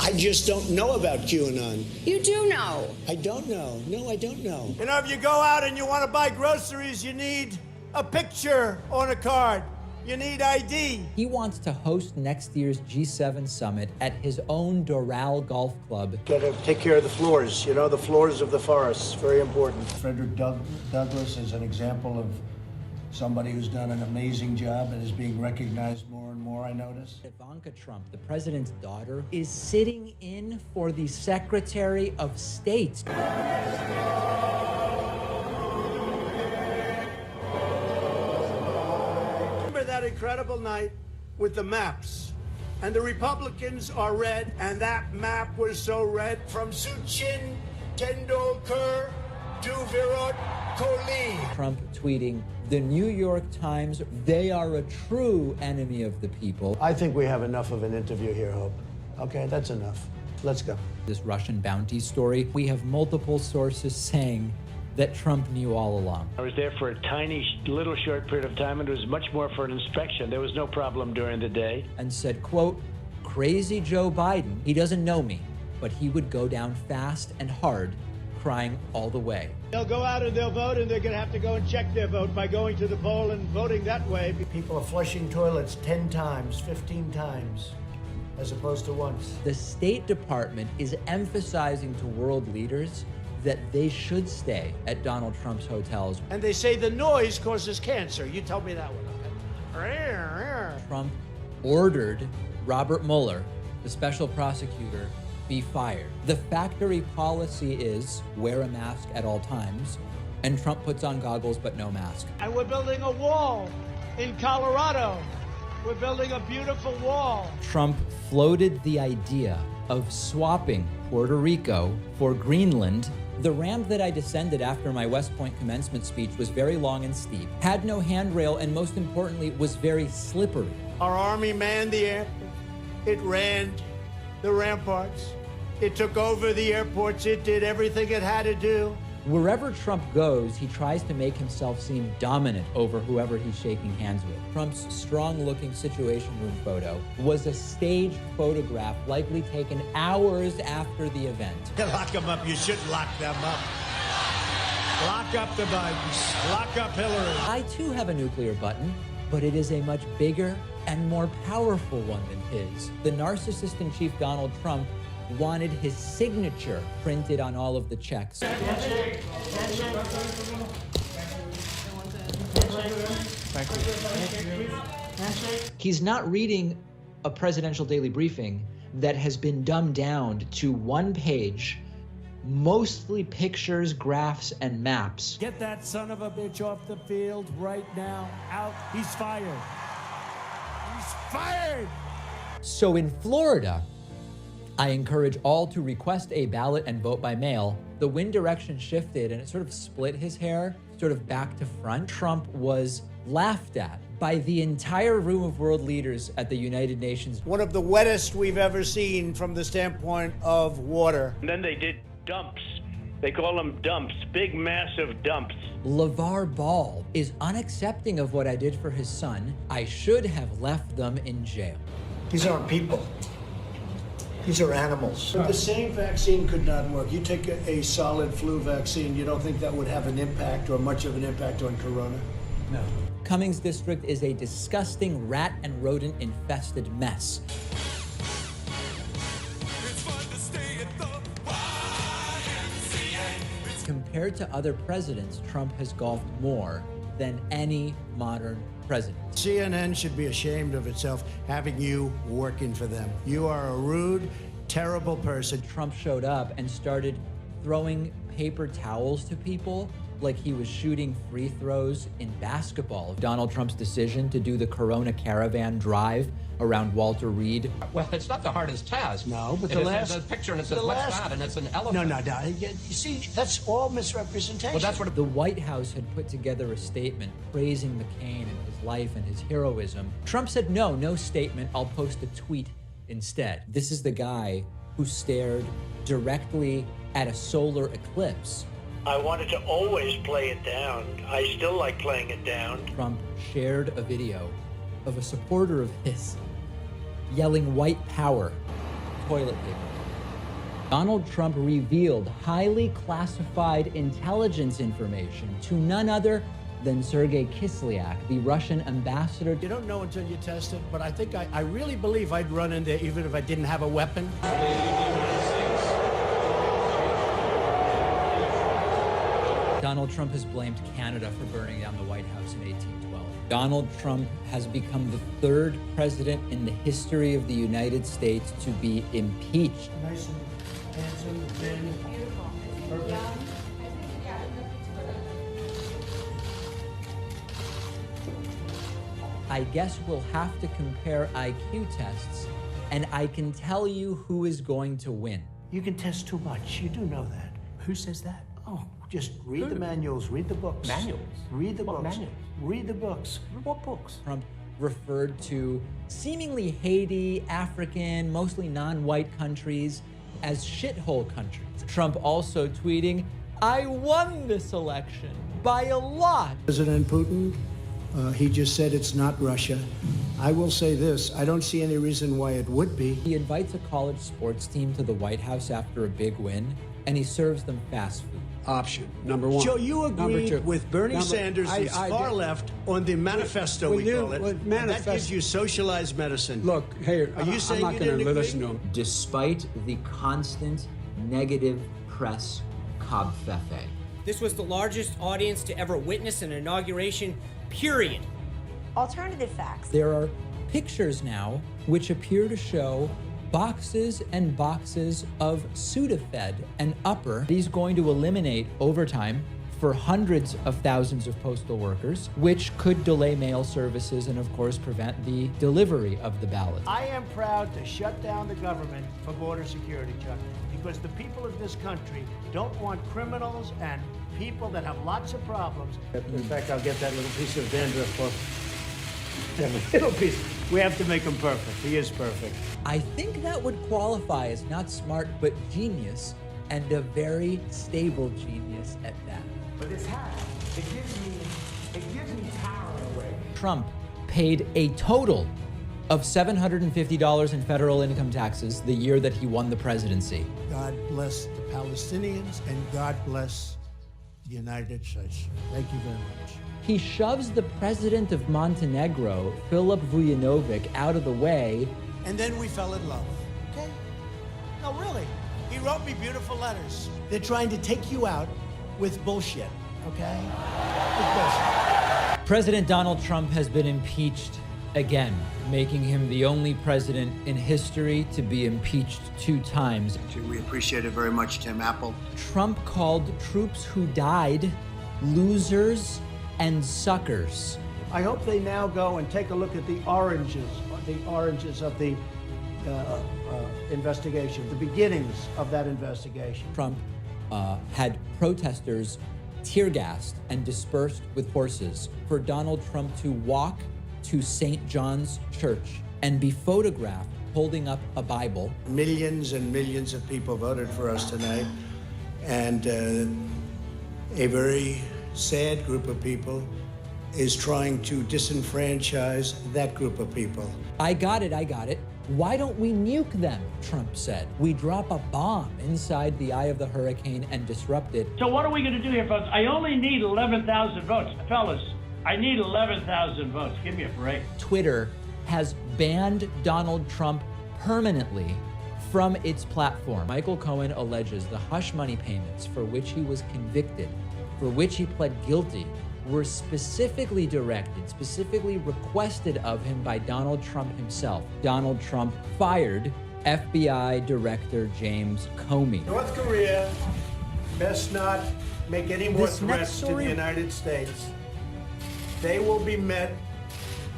I just don't know about QAnon. You do know. I don't know. No, I don't know. You know, if you go out and you want to buy groceries, you need a picture on a card. You need ID. He wants to host next year's G7 summit at his own Doral Golf Club. Got to take care of the floors, you know, the floors of the forests. Very important. Frederick Douglass is an example of somebody who's done an amazing job and is being recognized more and more, I notice. Ivanka Trump, the president's daughter, is sitting in for the Secretary of State. That incredible night with the maps, and the Republicans are red, and that map was so red from Sachin Tendulkar to Virat Kohli. Trump tweeting, "The New York Times, they are a true enemy of the people." I think we have enough of an interview here, Hope. Okay, that's enough. Let's go. This Russian bounty story, we have multiple sources saying that Trump knew all along. I was there for a tiny, little short period of time, and it was much more for an inspection. There was no problem during the day. And said, quote, "Crazy Joe Biden, he doesn't know me, but he would go down fast and hard, crying all the way." They'll go out and they'll vote, and they're going to have to go and check their vote by going to the poll and voting that way. People are flushing toilets 10 times, 15 times, as opposed to once. The State Department is emphasizing to world leaders that they should stay at Donald Trump's hotels. And they say the noise causes cancer. You tell me that one, okay? Trump ordered Robert Mueller, the special prosecutor, be fired. The factory policy is wear a mask at all times, and Trump puts on goggles but no mask. And we're building a wall in Colorado. We're building a beautiful wall. Trump floated the idea of swapping Puerto Rico for Greenland. The ramp that I descended after my West Point commencement speech was very long and steep, had no handrail, and most importantly, was very slippery. Our army manned the air. It ran the ramparts. It took over the airports. It did everything it had to do. Wherever Trump goes, he tries to make himself seem dominant over whoever he's shaking hands with. Trump's strong-looking Situation Room photo was a staged photograph likely taken hours after the event. Lock them up. You shouldn't lock them up. Lock up the Bidens. Lock up Hillary. I too have a nuclear button, but it is a much bigger and more powerful one than his. The narcissist-in-chief Donald Trump wanted his signature printed on all of the checks. He's not reading a presidential daily briefing that has been dumbed down to one page, mostly pictures, graphs, and maps. Get that son of a bitch off the field right now. Out. He's fired. He's fired! So in Florida, I encourage all to request a ballot and vote by mail. The wind direction shifted and it sort of split his hair, sort of back to front. Trump was laughed at by the entire room of world leaders at the United Nations. One of the wettest we've ever seen from the standpoint of water. And then they did dumps. They call them dumps, big, massive dumps. LeVar Ball is unaccepting of what I did for his son. I should have left them in jail. These aren't people. These are animals. But the same vaccine could not work. You take a solid flu vaccine, you don't think that would have an impact or much of an impact on corona? No. Cummings District is a disgusting rat and rodent infested mess. Compared to other presidents, Trump has golfed more than any modern president. CNN should be ashamed of itself having you working for them. You are a rude, terrible person. Trump showed up and started throwing paper towels to people like he was shooting free throws in basketball. Donald Trump's decision to do the Corona caravan drive around Walter Reed. Well, it's not the hardest task. No, but there's a picture and it says, what's that? And it's an elephant. No. You see, that's all misrepresentation. Well, that's what The White House had put together a statement praising McCain and his life and his heroism. Trump said, no statement, I'll post a tweet instead. This is the guy who stared directly at a solar eclipse. I wanted to always play it down. I still like playing it down. Trump shared a video of a supporter of his yelling white power, toilet paper. Donald Trump revealed highly classified intelligence information to none other than Sergei Kislyak, the Russian ambassador. You don't know until you test it, but I think I really believe I'd run in there even if I didn't have a weapon. Donald Trump has blamed Canada for burning down the White House in 1812. Donald Trump has become the third president in the history of the United States to be impeached. Nice and handsome, thin. Perfect. I guess we'll have to compare IQ tests, and I can tell you who is going to win. You can test too much. You do know that. Who says that? Oh, just read the manuals, read the books. Manuals? Read the What books. manuals? Read the books. What books? Trump referred to seemingly Haiti, African, mostly non-white countries as shithole countries. Trump also tweeting, "I won this election by a lot." President Putin, he just said it's not Russia. I will say this, I don't see any reason why it would be. He invites a college sports team to the White House after a big win, and he serves them fast food. Option number one. Joe, you agree with Bernie Sanders, who's far did. left, on the manifesto, Well, we call it. well, And that manifesto- gives you socialized medicine. Look, hey, Are you I'm saying not you going didn't to agree? listen to him. Despite the constant negative press cobfefe. This was the largest audience to ever witness an inauguration, period. Alternative facts. There are pictures now which appear to show boxes and boxes of Sudafed and Upper. He's going to eliminate overtime for hundreds of thousands of postal workers, which could delay mail services and, of course, prevent the delivery of the ballot. I am proud to shut down the government for border security, Chuck, because the people of this country don't want criminals and people that have lots of problems. In fact, I'll get that little piece of dandruff for that little piece. We have to make him perfect. He is perfect. I think that would qualify as not smart, but genius, and a very stable genius at that. But this hat, it gives me power in a way. Trump paid a total of $750 in federal income taxes the year that he won the presidency. God bless the Palestinians and God bless the United States. Thank you very much. He shoves the president of Montenegro, Filip Vujanovic, out of the way. And then we fell in love. Okay? No, really. He wrote me beautiful letters. They're trying to take you out with bullshit, okay? With bullshit. President Donald Trump has been impeached again, making him the only president in history to be impeached 2 times. We appreciate it very much, Tim Apple. Trump called troops who died losers and suckers. I hope they now go and take a look at the oranges of the investigation, the beginnings of that investigation. Trump had protesters tear gassed and dispersed with horses for Donald Trump to walk to St. John's Church and be photographed holding up a Bible. Millions and millions of people voted for us tonight, and a very sad group of people is trying to disenfranchise that group of people. I got it. Why don't we nuke them, Trump said. We drop a bomb inside the eye of the hurricane and disrupt it. So what are we going to do here, folks? I only need 11,000 votes. Fellas, I need 11,000 votes. Give me a break. Twitter has banned Donald Trump permanently from its platform. Michael Cohen alleges the hush money payments for which he was convicted, for which he pled guilty, were specifically requested of him by Donald Trump himself. Donald Trump fired FBI Director James Comey. North Korea best not make any more This next threats to the story- United States. They will be met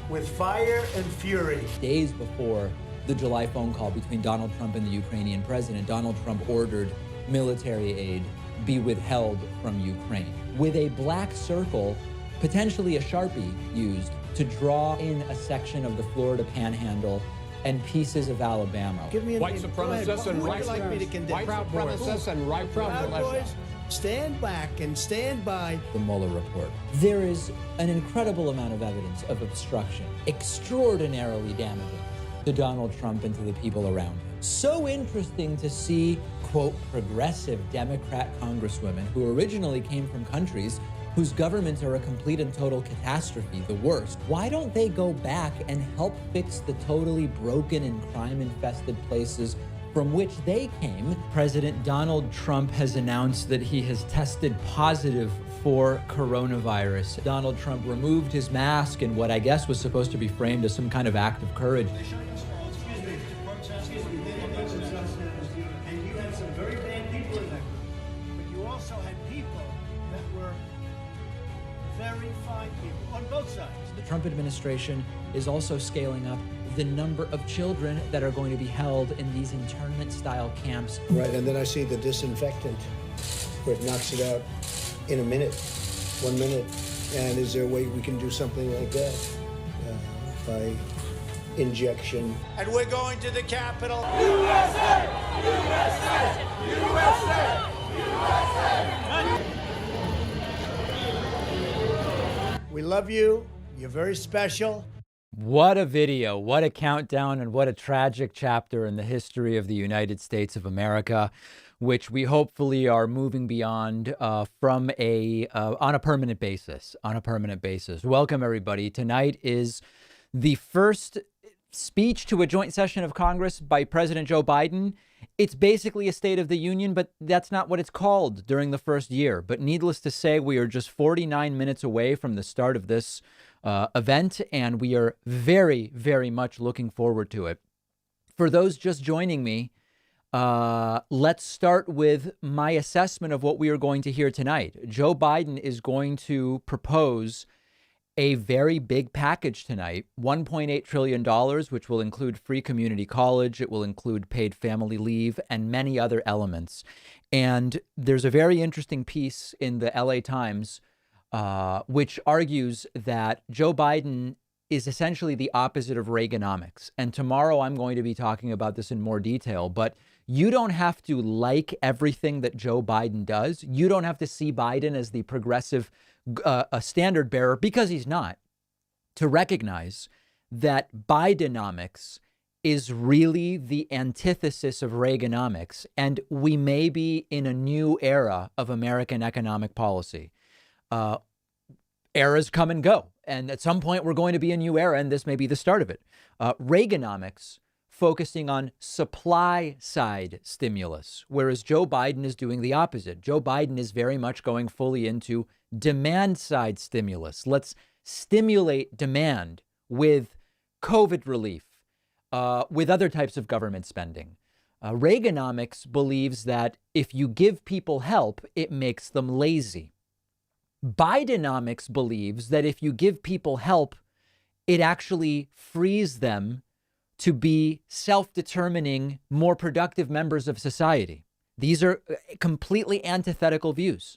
with fire and fury. Days before the July phone call between Donald Trump and the Ukrainian president, Donald Trump ordered military aid be withheld from Ukraine, with a black circle, potentially a Sharpie, used to draw in a section of the Florida Panhandle and pieces of Alabama. Give me a White name. supremacists and What would you like me to condemn? White supremacists and right Proud Boys, stand back and stand by. The Mueller report. There is an incredible amount of evidence of obstruction, extraordinarily damaging, to Donald Trump and to the people around him. So interesting to see, quote, progressive Democrat congresswomen who originally came from countries whose governments are a complete and total catastrophe, the worst. Why don't they go back and help fix the totally broken and crime-infested places from which they came? President Donald Trump has announced that he has tested positive for coronavirus. Donald Trump removed his mask in what I guess was supposed to be framed as some kind of act of courage. And you had some very bad people in that group, but you also had people that were very fine people on both sides. The Trump administration is also scaling up the number of children that are going to be held in these internment-style camps. Right, and then I see the disinfectant where it knocks it out in a minute, 1 minute. And is there a way we can do something like that by injection? And we're going to the Capitol. USA! USA! USA! USA! We love you. You're very special. What a video, what a countdown, and what a tragic chapter in the history of the United States of America, which we hopefully are moving beyond on a permanent basis. Welcome, everybody. Tonight is the first speech to a joint session of Congress by President Joe Biden. It's basically a State of the Union, but that's not what it's called during the first year. But needless to say, we are just 49 minutes away from the start of this event, and we are very, very much looking forward to it. For those just joining me, let's start with my assessment of what we are going to hear tonight. Joe Biden is going to propose a very big package tonight, $1.8 trillion, which will include free community college. It will include paid family leave and many other elements. And there's a very interesting piece in the LA Times which argues that Joe Biden is essentially the opposite of Reaganomics. And tomorrow I'm going to be talking about this in more detail, but you don't have to like everything that Joe Biden does. You don't have to see Biden as the progressive standard bearer, because he's not, to recognize that Bidenomics is really the antithesis of Reaganomics. And we may be in a new era of American economic policy. Eras come and go. And at some point, we're going to be a new era, and this may be the start of it. Reaganomics focusing on supply side stimulus, whereas Joe Biden is doing the opposite. Joe Biden is very much going fully into demand side stimulus. Let's stimulate demand with COVID relief, with other types of government spending. Reaganomics believes that if you give people help, it makes them lazy. Bidenomics believes that if you give people help, it actually frees them to be self-determining, more productive members of society. These are completely antithetical views.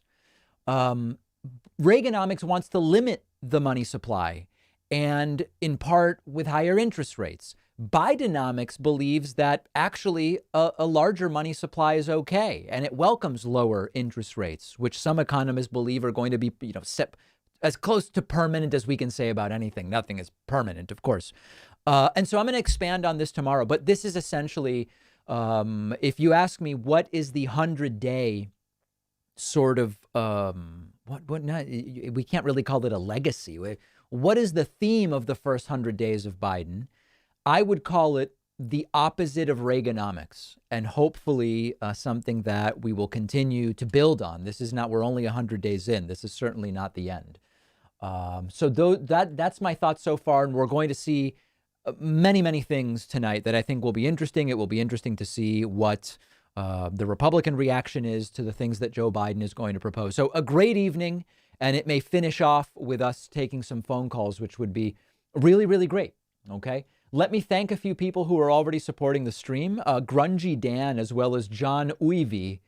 Reaganomics wants to limit the money supply, and in part with higher interest rates. Bidenomics believes that actually a larger money supply is okay, and it welcomes lower interest rates, which some economists believe are going to be, set as close to permanent as we can say about anything. Nothing is permanent, of course. And so I'm going to expand on this tomorrow, but this is essentially, if you ask me, what is the 100-day sort of, we can't really call it a legacy. What is the theme of the first 100 days of Biden? I would call it the opposite of Reaganomics, and hopefully something that we will continue to build on. This is not, we're only 100 days in. This is certainly not the end. So that's my thoughts so far, and we're going to see many, many things tonight that I think will be interesting. It will be interesting to see what the Republican reaction is to the things that Joe Biden is going to propose. So a great evening, and it may finish off with us taking some phone calls, which would be really, really great. Okay. Let me thank a few people who are already supporting the stream. Grungy Dan, as well as John Uivi,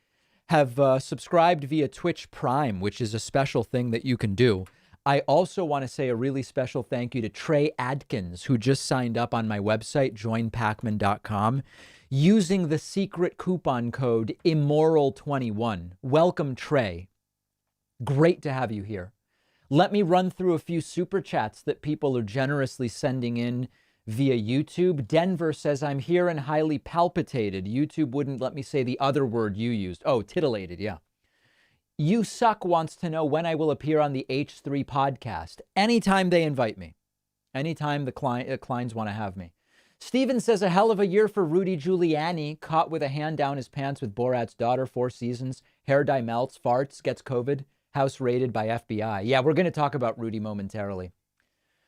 have subscribed via Twitch Prime, which is a special thing that you can do. I also want to say a really special thank you to Trey Adkins, who just signed up on my website, joinpacman.com, using the secret coupon code Immoral21. Welcome, Trey. Great to have you here. Let me run through a few super chats that people are generously sending in via YouTube. Denver says, I'm here and highly palpitated. YouTube wouldn't let me say the other word you used. Oh, titillated, yeah. You Suck wants to know when I will appear on the H3 podcast. Anytime they invite me. Anytime the Kleins want to have me. Steven says, a hell of a year for Rudy Giuliani, caught with a hand down his pants with Borat's daughter, 4 seasons, hair dye melts, farts, gets COVID, house raided by FBI. Yeah, we're going to talk about Rudy momentarily.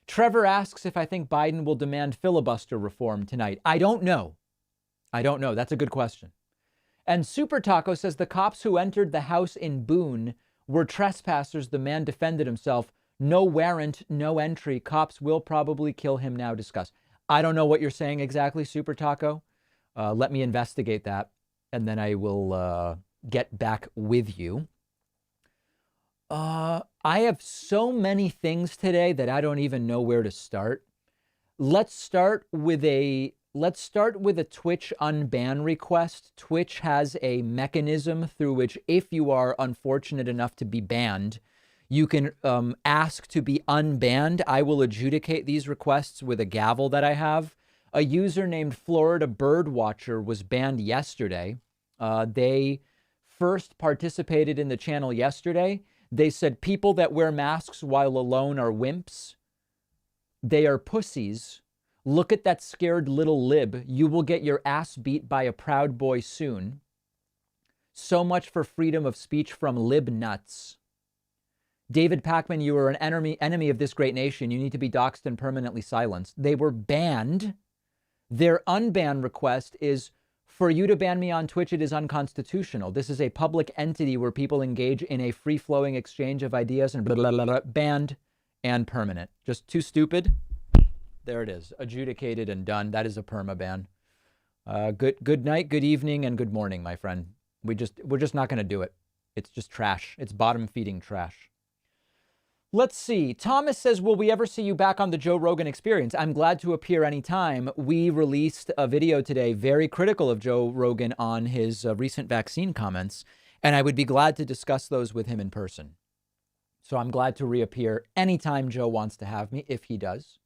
Trevor asks if I think Biden will demand filibuster reform tonight. I don't know. That's a good question. And Super Taco says the cops who entered the house in Boone were trespassers. The man defended himself. No warrant, no entry. Cops will probably kill him now. Discuss. I don't know what you're saying exactly, Super Taco. Let me investigate that, and then I will get back with you. I have so many things today that I don't even know where to start. Let's start with a Twitch unban request. Twitch has a mechanism through which, if you are unfortunate enough to be banned, you can ask to be unbanned. I will adjudicate these requests with a gavel that I have. A user named Florida Birdwatcher was banned yesterday. They first participated in the channel yesterday. They said people that wear masks while alone are wimps. They are pussies. Look at that scared little lib. You will get your ass beat by a Proud Boy soon. So much for freedom of speech from lib nuts. David Pakman, you are an enemy of this great nation. You need to be doxxed and permanently silenced. They were banned. Their unban request is, for you to ban me on Twitch, it is unconstitutional. This is a public entity where people engage in a free-flowing exchange of ideas and blah, blah, blah, blah, banned and permanent. Just too stupid. There it is. Adjudicated and done. That is a perma-ban. Good night, good evening, and good morning, my friend. We're just not going to do it. It's just trash. It's bottom-feeding trash. Let's see. Thomas says, will we ever see you back on the Joe Rogan Experience? I'm glad to appear anytime. We released a video today very critical of Joe Rogan on his recent vaccine comments, and I would be glad to discuss those with him in person. So I'm glad to reappear anytime Joe wants to have me, if he does.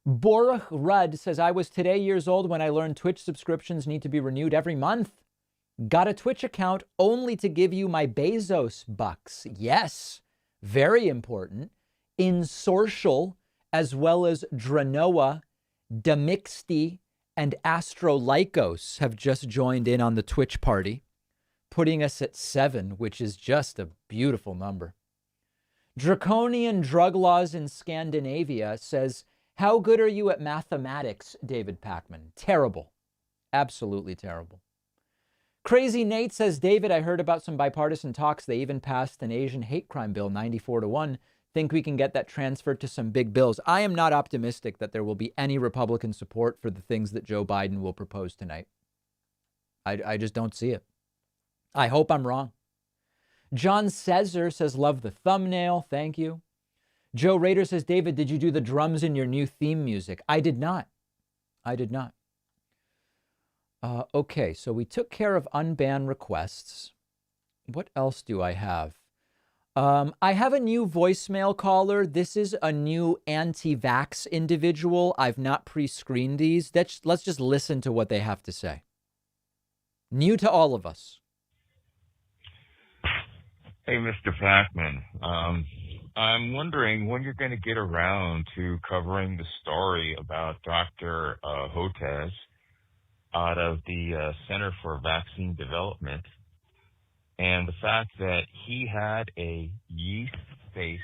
Boruch Rudd says, I was today years old when I learned Twitch subscriptions need to be renewed every month. Got a Twitch account only to give you my Bezos bucks. Yes. Very important. Insortial, as well as Dranoa, Demixti, and Astrolycos have just joined in on the Twitch party, putting us at 7, which is just a beautiful number. Draconian drug laws in Scandinavia says, how good are you at mathematics, David Pakman? Terrible. Absolutely terrible. Crazy Nate says, David, I heard about some bipartisan talks. They even passed an Asian hate crime bill 94-1. Think we can get that transferred to some big bills. I am not optimistic that there will be any Republican support for the things that Joe Biden will propose tonight. I just don't see it. I hope I'm wrong. John Cesar says, love the thumbnail. Thank you. Joe Rader says, David, did you do the drums in your new theme music? I did not. Okay, so we took care of unban requests. What else do I have? I have a new voicemail caller. This is a new anti-vax individual. I've not pre-screened these. Let's just listen to what they have to say. New to all of us. Hey, Mr. Pakman. I'm wondering when you're going to get around to covering the story about Dr. Hotez out of the Center for Vaccine Development, and the fact that he had a yeast-based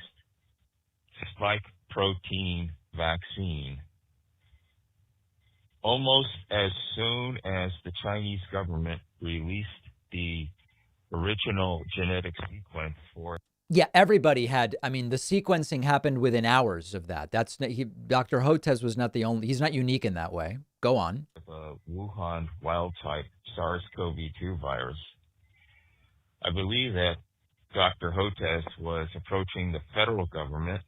spike protein vaccine almost as soon as the Chinese government released the original genetic sequence for. Yeah, everybody had. I mean, the sequencing happened within hours of that. Dr. Hotez was not the only. He's not unique in that way. Go on. The Wuhan wild-type SARS-CoV-2 virus. I believe that Dr. Hotez was approaching the federal government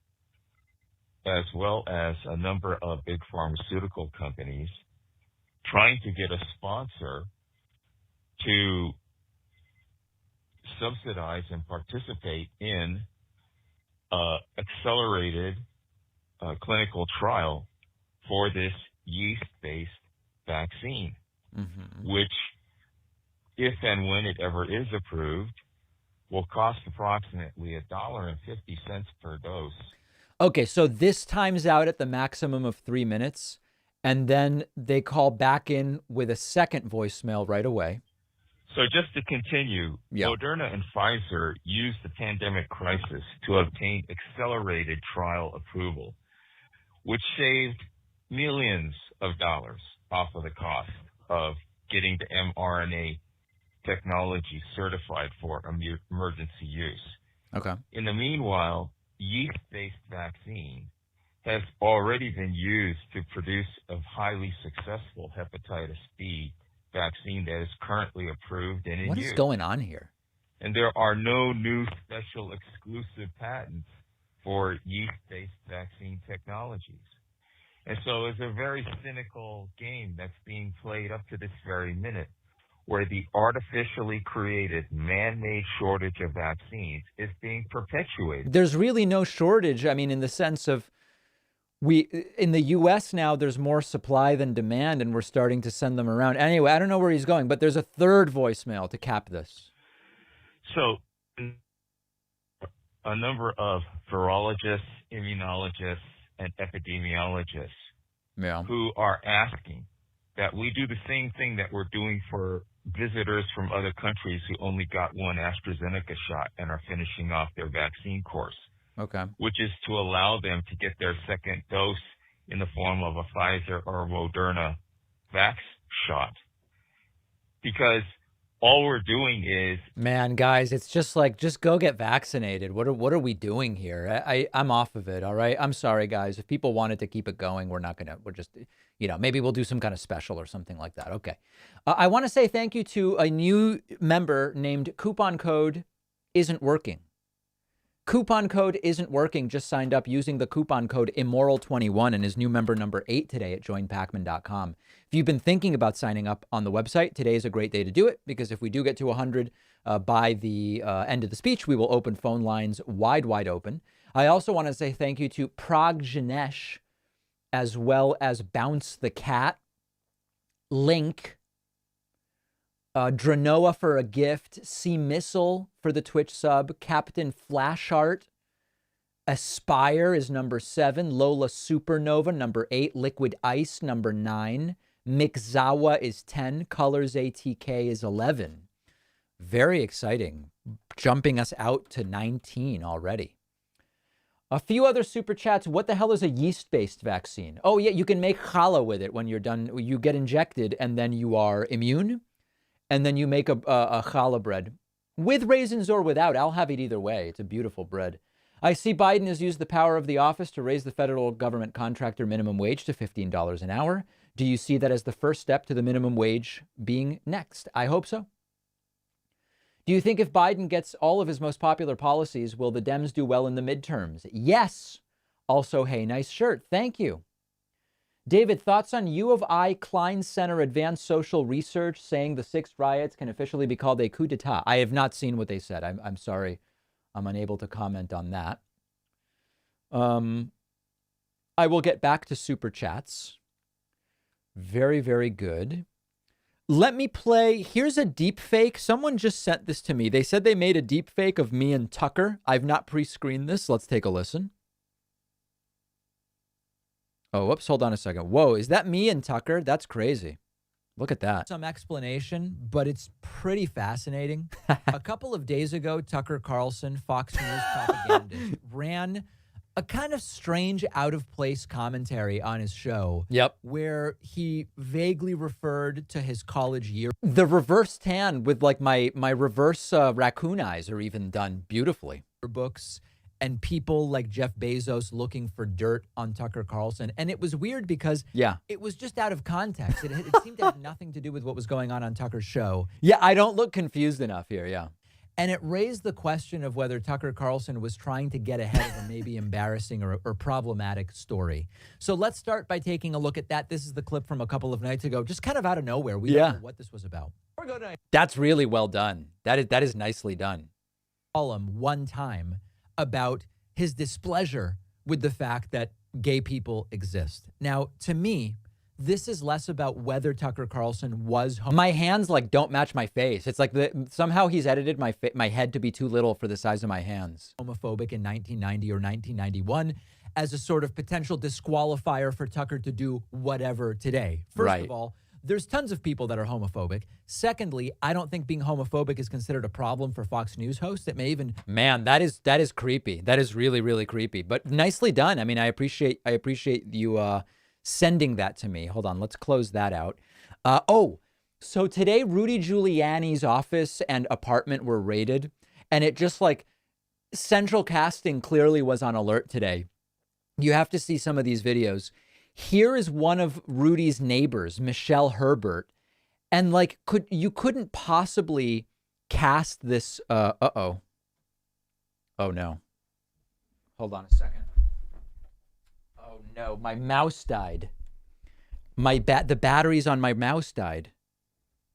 as well as a number of big pharmaceutical companies trying to get a sponsor to subsidize and participate in accelerated clinical trial for this yeast-based vaccine, which, if and when it ever is approved, will cost approximately $1.50 per dose. Okay, so this times out at the maximum of 3 minutes, and then they call back in with a second voicemail right away. So just to continue, Moderna and Pfizer used the pandemic crisis to obtain accelerated trial approval, which saved millions of dollars off of the cost of getting the mRNA technology certified for emergency use. Okay. In the meanwhile, yeast-based vaccine has already been used to produce a highly successful hepatitis B vaccine that is currently approved and in use. What is going on here? And there are no new special exclusive patents for yeast-based vaccine technologies. And so it's a very cynical game that's being played up to this very minute, where the artificially created man-made shortage of vaccines is being perpetuated. There's really no shortage. I mean, in the sense of in the U.S. now, there's more supply than demand, and we're starting to send them around. Anyway, I don't know where he's going, but there's a third voicemail to cap this. So a number of virologists, immunologists, and epidemiologists who are asking that we do the same thing that we're doing for visitors from other countries who only got one AstraZeneca shot and are finishing off their vaccine course. Okay. Which is to allow them to get their second dose in the form of a Pfizer or a Moderna vax shot. Because all we're doing is... Man, guys, it's just like, just go get vaccinated. What are we doing here? I'm off of it, all right? I'm sorry, guys. If people wanted to keep it going, we're just, maybe we'll do some kind of special or something like that. Okay. I want to say thank you to a new member named Coupon Code Isn't Working. Coupon Code Isn't Working just signed up using the coupon code Immoral21 and is new member number 8 today at joinpacman.com. If you've been thinking about signing up on the website, today is a great day to do it, because if we do get to 100 by the end of the speech, we will open phone lines wide open. I also want to say thank you to Prague Janesh, as well as Bounce the Cat, Link, Dranoa for a gift, C Missile for the Twitch sub, Captain Flashheart, Aspire is number 7, Lola Supernova number 8, Liquid Ice number 9, Mixzawa is 10, Colors ATK is 11. Very exciting, jumping us out to 19 already. A few other super chats. What the hell is a yeast-based vaccine? Oh yeah, you can make challah with it when you're done. You get injected and then you are immune. And then you make a challah bread with raisins or without. I'll have it either way. It's a beautiful bread. I see Biden has used the power of the office to raise the federal government contractor minimum wage to $15 an hour. Do you see that as the first step to the minimum wage being next? I hope so. Do you think if Biden gets all of his most popular policies, will the Dems do well in the midterms? Yes. Also, hey, nice shirt. Thank you. David, thoughts on U of I Klein Center Advanced Social Research saying the 6th riots can officially be called a coup d'etat? I have not seen what they said. I'm sorry. I'm unable to comment on that. I will get back to super chats. Very, very good. Let me play. Here's a deep fake. Someone just sent this to me. They said they made a deep fake of me and Tucker. I've not pre-screened this. Let's take a listen. Oh, whoops, hold on a second. Whoa, is that me and Tucker? That's crazy. Look at that. Some explanation, but it's pretty fascinating. A couple of days ago, Tucker Carlson, Fox News propagandist, ran a kind of strange, out-of-place commentary on his show. Yep. Where he vaguely referred to his college year. The reverse tan with like my reverse raccoon eyes are even done beautifully. Books. And people like Jeff Bezos looking for dirt on Tucker Carlson. And it was weird because it was just out of context. It seemed to have nothing to do with what was going on Tucker's show. Yeah, I don't look confused enough here, yeah. And it raised the question of whether Tucker Carlson was trying to get ahead of a maybe embarrassing or problematic story. So let's start by taking a look at that. This is the clip from a couple of nights ago, just kind of out of nowhere. We don't know what this was about. That's really well done. That is nicely done. One time about his displeasure with the fact that gay people exist. Now, to me, this is less about whether Tucker Carlson was my hands like don't match my face. It's like somehow he's edited my head to be too little for the size of my hands. Homophobic in 1990 or 1991 as a sort of potential disqualifier for Tucker to do whatever today. First of all, there's tons of people that are homophobic. Secondly, I don't think being homophobic is considered a problem for Fox News hosts. It may even, man, that is creepy. That is really, really creepy, but nicely done. I mean, I appreciate you sending that to me. Hold on, let's close that out. So today Rudy Giuliani's office and apartment were raided, and it just like central casting clearly was on alert today. You have to see some of these videos. Here is one of Rudy's neighbors, Michelle Herbert. And like, you couldn't possibly cast this. Oh no. Hold on a second. Oh no, my mouse died. The batteries on my mouse died.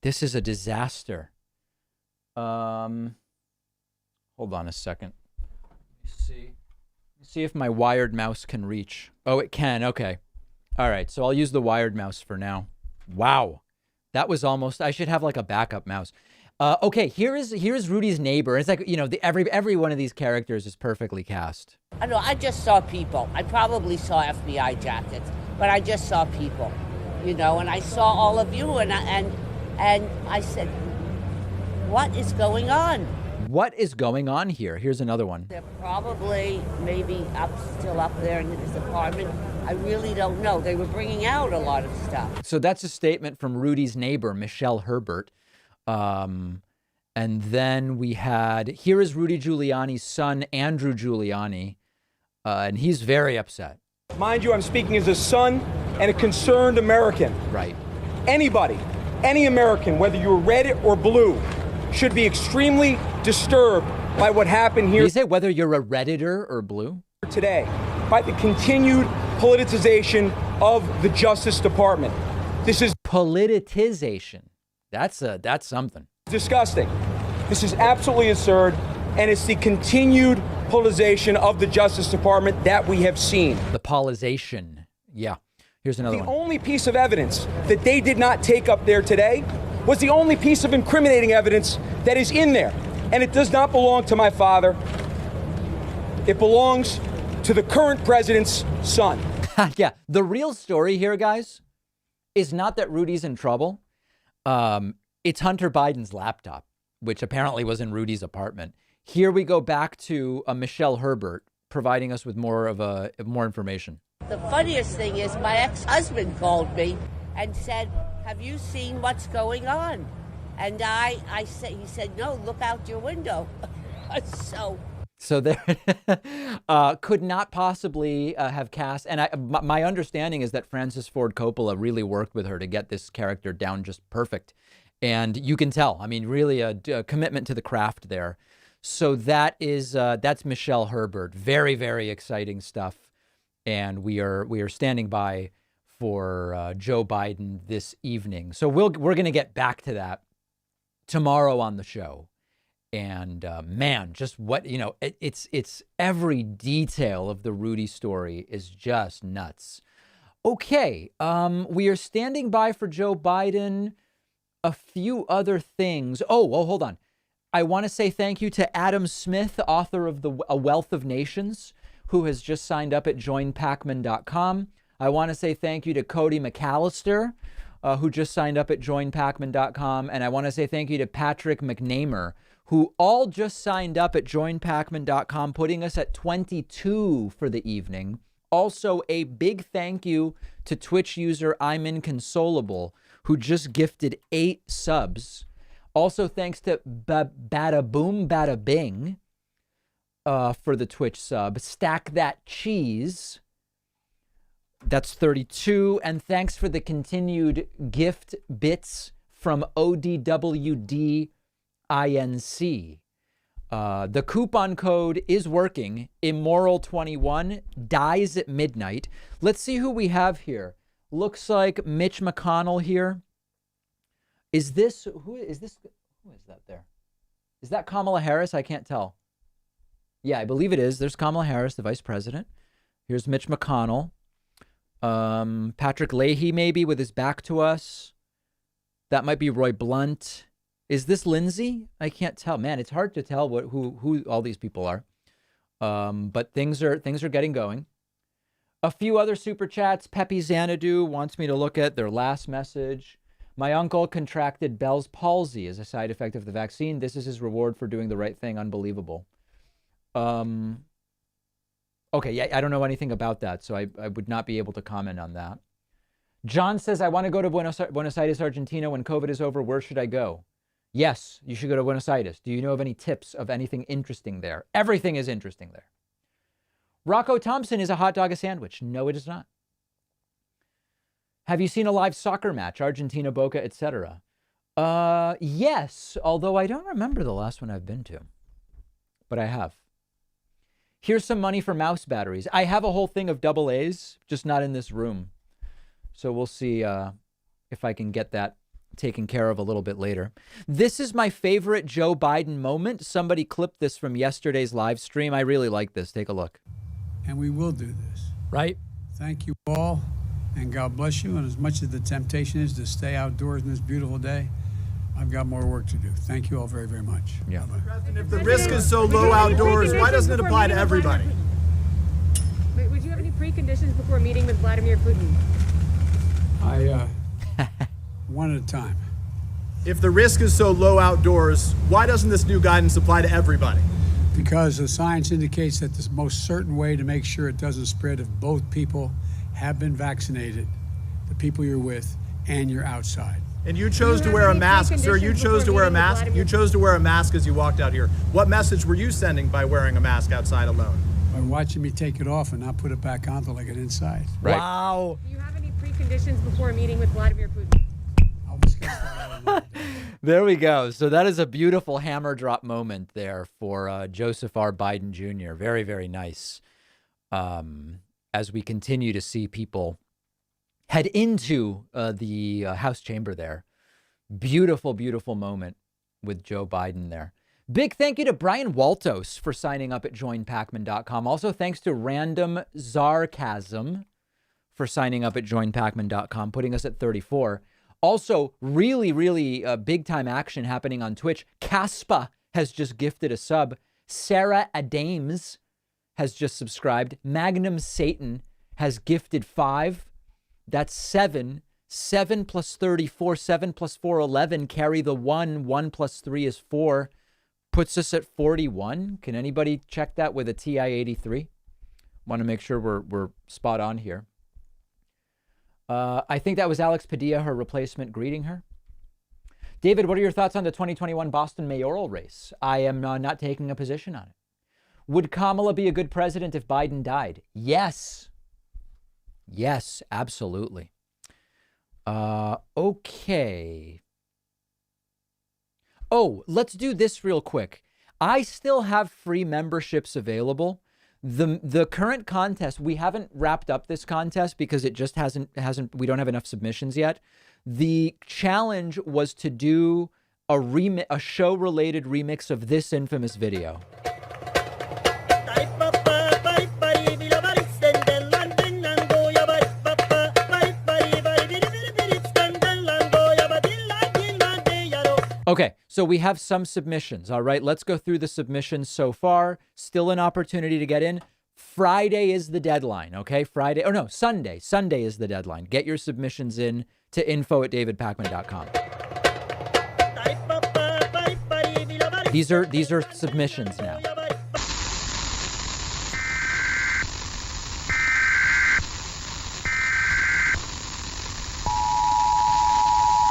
This is a disaster. Hold on a second. Let me see if my wired mouse can reach. Oh, it can. Okay. All right, so I'll use the wired mouse for now. Wow, that was almost. I should have like a backup mouse. Okay, here's Rudy's neighbor. It's like, you know, every one of these characters is perfectly cast. I know. I just saw people. I probably saw FBI jackets, but I just saw people, you know. And I saw all of you, and I said, "What is going on? What is going on here?" Here's another one. They're probably maybe still up there in his apartment. I really don't know. They were bringing out a lot of stuff. So that's a statement from Rudy's neighbor, Michelle Herbert. And then here is Rudy Giuliani's son, Andrew Giuliani, and he's very upset. Mind you, I'm speaking as a son and a concerned American. Right. Anybody, any American, whether you're red or blue, should be extremely disturbed by what happened here. Did you say whether you're a Redditor or blue? Today, by the continued politicization of the Justice Department. This is politicization. That's something. Disgusting. This is absolutely absurd, and it's the continued politicization of the Justice Department that we have seen. The politicization. Yeah. Here's another one. The only piece of evidence that they did not take up there today was the only piece of incriminating evidence that is in there. And it does not belong to my father. It belongs to the current president's son. Yeah. The real story here, guys, is not that Rudy's in trouble. It's Hunter Biden's laptop, which apparently was in Rudy's apartment. Here we go back to Michelle Herbert providing us with more information. The funniest thing is my ex-husband called me and said, "Have you seen what's going on?" And he said, "No, look out your window." So there could not possibly have cast. And my understanding is that Francis Ford Coppola really worked with her to get this character down just perfect. And you can tell, I mean, really a commitment to the craft there. So that's Michelle Herbert. Very, very exciting stuff. And we are standing by for Joe Biden this evening. So we're going to get back to that tomorrow on the show. And man, just what, you know, it's every detail of the Rudy story is just nuts. Okay, we are standing by for Joe Biden. A few other things. Oh, hold on. I want to say thank you to Adam Smith, author of A Wealth of Nations, who has just signed up at joinpacman.com. I want to say thank you to Cody McAllister, who just signed up at joinpacman.com. And I want to say thank you to Patrick McNamer, who all just signed up at joinpacman.com, putting us at 22 for the evening. Also, a big thank you to Twitch user I'm Inconsolable, who just gifted 8 subs. Also, thanks to Bada Boom Bada Bing for the Twitch sub. Stack That Cheese. That's 32. And thanks for the continued gift bits from ODWD INC. The coupon code is working. Immoral21 dies at midnight. Let's see who we have here. Looks like Mitch McConnell here. Who is that there? Is that Kamala Harris? I can't tell. Yeah, I believe it is. There's Kamala Harris, the vice president. Here's Mitch McConnell. Patrick Leahy, maybe, with his back to us. That might be Roy Blunt. Is this Lindsay? I can't tell. Man, it's hard to tell who all these people are. But things are getting going. A few other super chats. Pepe Xanadu wants me to look at their last message. My uncle contracted Bell's palsy as a side effect of the vaccine. This is his reward for doing the right thing. Unbelievable. Okay, yeah, I don't know anything about that, so I would not be able to comment on that. John says, I want to go to Buenos Aires, Argentina when COVID is over. Where should I go? Yes, you should go to Buenos Aires. Do you know of any tips of anything interesting there? Everything is interesting there. Rocco Thompson, is a hot dog a sandwich? No, it is not. Have you seen a live soccer match? Argentina, Boca, etc. Yes, although I don't remember the last one I've been to. But I have. Here's some money for mouse batteries. I have a whole thing of double A's, just not in this room. So we'll see if I can get that taken care of a little bit later. This is my favorite Joe Biden moment. Somebody clipped this from yesterday's live stream. I really like this. Take a look. And we will do this. Right? Thank you all, and God bless you. And as much as the temptation is to stay outdoors in this beautiful day, I've got more work to do. Thank you all very, very much. Yeah. President, if the risk is so low outdoors, why doesn't it apply to everybody? Wait, would you have any preconditions before meeting with Vladimir Putin? One at a time. If the risk is so low outdoors, why doesn't this new guidance apply to everybody? Because the science indicates that the most certain way to make sure it doesn't spread if both people have been vaccinated, the people you're with, and you're outside. And you chose to wear a mask, sir. You chose to wear a mask. You chose to wear a mask as you walked out here. What message were you sending by wearing a mask outside alone? By watching me take it off and not put it back on until I get inside. Right. Wow. Do you have any preconditions before meeting with Vladimir Putin? I'll discuss that. There we go. So that is a beautiful hammer drop moment there for Joseph R. Biden Jr. Very, very nice. As we continue to see people head into the House chamber there. Beautiful, beautiful moment with Joe Biden there. Big thank you to Brian Waltos for signing up at joinpacman.com. Also, thanks to Random Zarkasm for signing up at joinpacman.com, putting us at 34. Also, really, really big time action happening on Twitch. Caspa has just gifted a sub. Sarah Adames has just subscribed. Magnum Satan has gifted 5. That's 7. 7 plus 34, 7 plus 4, 11. Carry the 1. 1 plus 3 is 4. Puts us at 41. Can anybody check that with a TI-83? Want to make sure we're spot on here. I think that was Alex Padilla, her replacement, greeting her. David, what are your thoughts on the 2021 Boston mayoral race? I am not taking a position on it. Would Kamala be a good president if Biden died? Yes. Yes, absolutely. Okay. Oh, let's do this real quick. I still have free memberships available. The current contest, we haven't wrapped up this contest because it just hasn't we don't have enough submissions yet. The challenge was to do a show related remix of this infamous video. Okay, so we have some submissions. All right, let's go through the submissions so far. Still an opportunity to get in. Friday is the deadline, okay? Sunday. Sunday is the deadline. Get your submissions in to info@davidpacman.com. These are submissions now.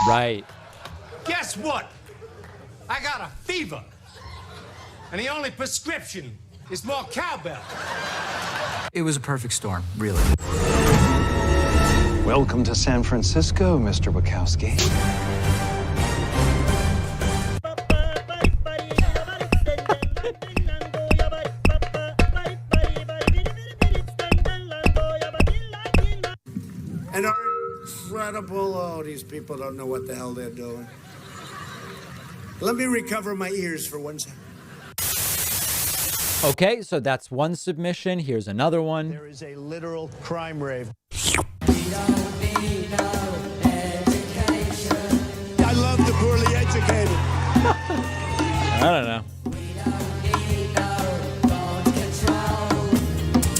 Right. Guess what? I got a fever. And the only prescription is more cowbell. It was a perfect storm, really. Welcome to San Francisco, Mr. Wachowski. And our incredible, oh, these people don't know what the hell they're doing. Let me recover my ears for 1 second. Okay, so that's one submission. Here's another one. There is a literal crime rave. I love the poorly educated. I don't know.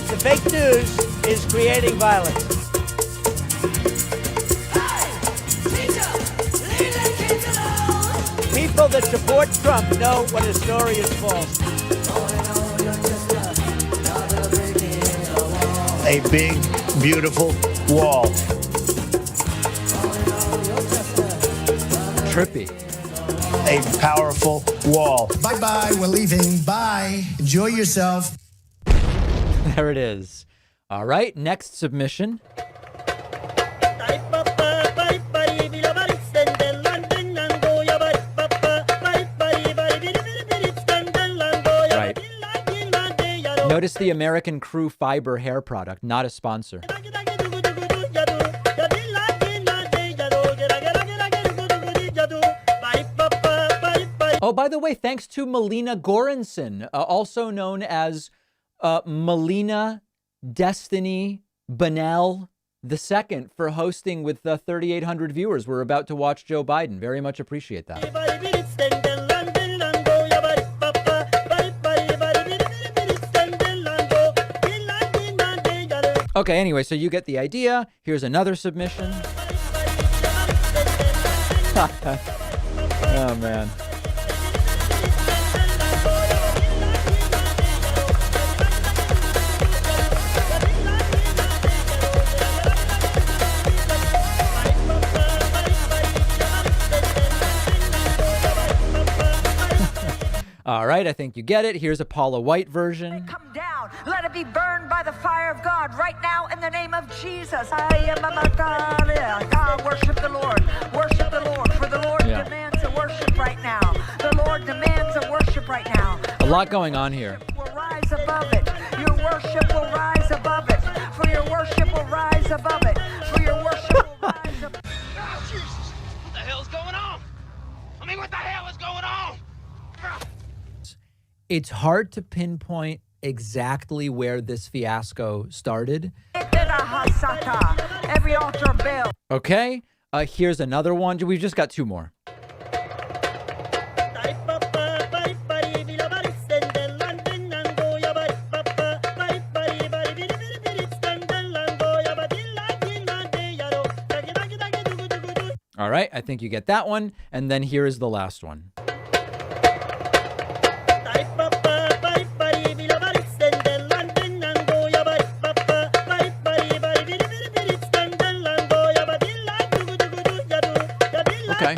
The fake news is creating violence. People that support Trump know when a story is false. A big, beautiful wall. Trippy. A powerful wall. Bye-bye, we're leaving. Bye. Enjoy yourself. There it is. All right, next submission. Right. Notice the American Crew Fiber hair product, not a sponsor. Oh, by the way, thanks to Melina Goranson, also known as Melina Destiny Banel II, for hosting with 3,800 viewers. We're about to watch Joe Biden. Very much appreciate that. Okay, anyway, so you get the idea. Here's another submission. Oh, man. All right, I think you get it. Here's a Paula White version. Come down. Let it be burned by the fire of God right now in the name of Jesus. I am a God. God, worship the Lord. Worship the Lord. For the Lord demands a worship right now. The Lord demands a worship right now. A lot going on here. Will rise above it. Your worship will rise above it. For your worship will rise above it. For your worship will rise above it. Oh, Jesus. What the hell's going on? I mean, what the hell is going on? It's hard to pinpoint exactly where this fiasco started. Every altar bell. Okay, here's another one. We've just got two more. All right, I think you get that one. And then here is the last one. Okay.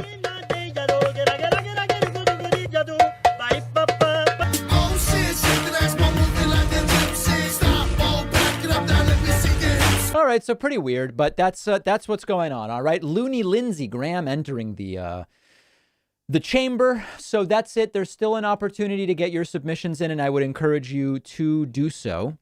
All right, so pretty weird, but that's what's going on. All right, Looney Lindsey Graham entering the chamber. So that's it. There's still an opportunity to get your submissions in, and I would encourage you to do so.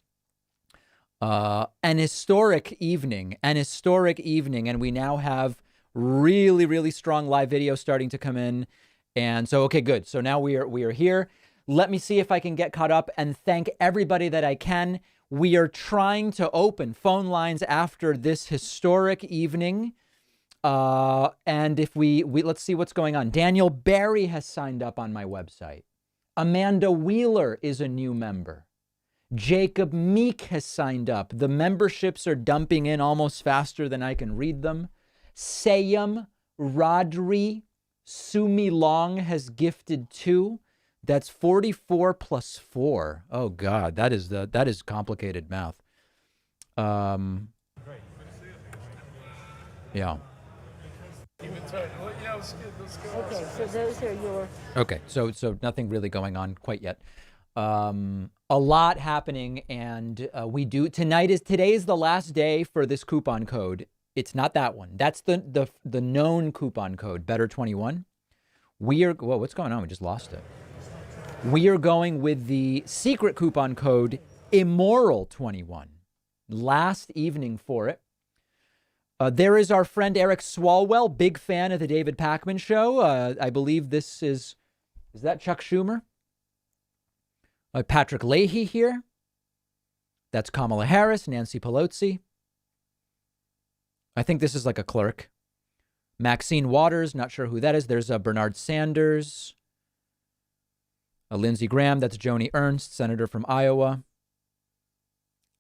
An historic evening, and we now have really, really strong live video starting to come in. And so, okay, good. So now we are here. Let me see if I can get caught up and thank everybody that I can. We are trying to open phone lines after this historic evening. And if we let's see what's going on. Daniel Barry has signed up on my website. Amanda Wheeler is a new member. Jacob Meek has signed up. The memberships are dumping in almost faster than I can read them. Sayam Rodri Sumi Long has gifted 2. That's 44 plus 4. Oh God, that is complicated math. Yeah. Okay, so those are your. Okay, so nothing really going on quite yet. A lot happening, and today is the last day for this coupon code. It's not that one. That's the known coupon code, Better21. Whoa, what's going on? We just lost it. We are going with the secret coupon code, Immoral21. Last evening for it. There is our friend Eric Swalwell, big fan of the David Pakman Show. I believe this is that Chuck Schumer? Patrick Leahy here. That's Kamala Harris, Nancy Pelosi. I think this is like a clerk. Maxine Waters, not sure who that is. There's Bernard Sanders. Lindsey Graham, that's Joni Ernst, senator from Iowa.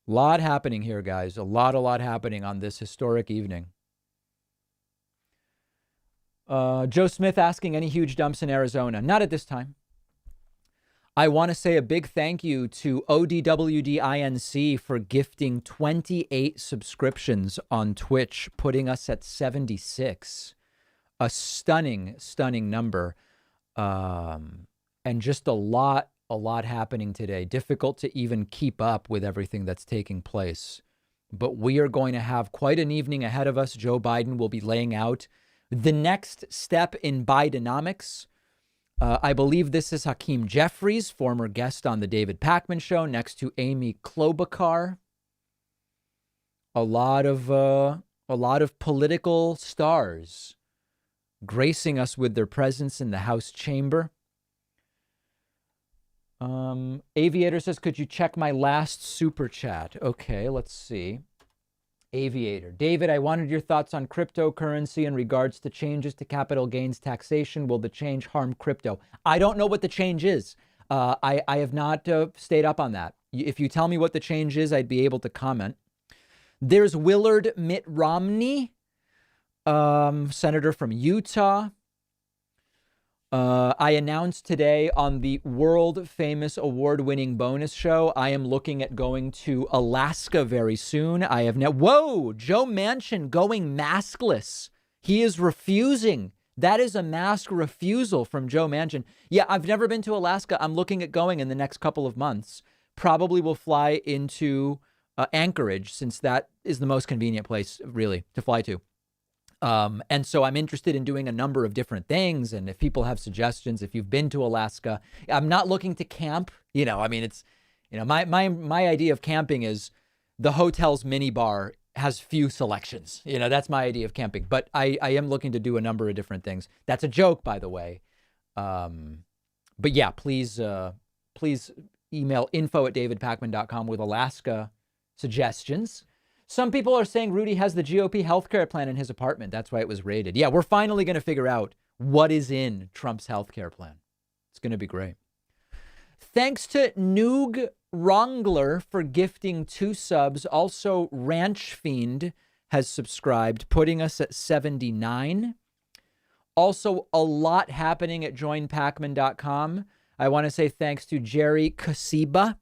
A lot happening here, guys. A lot happening on this historic evening. Joe Smith asking, any huge dumps in Arizona? Not at this time. I want to say a big thank you to ODWDINC for gifting 28 subscriptions on Twitch, putting us at 76. A stunning number. And just a lot happening today. Difficult to even keep up with everything that's taking place. But we are going to have quite an evening ahead of us. Joe Biden will be laying out the next step in Bidenomics. I believe this is Hakeem Jeffries, former guest on the David Pakman Show, next to Amy Klobuchar. A lot of political stars gracing us with their presence in the House chamber. Aviator says, could you check my last super chat? Okay, let's see. Aviator. David, I wanted your thoughts on cryptocurrency in regards to changes to capital gains taxation. Will the change harm crypto? I don't know what the change is. I have not stayed up on that. If you tell me what the change is, I'd be able to comment. There's Willard Mitt Romney, senator from Utah. I announced today on the world famous award-winning bonus show, I am looking at going to Alaska very soon. I have now, whoa, Joe Manchin going maskless. He is refusing. That is a mask refusal from Joe Manchin. Yeah, I've never been to Alaska. I'm looking at going in the next couple of months. Probably will fly into Anchorage, since that is the most convenient place really to fly to. And so I'm interested in doing a number of different things. And if people have suggestions, if you've been to Alaska, I'm not looking to camp. It's, my idea of camping is the hotel's mini bar has few selections. That's my idea of camping. But I am looking to do a number of different things. That's a joke, by the way. But yeah, please email info@davidpakman.com with Alaska suggestions. Some people are saying Rudy has the GOP healthcare plan in his apartment. That's why it was raided. Yeah, we're finally going to figure out what is in Trump's healthcare plan. It's going to be great. Thanks to Noog Rongler for gifting 2 subs. Also, Ranch Fiend has subscribed, putting us at 79. Also, a lot happening at joinpakman.com. I want to say thanks to Jerry Kasiba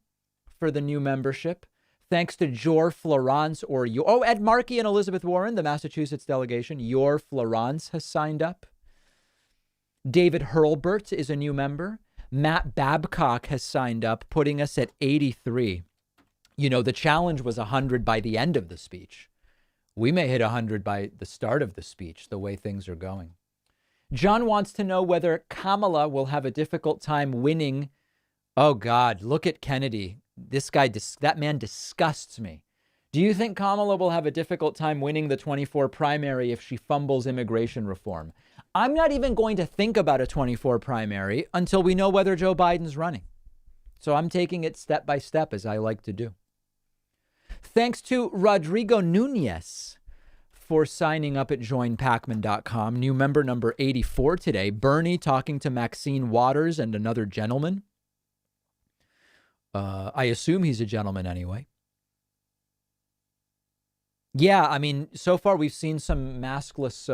for the new membership. Thanks to Jor Florence Ed Markey and Elizabeth Warren, the Massachusetts delegation. Jor Florence has signed up. David Hurlbert is a new member. Matt Babcock has signed up, putting us at 83. The challenge was 100 by the end of the speech. We may hit 100 by the start of the speech, the way things are going. John wants to know whether Kamala will have a difficult time winning. Oh, God, look at Kennedy. This guy, that man disgusts me. Do you think Kamala will have a difficult time winning the 24 primary if she fumbles immigration reform? I'm not even going to think about a 24 primary until we know whether Joe Biden's running. So I'm taking it step by step, as I like to do. Thanks to Rodrigo Nunez for signing up at joinpakman.com. New member number 84 today. Bernie talking to Maxine Waters and another gentleman. I assume he's a gentleman anyway. Yeah, so far we've seen some maskless,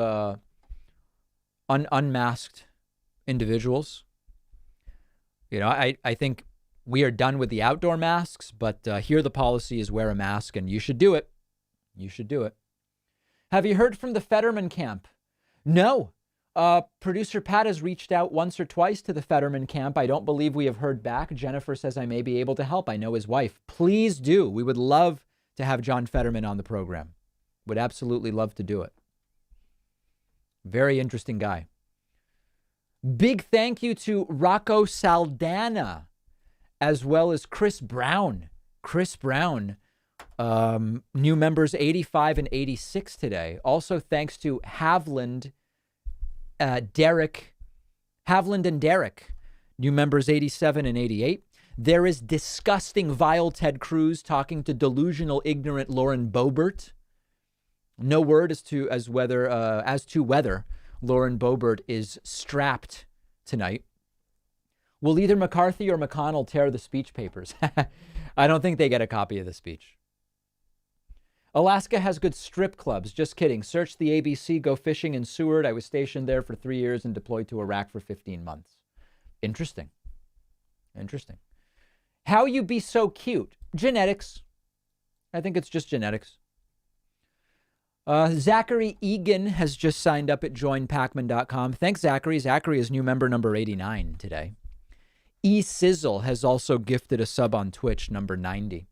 unmasked individuals. I think we are done with the outdoor masks, but here the policy is wear a mask, and you should do it. You should do it. Have you heard from the Fetterman camp? No. Producer Pat has reached out once or twice to the Fetterman camp. I don't believe we have heard back. Jennifer says I may be able to help. I know his wife. Please do. We would love to have John Fetterman on the program. Would absolutely love to do it. Very interesting guy. Big thank you to Rocco Saldana, as well as Chris Brown. Chris Brown, new members 85 and 86 today. Also thanks to Havland and Derek, new members 87 and 88. There is disgusting, vile Ted Cruz talking to delusional, ignorant Lauren Boebert. No word as to whether Lauren Boebert is strapped tonight. Will either McCarthy or McConnell tear the speech papers? I don't think they get a copy of the speech. Alaska has good strip clubs. Just kidding. Search the ABC, go fishing in Seward. I was stationed there for 3 years and deployed to Iraq for 15 months. Interesting. Interesting. How you be so cute? Genetics. I think it's just genetics. Zachary Egan has just signed up at joinpacman.com. Thanks, Zachary. Zachary is new member number 89 today. Sizzle has also gifted a sub on Twitch, number 90.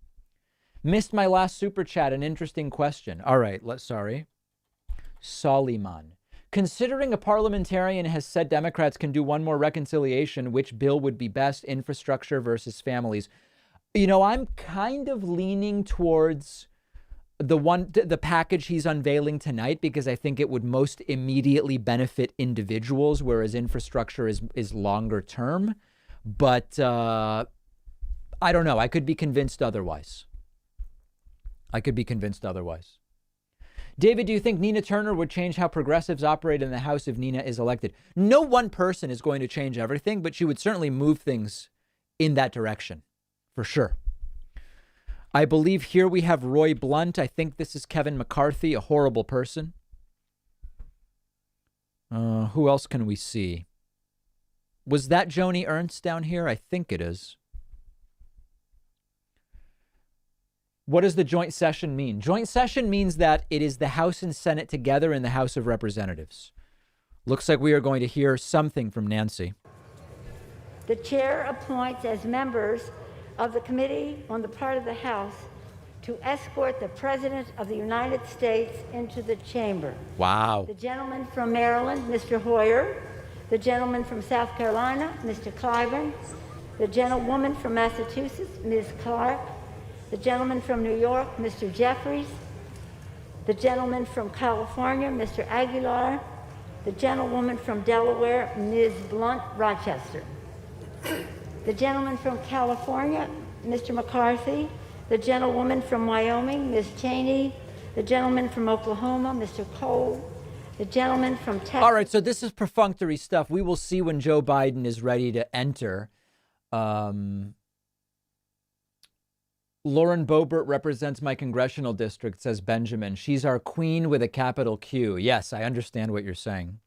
Missed my last super chat. An interesting question. All right, sorry. Soliman. Considering a parliamentarian has said Democrats can do one more reconciliation, which bill would be best, infrastructure versus families? You know, I'm kind of leaning towards the package he's unveiling tonight, because I think it would most immediately benefit individuals, whereas infrastructure is longer term. But I don't know. I could be convinced otherwise. David, do you think Nina Turner would change how progressives operate in the House if Nina is elected? No one person is going to change everything, but she would certainly move things in that direction, for sure. I believe here we have Roy Blunt. I think this is Kevin McCarthy, a horrible person. Who else can we see? Was that Joni Ernst down here? I think it is. What does the joint session mean? Joint session means that it is the House and Senate together in the House of Representatives. Looks like we are going to hear something from Nancy. The chair appoints as members of the committee on the part of the House to escort the President of the United States into the chamber. Wow. The gentleman from Maryland, Mr. Hoyer. The gentleman from South Carolina, Mr. Clyburn. The gentlewoman from Massachusetts, Ms. Clark. The gentleman from New York, Mr. Jeffries. The gentleman from California, Mr. Aguilar. The gentlewoman from Delaware, Ms. Blunt Rochester. The gentleman from California, Mr. McCarthy. The gentlewoman from Wyoming, Ms. Cheney. The gentleman from Oklahoma, Mr. Cole. The gentleman from Texas. All right, so this is perfunctory stuff. We will see when Joe Biden is ready to enter. Lauren Boebert represents my congressional district, says Benjamin. She's our queen with a capital Q. Yes, I understand what you're saying.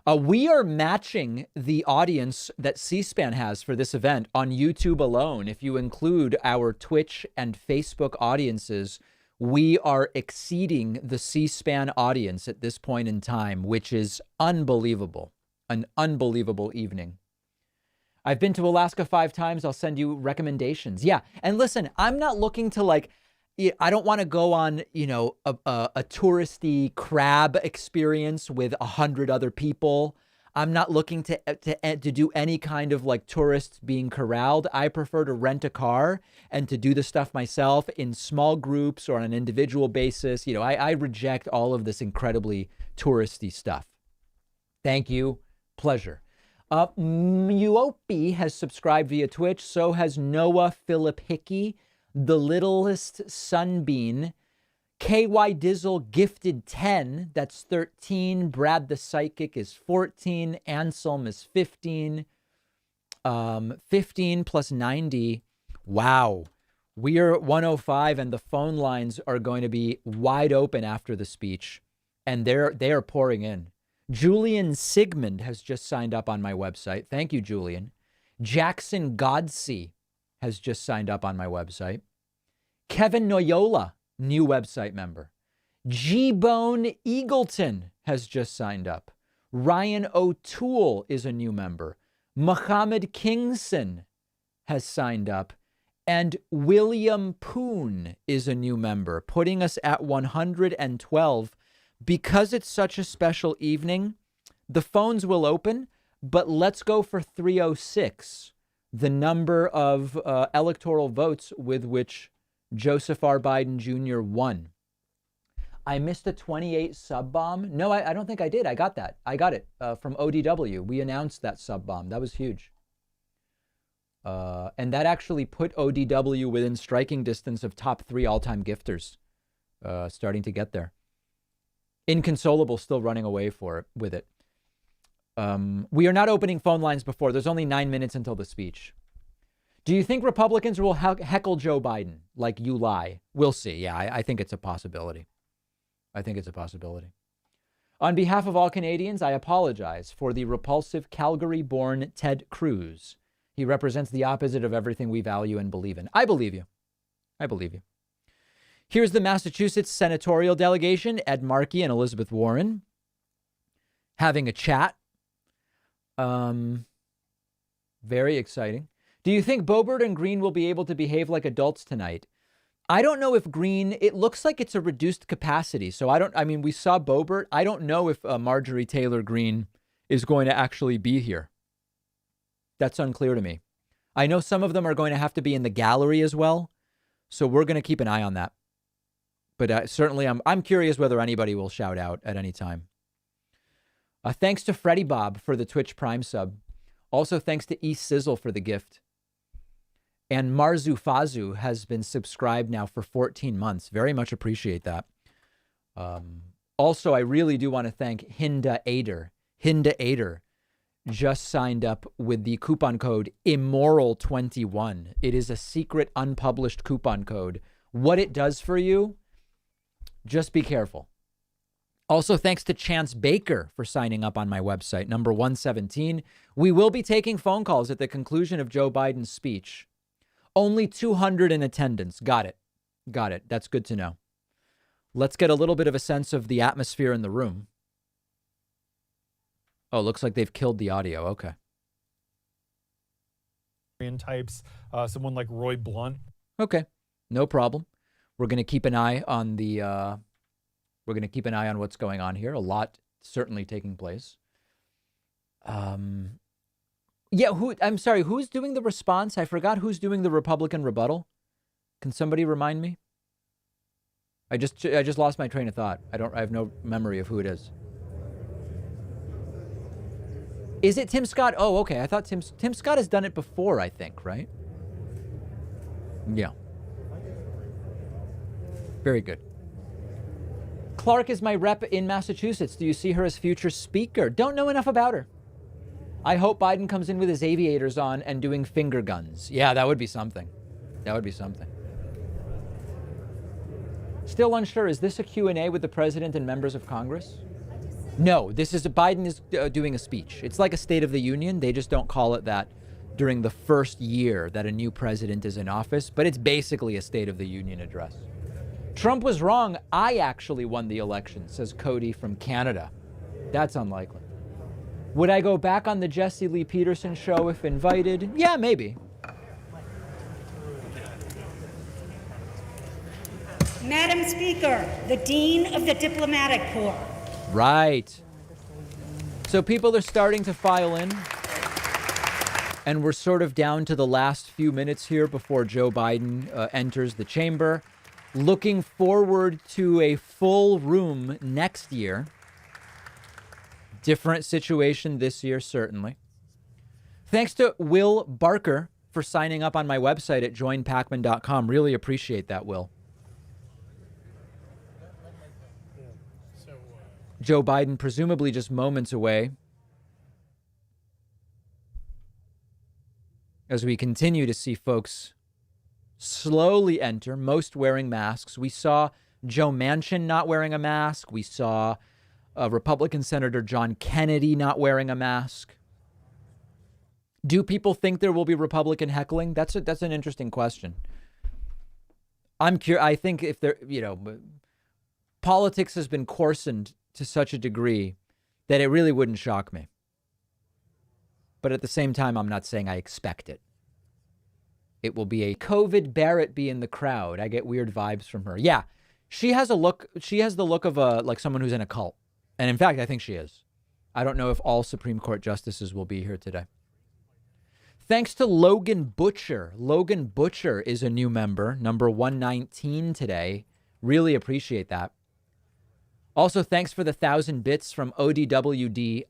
We are matching the audience that C-SPAN has for this event on YouTube alone. If you include our Twitch and Facebook audiences, we are exceeding the C-SPAN audience at this point in time, which is unbelievable. An unbelievable evening. I've been to Alaska 5 times. I'll send you recommendations. Yeah. And listen, I'm not looking to I don't want to go on, a touristy crab experience with 100 other people. I'm not looking to do any kind of tourists being corralled. I prefer to rent a car and to do the stuff myself in small groups or on an individual basis. I reject all of this incredibly touristy stuff. Thank you. Pleasure. Muopi has subscribed via Twitch. So has Noah Philip Hickey, The Littlest Sunbean. KY Dizzle gifted 10. That's 13. Brad the Psychic is 14. Anselm is 15. 15 plus 90. Wow. We are at 105 and the phone lines are going to be wide open after the speech. And they are pouring in. Julian Sigmund has just signed up on my website. Thank you, Julian. Jackson Godsey has just signed up on my website. Kevin Noyola, new website member. G-Bone Eagleton has just signed up. Ryan O'Toole is a new member. Muhammad Kingson has signed up. And William Poon is a new member, putting us at 112. Because it's such a special evening, the phones will open, but let's go for 306, the number of electoral votes with which Joseph R. Biden Jr. won. I missed a 28 sub bomb. No, I don't think I did. I got that. I got it from ODW. We announced that sub bomb. That was huge. And that actually put ODW within striking distance of top 3 all-time gifters, starting to get there. Inconsolable still running away with it. We are not opening phone lines before. There's only 9 minutes until the speech. Do you think Republicans will heckle Joe Biden like you lie? We'll see. Yeah, I think it's a possibility. I think it's a possibility. On behalf of all Canadians, I apologize for the repulsive Calgary-born Ted Cruz. He represents the opposite of everything we value and believe in. I believe you. I believe you. Here's the Massachusetts senatorial delegation, Ed Markey and Elizabeth Warren, having a chat. Very exciting. Do you think Boebert and Green will be able to behave like adults tonight? I don't know if Green, it looks like it's a reduced capacity. So we saw Boebert. I don't know if Marjorie Taylor Greene is going to actually be here. That's unclear to me. I know some of them are going to have to be in the gallery as well. So we're going to keep an eye on that. But certainly I'm curious whether anybody will shout out at any time. Thanks to Freddie Bob for the Twitch Prime sub. Also thanks to East Sizzle for the gift. And Marzu Fazu has been subscribed now for 14 months. Very much appreciate that. Also, I really do want to thank Hinda Ader. Hinda Ader just signed up with the coupon code Immoral21. It is a secret, unpublished coupon code. What it does for you, just be careful. Also, thanks to Chance Baker for signing up on my website, number 117. We will be taking phone calls at the conclusion of Joe Biden's speech. Only 200 in attendance. Got it. Got it. That's good to know. Let's get a little bit of a sense of the atmosphere in the room. Oh, looks like they've killed the audio. Okay. Types, someone like Roy Blunt. Okay. No problem. We're going to keep an eye on what's going on here. A lot certainly taking place. Yeah, I'm sorry, who's doing the response? I forgot who's doing the Republican rebuttal. Can somebody remind me? I just lost my train of thought. I have no memory of who it is. Is it Tim Scott? Oh, okay. I thought Tim Scott has done it before, I think, right? Yeah. Very good. Clark is my rep in Massachusetts. Do you see her as future speaker? Don't know enough about her. I hope Biden comes in with his aviators on and doing finger guns. Yeah, that would be something. That would be something. Still unsure, is this a Q&A with the president and members of Congress? No, Biden is doing a speech. It's like a State of the Union. They just don't call it that during the first year that a new president is in office, but it's basically a State of the Union address. Trump was wrong. I actually won the election, says Cody from Canada. That's unlikely. Would I go back on the Jesse Lee Peterson show if invited? Yeah, maybe. Madam Speaker, the Dean of the Diplomatic Corps. Right. So people are starting to file in. And we're sort of down to the last few minutes here before Joe Biden enters the chamber. Looking forward to a full room next year. Different situation this year, certainly. Thanks to Will Barker for signing up on my website at joinpacman.com. Really appreciate that, Will. Joe Biden presumably just moments away as we continue to see folks slowly enter, most wearing masks. We saw Joe Manchin not wearing a mask. We saw Republican Senator John Kennedy not wearing a mask. Do people think there will be Republican heckling? That's an interesting question. I'm curious. I think if there, politics has been coarsened to such a degree that it really wouldn't shock me. But at the same time, I'm not saying I expect it. It will be a COVID Barrett be in the crowd. I get weird vibes from her. Yeah, she has a look. She has the look of like someone who's in a cult. And in fact, I think she is. I don't know if all Supreme Court justices will be here today. Thanks to Logan Butcher. Logan Butcher is a new member, number 119 today. Really appreciate that. Also, thanks for the 1,000 bits from ODWDINC.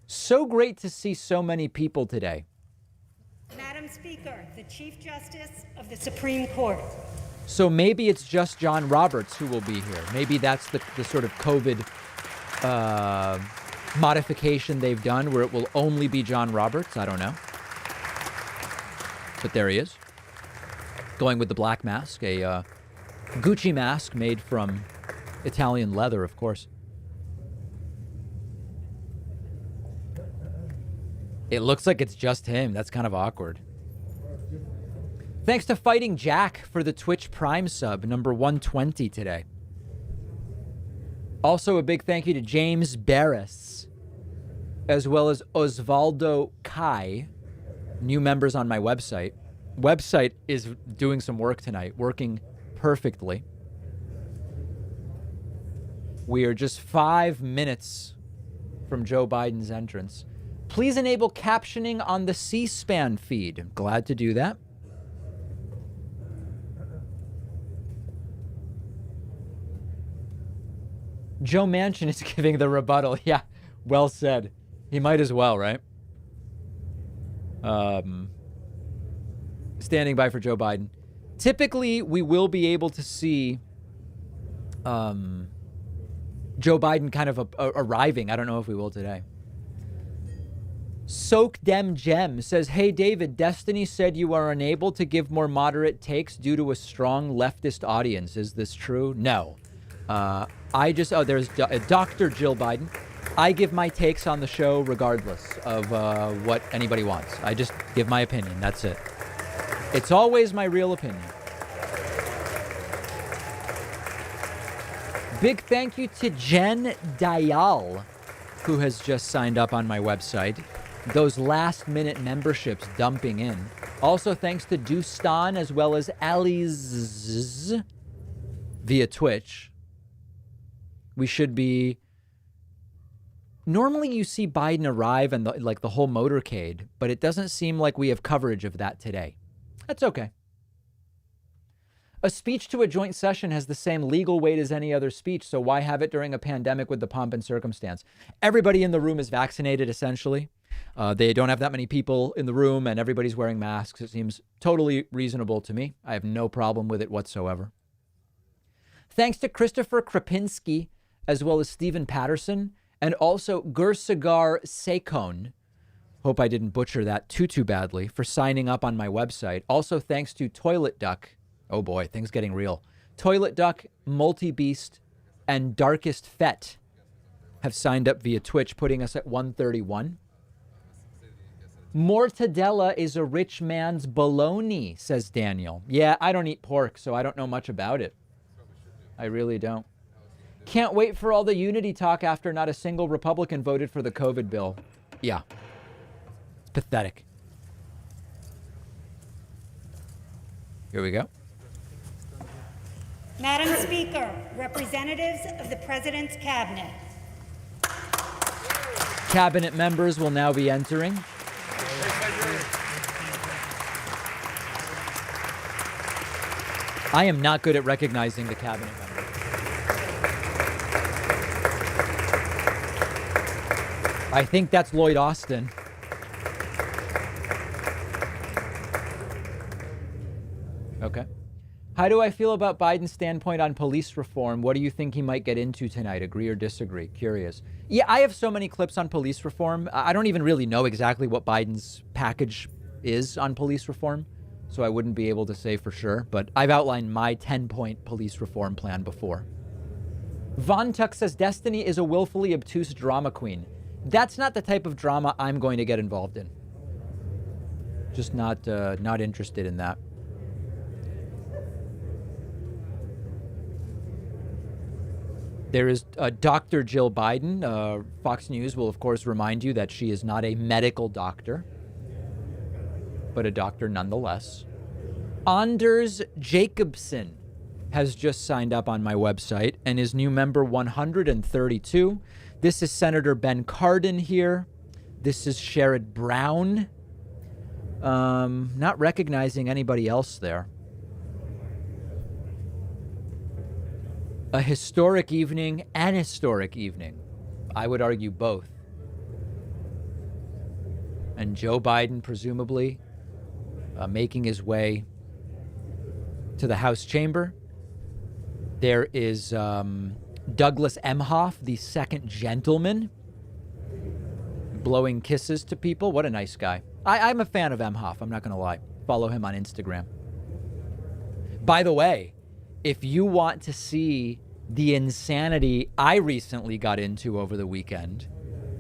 So great to see so many people today. Madam Speaker, the Chief Justice of the Supreme Court. So maybe it's just John Roberts who will be here. Maybe that's the sort of COVID modification they've done where it will only be John Roberts. I don't know. But there he is. Going with the black mask, a Gucci mask made from Italian leather, of course. It looks like it's just him. That's kind of awkward. Thanks to Fighting Jack for the Twitch Prime sub, number 120 today. Also, a big thank you to James Barris, as well as Osvaldo Kai, new members on my website. Website is doing some work tonight, working perfectly. We are just 5 minutes from Joe Biden's entrance. Please enable captioning on the C-SPAN feed. I'm glad to do that. Joe Manchin is giving the rebuttal. Yeah, well said. He might as well, right? Standing by for Joe Biden. Typically, we will be able to see Joe Biden kind of arriving. I don't know if we will today. Soak Dem Gem says, hey, David, Destiny said you are unable to give more moderate takes due to a strong leftist audience. Is this true? No. There's Dr. Jill Biden. I give my takes on the show regardless of what anybody wants. I just give my opinion. That's it. It's always my real opinion. Big thank you to Jen Dayal, who has just signed up on my website. Those last-minute memberships dumping in. Also, thanks to Dustan as well as Ali's via Twitch. We should be... Normally you see Biden arrive and the whole motorcade, but it doesn't seem like we have coverage of that today. That's okay. A speech to a joint session has the same legal weight as any other speech, so why have it during a pandemic with the pomp and circumstance? Everybody in the room is vaccinated, essentially. They don't have that many people in the room, and everybody's wearing masks. It seems totally reasonable to me. I have no problem with it whatsoever. Thanks to Christopher Krapinski, as well as Stephen Patterson, and also Gursagar Sekon. Hope I didn't butcher that too badly, for signing up on my website. Also, thanks to Toilet Duck. Oh boy, things getting real. Toilet Duck, Multi-Beast, and Darkest Fet have signed up via Twitch, putting us at 131. Mortadella is a rich man's bologna, says Daniel. Yeah, I don't eat pork, so I don't know much about it. I really don't. Can't wait for all the unity talk after not a single Republican voted for the COVID bill. Yeah. It's pathetic. Here we go. Madam Speaker, representatives of the President's Cabinet. Cabinet members will now be entering. I am not good at recognizing the cabinet members. I think that's Lloyd Austin. Okay. How do I feel about Biden's standpoint on police reform? What do you think he might get into tonight? Agree or disagree? Curious. Yeah, I have so many clips on police reform. I don't even really know exactly what Biden's package is on police reform, so I wouldn't be able to say for sure, but I've outlined my 10-point police reform plan before. Von Tuck says Destiny is a willfully obtuse drama queen. That's not the type of drama I'm going to get involved in. Just not interested in that. There is Dr. Jill Biden. Fox News will, of course, remind you that she is not a medical doctor, but a doctor nonetheless. Anders Jacobson has just signed up on my website and is new member 132. This is Senator Ben Cardin here. This is Sherrod Brown. Not recognizing anybody else there. A historic evening, an historic evening. I would argue both. And Joe Biden, presumably, making his way to the House chamber. There is Douglas Emhoff, the second gentleman, blowing kisses to people. What a nice guy. I'm a fan of Emhoff, I'm not going to lie. Follow him on Instagram. By the way, if you want to see the insanity I recently got into over the weekend,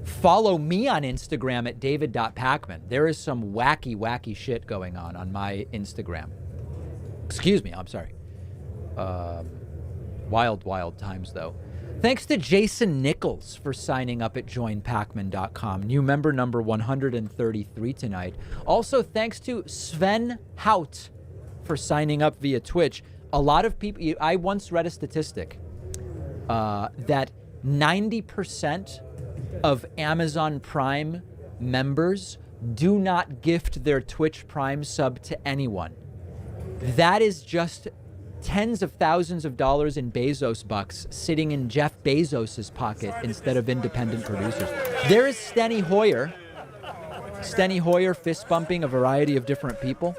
follow me on Instagram at david.pacman. There is some wacky, wacky shit going on my Instagram. Excuse me, I'm sorry. Wild, wild times, though. Thanks to Jason Nichols for signing up at joinpacman.com. New member number 133 tonight. Also, thanks to Sven Hout for signing up via Twitch. A lot of people, I once read a statistic that 90% of Amazon Prime members do not gift their Twitch Prime sub to anyone. That is just tens of thousands of dollars in Bezos bucks sitting in Jeff Bezos's pocket instead of independent producers. There is Steny Hoyer. Steny Hoyer fist bumping a variety of different people.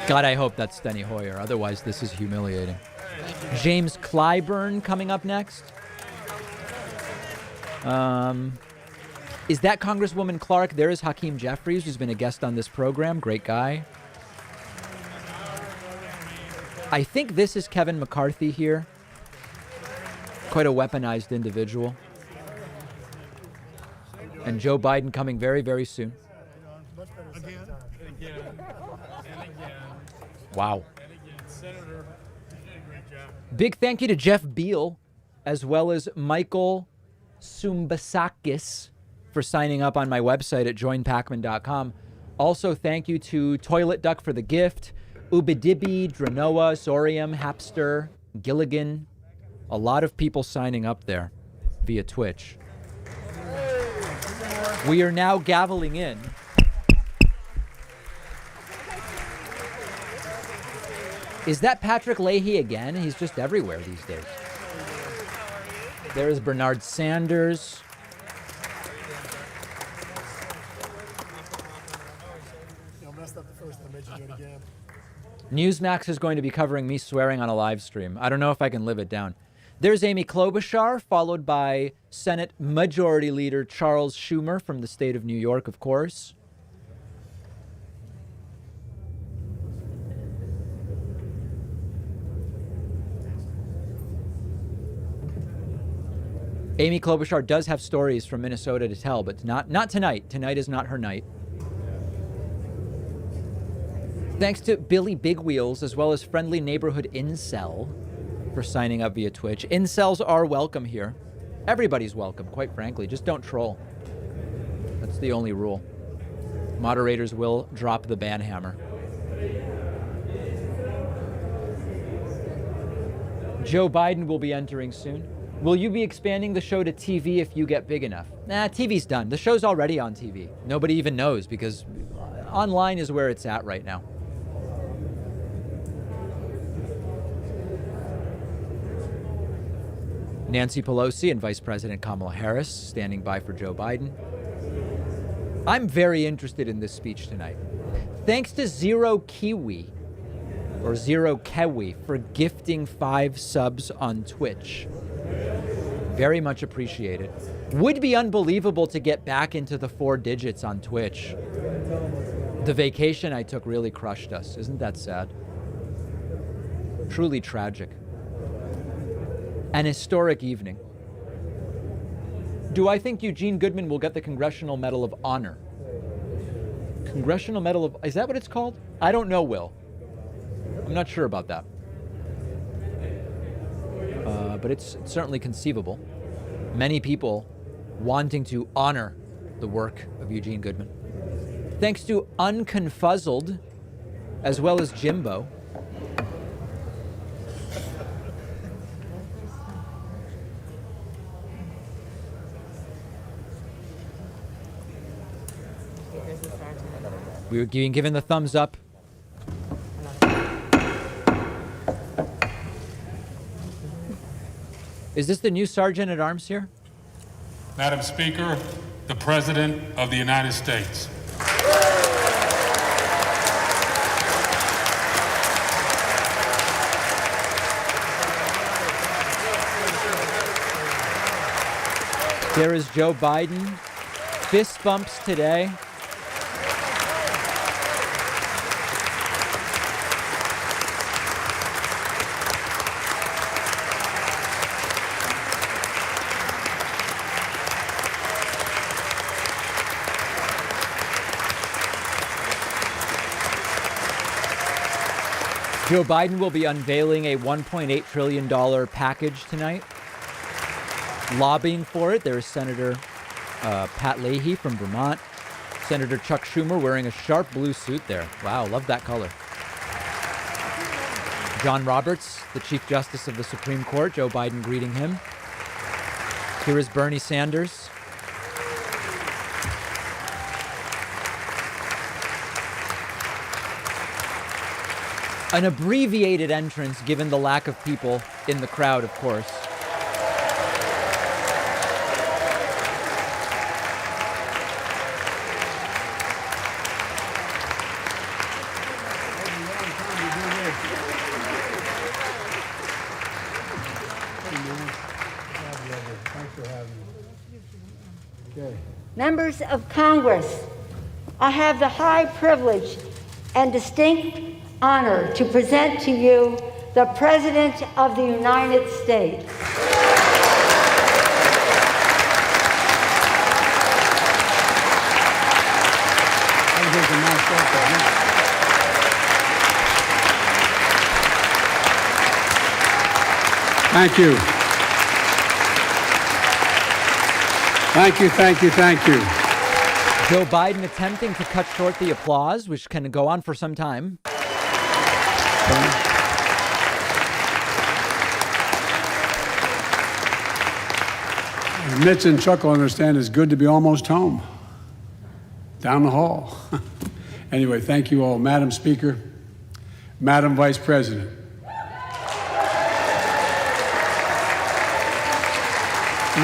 God, I hope that's Steny Hoyer. Otherwise, this is humiliating. James Clyburn coming up next. Is that Congresswoman Clark? There is Hakeem Jeffries, who's been a guest on this program. Great guy. I think this is Kevin McCarthy here. Quite a weaponized individual. And Joe Biden coming very, very soon. Wow. Big thank you to Jeff Beal, as well as Michael Sumbasakis, for signing up on my website at joinpacman.com. Also, thank you to Toilet Duck for the gift, Ubidibi, Dranoa, Sorium, Hapster, Gilligan. A lot of people signing up there via Twitch. We are now gaveling in. Is that Patrick Leahy again? He's just everywhere these days. There is Bernard Sanders. Newsmax is going to be covering me swearing on a live stream. I don't know if I can live it down. There's Amy Klobuchar, followed by Senate Majority Leader Charles Schumer from the state of New York, of course. Amy Klobuchar does have stories from Minnesota to tell, but not tonight. Tonight is not her night. Thanks to Billy Big Wheels, as well as Friendly Neighborhood Incel, for signing up via Twitch. Incels are welcome here. Everybody's welcome, quite frankly. Just don't troll. That's the only rule. Moderators will drop the ban hammer. Joe Biden will be entering soon. Will you be expanding the show to TV if you get big enough? Nah, TV's done. The show's already on TV. Nobody even knows because online is where it's at right now. Nancy Pelosi and Vice President Kamala Harris standing by for Joe Biden. I'm very interested in this speech tonight. Thanks to Zero Kiwi for gifting 5 subs on Twitch. Very much appreciated. Would be unbelievable to get back into the 4 digits on Twitch. The vacation I took really crushed us. Isn't that sad? Truly tragic. An historic evening. Do I think Eugene Goodman will get the Congressional Medal of Honor? Congressional Medal of... Is that what it's called? I don't know, Will. I'm not sure about that. But it's certainly conceivable. Many people wanting to honor the work of Eugene Goodman. Thanks to Unconfuzzled, as well as Jimbo. We were being given the thumbs up. Is this the new Sergeant at Arms here? Madam Speaker, the President of the United States. There is Joe Biden. Fist bumps today. Joe Biden will be unveiling a $1.8 trillion package tonight. Lobbying for it, there is Senator Pat Leahy from Vermont. Senator Chuck Schumer wearing a sharp blue suit there. Wow, love that color. John Roberts, the Chief Justice of the Supreme Court. Joe Biden greeting him. Here is Bernie Sanders. An abbreviated entrance given the lack of people in the crowd, of course. Members of Congress, I have the high privilege and distinct honor to present to you the President of the United States. Thank you. Thank you, thank you, thank you. Joe Biden attempting to cut short the applause, which can go on for some time. Mitch and Chuck will understand it's good to be almost home. Down the hall. Anyway, thank you all. Madam Speaker, Madam Vice President.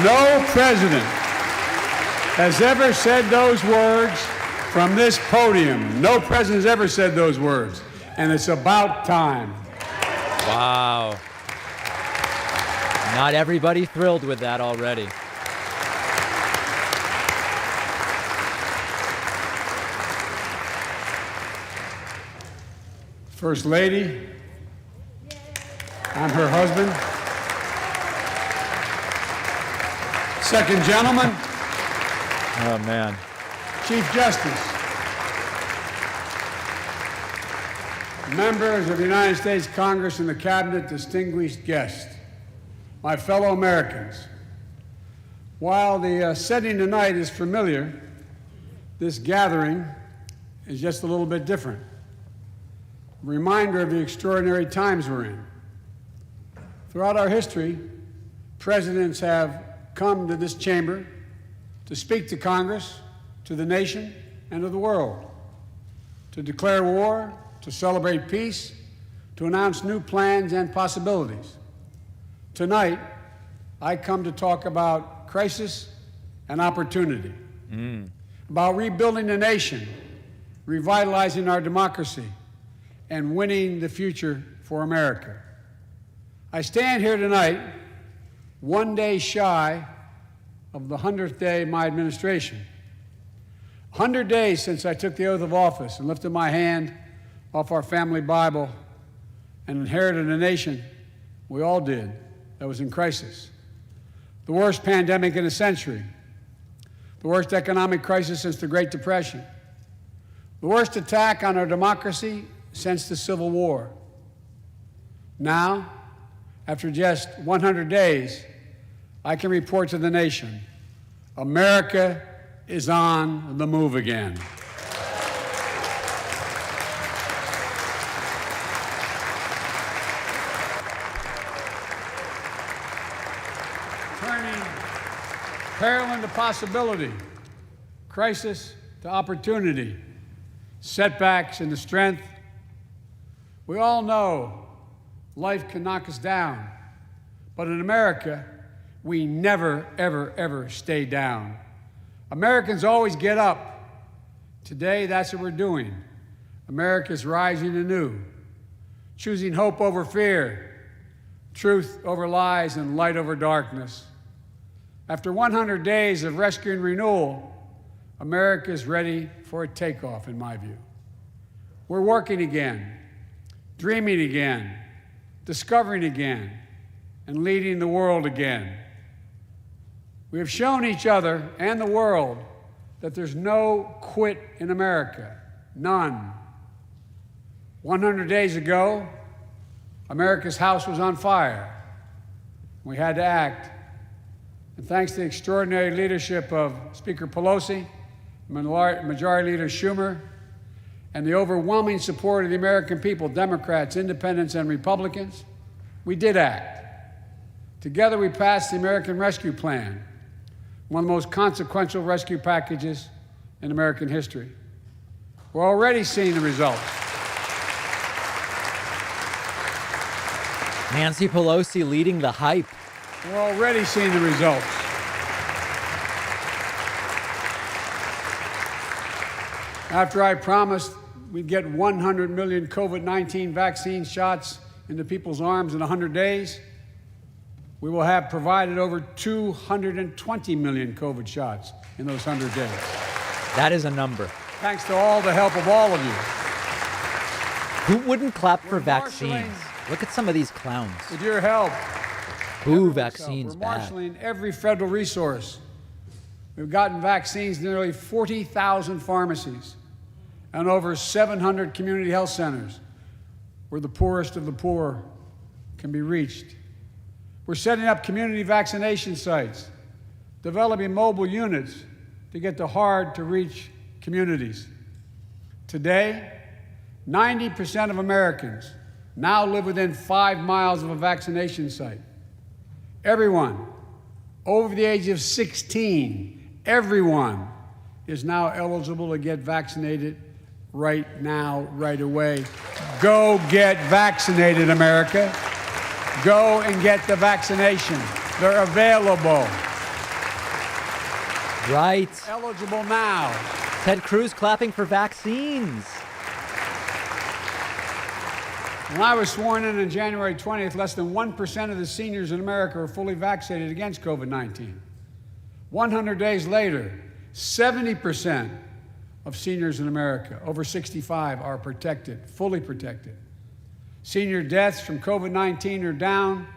No president has ever said those words from this podium. No president has ever said those words. And it's about time. Wow. Not everybody thrilled with that already. First Lady, I'm her husband. Second Gentleman. Oh, man. Chief Justice. Members of the United States Congress and the Cabinet, distinguished guests, my fellow Americans. While the setting tonight is familiar, this gathering is just a little bit different. A reminder of the extraordinary times we're in. Throughout our history, presidents have come to this chamber to speak to Congress, to the nation, and to the world, to declare war, to celebrate peace, to announce new plans and possibilities. Tonight, I come to talk about crisis and opportunity, about rebuilding the nation, revitalizing our democracy, and winning the future for America. I stand here tonight, one day shy of the 100th day of my administration. 100 days since I took the oath of office and lifted my hand off our family Bible and inherited a nation, we all did, that was in crisis. The worst pandemic in a century. The worst economic crisis since the Great Depression. The worst attack on our democracy since the Civil War. Now, after just 100 days, I can report to the nation, America is on the move again. Turning peril into possibility, crisis to opportunity, setbacks into strength. We all know life can knock us down, but in America, we never, ever, ever stay down. Americans always get up. Today, that's what we're doing. America's rising anew, choosing hope over fear, truth over lies, and light over darkness. After 100 days of rescue and renewal, America is ready for a takeoff, in my view. We're working again, dreaming again, discovering again, and leading the world again. We have shown each other and the world that there's no quit in America, none. 100 days ago, America's house was on fire. We had to act. And thanks to the extraordinary leadership of Speaker Pelosi, Majority Leader Schumer, and the overwhelming support of the American people, Democrats, Independents, and Republicans, we did act. Together, we passed the American Rescue Plan, one of the most consequential rescue packages in American history. We're already seeing the results. Nancy Pelosi leading the hype. We're already seeing the results. After I promised we'd get 100 million COVID-19 vaccine shots into people's arms in 100 days, we will have provided over 220 million COVID shots in those 100 days. That is a number. Thanks to all the help of all of you. Who wouldn't clap for vaccines? Look at some of these clowns. With your help. Ooh, vaccines We're bad. marshaling every federal resource. We've gotten vaccines to nearly 40,000 pharmacies and over 700 community health centers where the poorest of the poor can be reached. We're setting up community vaccination sites, developing mobile units to get to hard-to-reach communities. Today, 90% of Americans now live within 5 miles of a vaccination site. Everyone over the age of 16, everyone is now eligible to get vaccinated right now, right away. Go get vaccinated, America. Go and get the vaccination. They're available. Right. Eligible now. Ted Cruz clapping for vaccines. When I was sworn in on January 20th, less than 1% of the seniors in America were fully vaccinated against COVID-19. 100 days later, 70% of seniors in America over 65 are protected, fully protected. Senior deaths from COVID-19 are down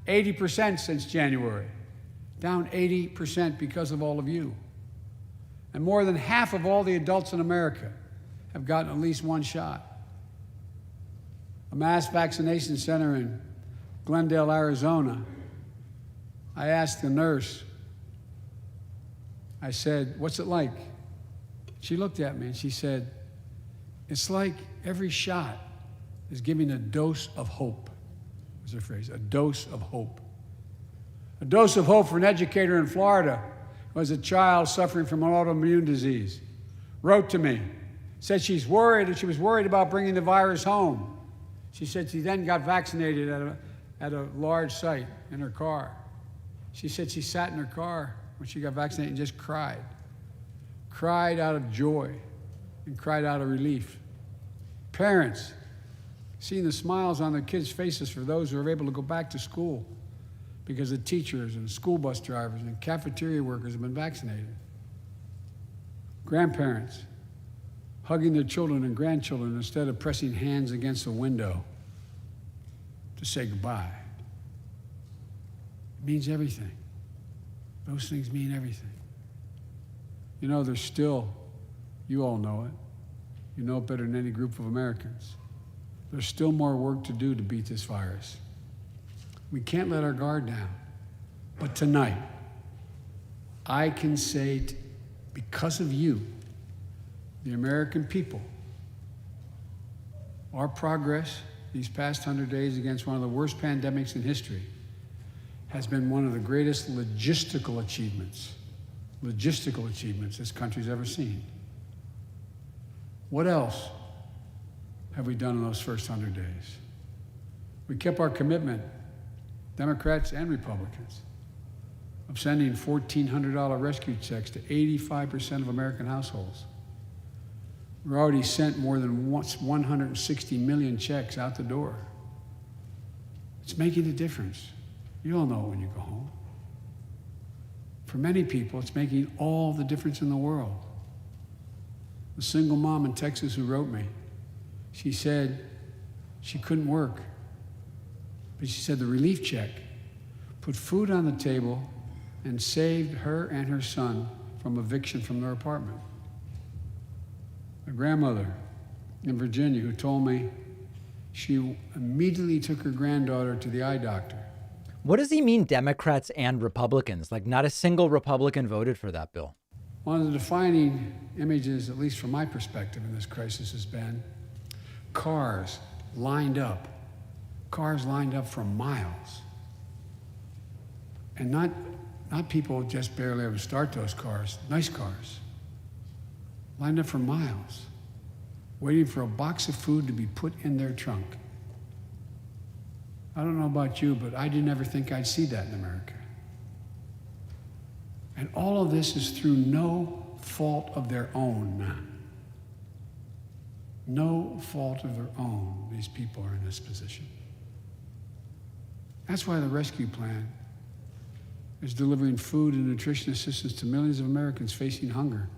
80% since January. Down 80% because of all of you. And more than half of all the adults in America have gotten at least one shot. A mass vaccination center in Glendale, Arizona, I asked the nurse, I said, "What's it like?" She looked at me and she said, "It's like every shot is giving a dose of hope," was her phrase, a dose of hope. A dose of hope for an educator in Florida who has a child suffering from an autoimmune disease. Wrote to me, said she's worried, and she was worried about bringing the virus home. She said she then got vaccinated at a large site in her car. She said she sat in her car when she got vaccinated and just cried. Cried out of joy and cried out of relief. Parents, seeing the smiles on their kids' faces for those who are able to go back to school because the teachers and school bus drivers and cafeteria workers have been vaccinated. Grandparents, hugging their children and grandchildren instead of pressing hands against the window to say goodbye. It means everything. Those things mean everything. You know, there's still, you all know it, you know it better than any group of Americans, there's still more work to do to beat this virus. We can't let our guard down. But tonight, I can say, because of you, the American people, our progress these past 100 days against one of the worst pandemics in history has been one of the greatest logistical achievements this country's ever seen. What else have we done in those first 100 days? We kept our commitment, Democrats and Republicans. of sending $1,400 rescue checks to 85% of American households. We've already sent more than 160 million checks out the door. It's making a difference. You'll know when you go home. For many people, it's making all the difference in the world. The single mom in Texas who wrote me, she said she couldn't work, but she said the relief check put food on the table and saved her and her son from eviction from their apartment. A grandmother in Virginia who told me she immediately took her granddaughter to the eye doctor. What does he mean, Democrats and Republicans? Like, not a single Republican voted for that bill. One of the defining images, at least from my perspective in this crisis, has been cars lined up for miles. And not people just barely able to start those cars, nice cars, lined up for miles, waiting for a box of food to be put in their trunk. I don't know about you, but I didn't ever think I'd see that in America. And all of this is through no fault of their own. No fault of their own, these people are in this position. That's why the rescue plan is delivering food and nutrition assistance to millions of Americans facing hunger.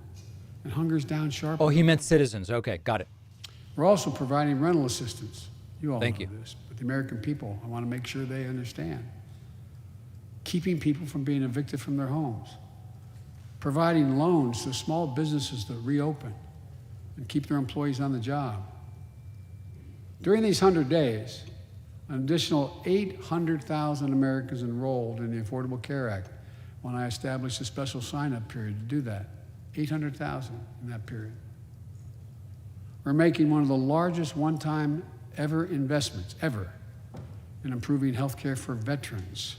And hunger's down sharply. Oh, he meant citizens. Okay, got it. We're also providing rental assistance. You all Thank know you. this, but the American people, I want to make sure they understand. Keeping people from being evicted from their homes. Providing loans to small businesses to reopen and keep their employees on the job. During these 100 days, an additional 800,000 Americans enrolled in the Affordable Care Act when I established a special sign-up period to do that. 800,000 in that period. We're making one of the largest one-time ever investments, ever, in improving health care for veterans.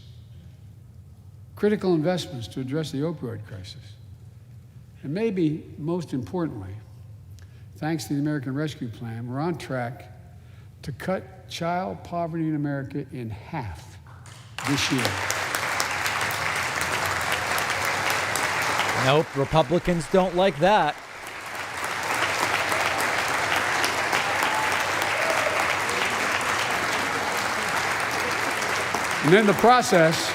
Critical investments to address the opioid crisis. And maybe most importantly, thanks to the American Rescue Plan, we're on track to cut child poverty in America in half this year. Nope, Republicans don't like that. And in the process,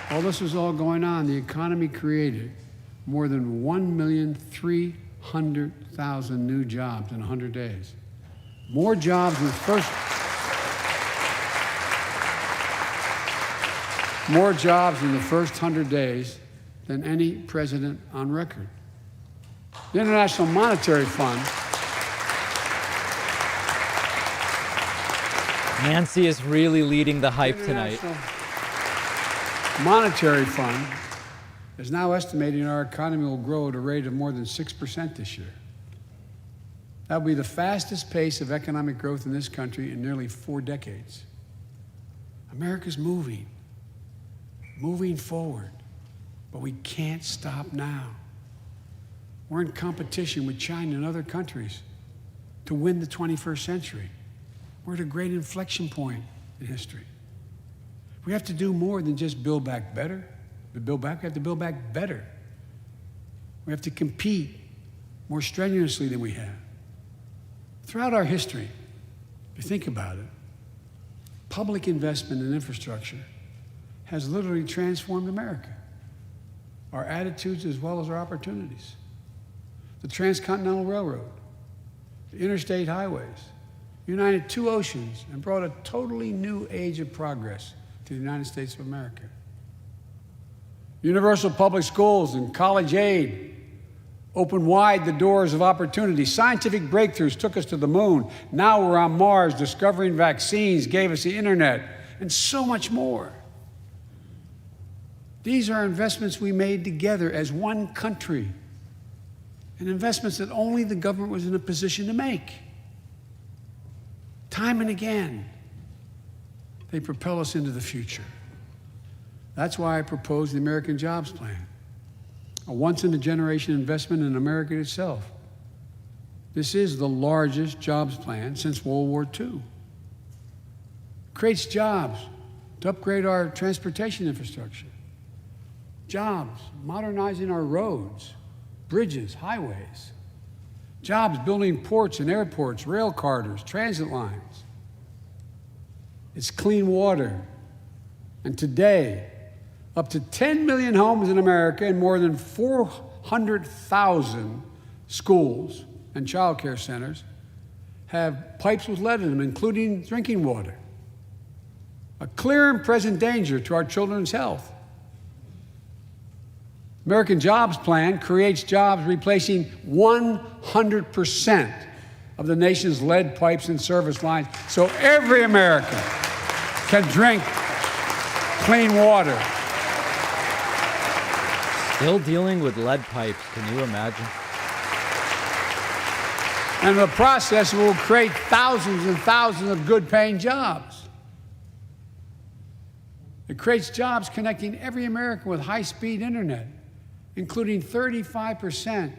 while this was all going on, the economy created more than 1,300,000 new jobs in 100 days. More jobs in the first 100 days than any president on record. The International Monetary Fund. Nancy is really leading the hype tonight. Monetary Fund is now estimating our economy will grow at a rate of more than 6% this year. That will be the fastest pace of economic growth in this country in nearly 4 decades. America's moving forward, but we can't stop now. We're in competition with China and other countries to win the 21st century. We're at a great inflection point in history. We have to do more than just build back better. We have to build back better. We have to compete more strenuously than we have. Throughout our history, if you think about it, public investment in infrastructure has literally transformed America, our attitudes as well as our opportunities. The Transcontinental Railroad, the interstate highways, united 2 oceans and brought a totally new age of progress to the United States of America. Universal public schools and college aid opened wide the doors of opportunity. Scientific breakthroughs took us to the moon. Now we're on Mars, discovering vaccines, gave us the internet, and so much more. These are investments we made together as one country, and investments that only the government was in a position to make. Time and again, they propel us into the future. That's why I proposed the American Jobs Plan, a once-in-a-generation investment in America itself. This is the largest jobs plan since World War II. It creates jobs to upgrade our transportation infrastructure. Jobs, modernizing our roads, bridges, highways. Jobs, building ports and airports, rail corridors, transit lines. It's clean water. And today, up to 10 million homes in America and more than 400,000 schools and child care centers have pipes with lead in them, including drinking water. A clear and present danger to our children's health. American Jobs Plan creates jobs replacing 100% of the nation's lead pipes and service lines, so every American can drink clean water. Still dealing with lead pipes, can you imagine? And in the process, will create thousands and thousands of good-paying jobs. It creates jobs connecting every American with high-speed internet, including 35%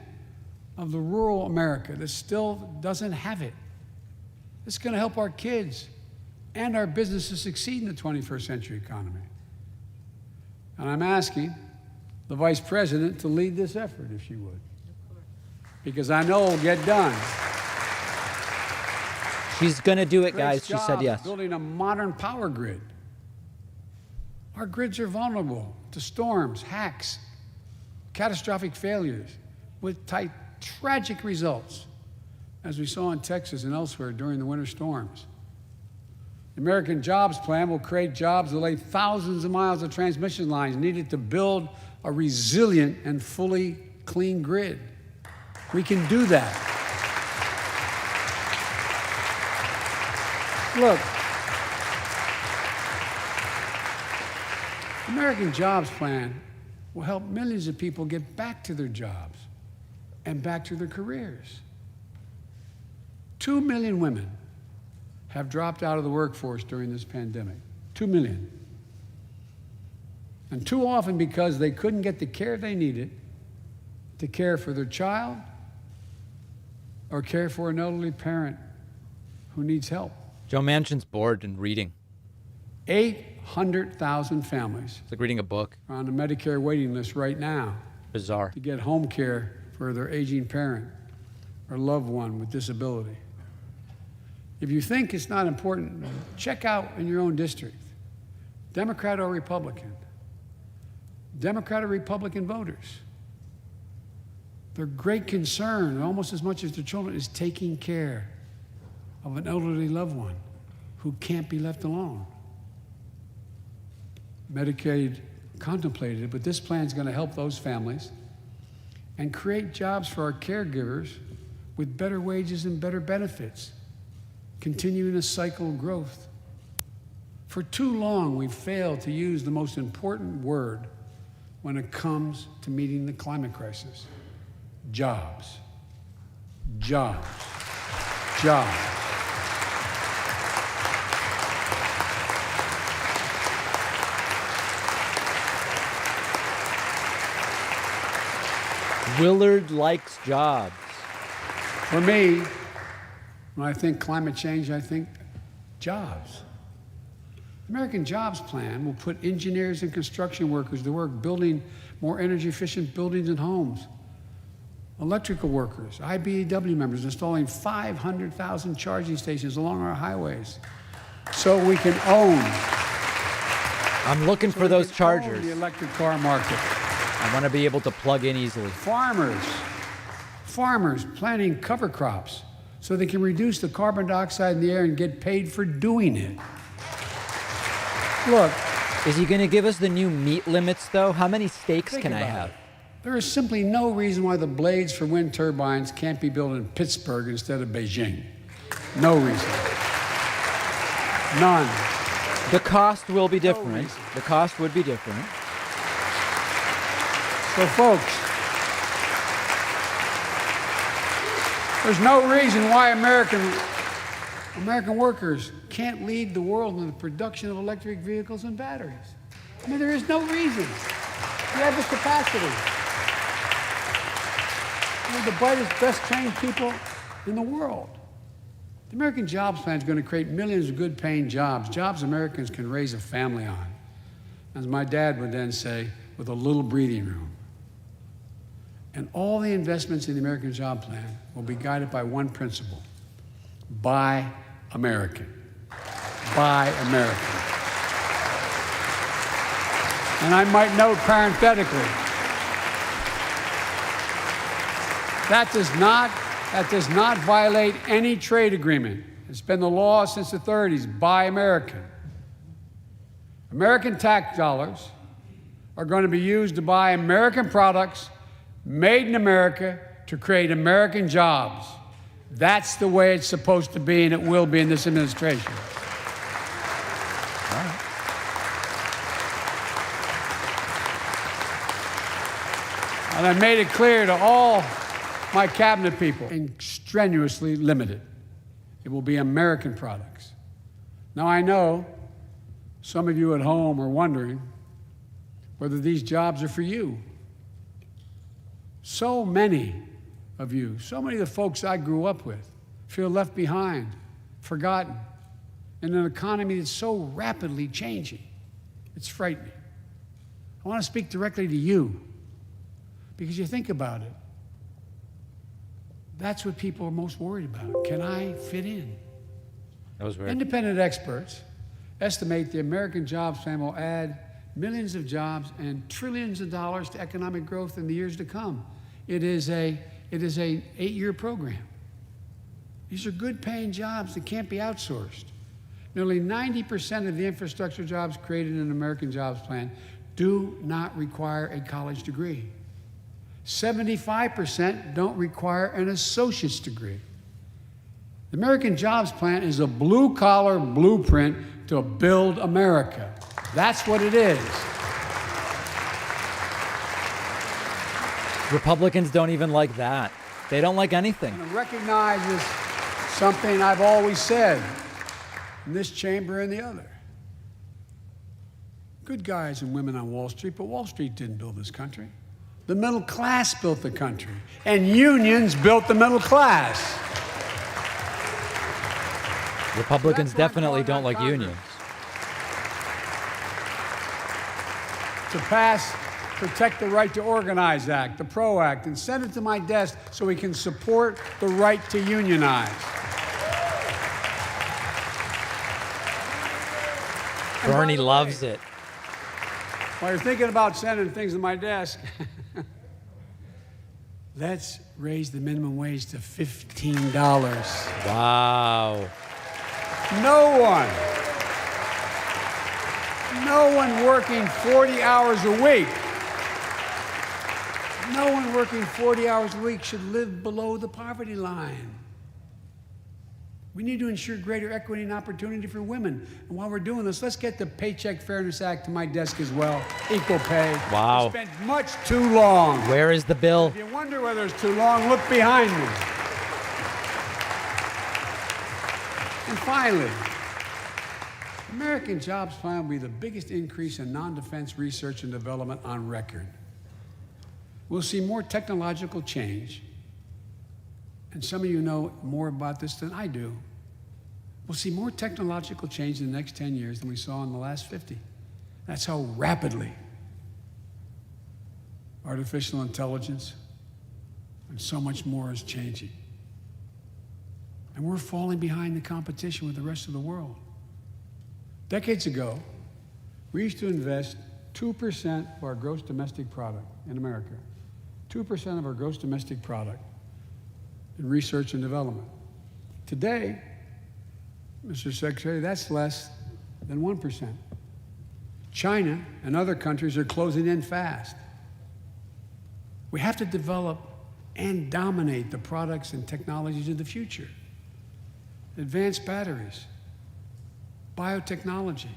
of the rural America that still doesn't have it. It's going to help our kids and our businesses succeed in the 21st century economy. And I'm asking the Vice President to lead this effort, if she would, because I know it'll get done. She's going to do it, guys. She said yes. Building a modern power grid. Our grids are vulnerable to storms, hacks, catastrophic failures with tragic results, as we saw in Texas and elsewhere during the winter storms. The American Jobs Plan will create jobs that lay thousands of miles of transmission lines needed to build a resilient and fully clean grid. We can do that. Look, the American Jobs Plan will help millions of people get back to their jobs and back to their careers. 2 million women have dropped out of the workforce during this pandemic. 2 million. And too often because they couldn't get the care they needed to care for their child or care for an elderly parent who needs help. Joe Manchin's bored and reading. 800,000 families. It's like reading a book. Are on the Medicare waiting list right now. Bizarre. To get home care for their aging parent or loved one with disability. If you think it's not important, check out in your own district, Democrat or Republican. Democrat or Republican voters. Their great concern, almost as much as their children, is taking care of an elderly loved one who can't be left alone. Medicaid contemplated it, but this plan is going to help those families and create jobs for our caregivers with better wages and better benefits, continuing a cycle of growth. For too long, we've failed to use the most important word when it comes to meeting the climate crisis: jobs. Jobs. Jobs. Willard likes jobs. For me, when I think climate change, I think jobs. The American Jobs Plan will put engineers and construction workers to work building more energy-efficient buildings and homes. Electrical workers, IBEW members installing 500,000 charging stations along our highways so we can own. I'm looking for those chargers. The electric car market. I want to be able to plug in easily. Farmers planting cover crops so they can reduce the carbon dioxide in the air and get paid for doing it. Look. Is he going to give us the new meat limits, though? How many steaks can I have? There is simply no reason why the blades for wind turbines can't be built in Pittsburgh instead of Beijing. No reason. None. The cost will be different. The cost would be different. So, folks, there's no reason why American workers can't lead the world in the production of electric vehicles and batteries. I mean, there is no reason. We have the capacity. We're the brightest, best trained people in the world. The American Jobs Plan is going to create millions of good-paying jobs, jobs Americans can raise a family on. As my dad would then say, with a little breathing room. And all the investments in the American Job Plan will be guided by one principle: buy American. Buy American. And I might note parenthetically, that does not violate any trade agreement. It's been the law since the 30s, buy American. American tax dollars are going to be used to buy American products made in America to create American jobs. That's the way it's supposed to be, and it will be in this administration. All right. And I made it clear to all my cabinet people, and strenuously limited. It will be American products. Now, I know some of you at home are wondering whether these jobs are for you. So many of you, so many of the folks I grew up with, feel left behind, forgotten, in an economy that's so rapidly changing. It's frightening. I want to speak directly to you, because you think about it. That's what people are most worried about. Can I fit in? That was weird. Independent experts estimate the American Jobs Plan will add millions of jobs and trillions of dollars to economic growth in the years to come. It is a 8-year program. These are good-paying jobs that can't be outsourced. Nearly 90% of the infrastructure jobs created in the American Jobs Plan do not require a college degree. 75% don't require an associate's degree. The American Jobs Plan is a blue-collar blueprint to build America. That's what it is. Republicans don't even like that. They don't like anything. And it recognizes something I've always said in this chamber and the other. Good guys and women on Wall Street, but Wall Street didn't build this country. The middle class built the country, and unions built the middle class. Republicans definitely don't like unions. To pass Protect the Right to Organize Act, the PRO Act, and send it to my desk so we can support the right to unionize. Bernie loves it. While you're thinking about sending things to my desk, let's raise the minimum wage to $15. Wow. No one working 40 hours a week. No one working 40 hours a week should live below the poverty line. We need to ensure greater equity and opportunity for women. And while we're doing this, let's get the Paycheck Fairness Act to my desk as well. Equal pay. Wow. We spent much too long. Where is the bill? If you wonder whether it's too long, look behind me. And finally, American Jobs Plan will be the biggest increase in non-defense research and development on record. We'll see more technological change, and some of you know more about this than I do. We'll see more technological change in the next 10 years than we saw in the last 50. That's how rapidly artificial intelligence and so much more is changing. And we're falling behind the competition with the rest of the world. Decades ago, we used to invest 2% of our gross domestic product in America, 2% of our gross domestic product in research and development. Today, Mr. Secretary, that's less than 1%. China and other countries are closing in fast. We have to develop and dominate the products and technologies of the future. Advanced batteries, biotechnology,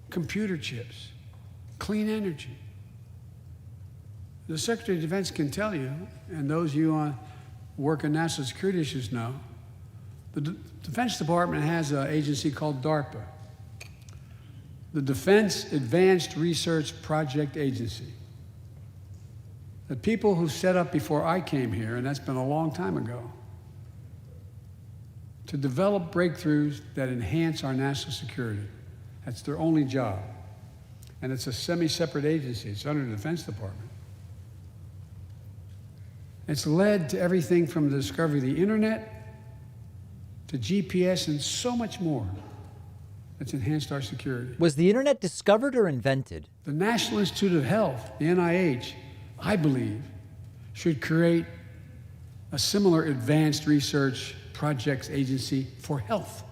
computer chips, clean energy. The Secretary of Defense can tell you, and those of you who work in national security issues know, the Defense Department has an agency called DARPA, the Defense Advanced Research Project Agency. The people who set up before I came here, and that's been a long time ago, to develop breakthroughs that enhance our national security. That's their only job. And it's a semi-separate agency. It's under the Defense Department. It's led to everything from the discovery of the internet to GPS and so much more that's enhanced our security. Was the internet discovered or invented? The National Institute of Health, the NIH, I believe, should create a similar advanced research projects agency for health.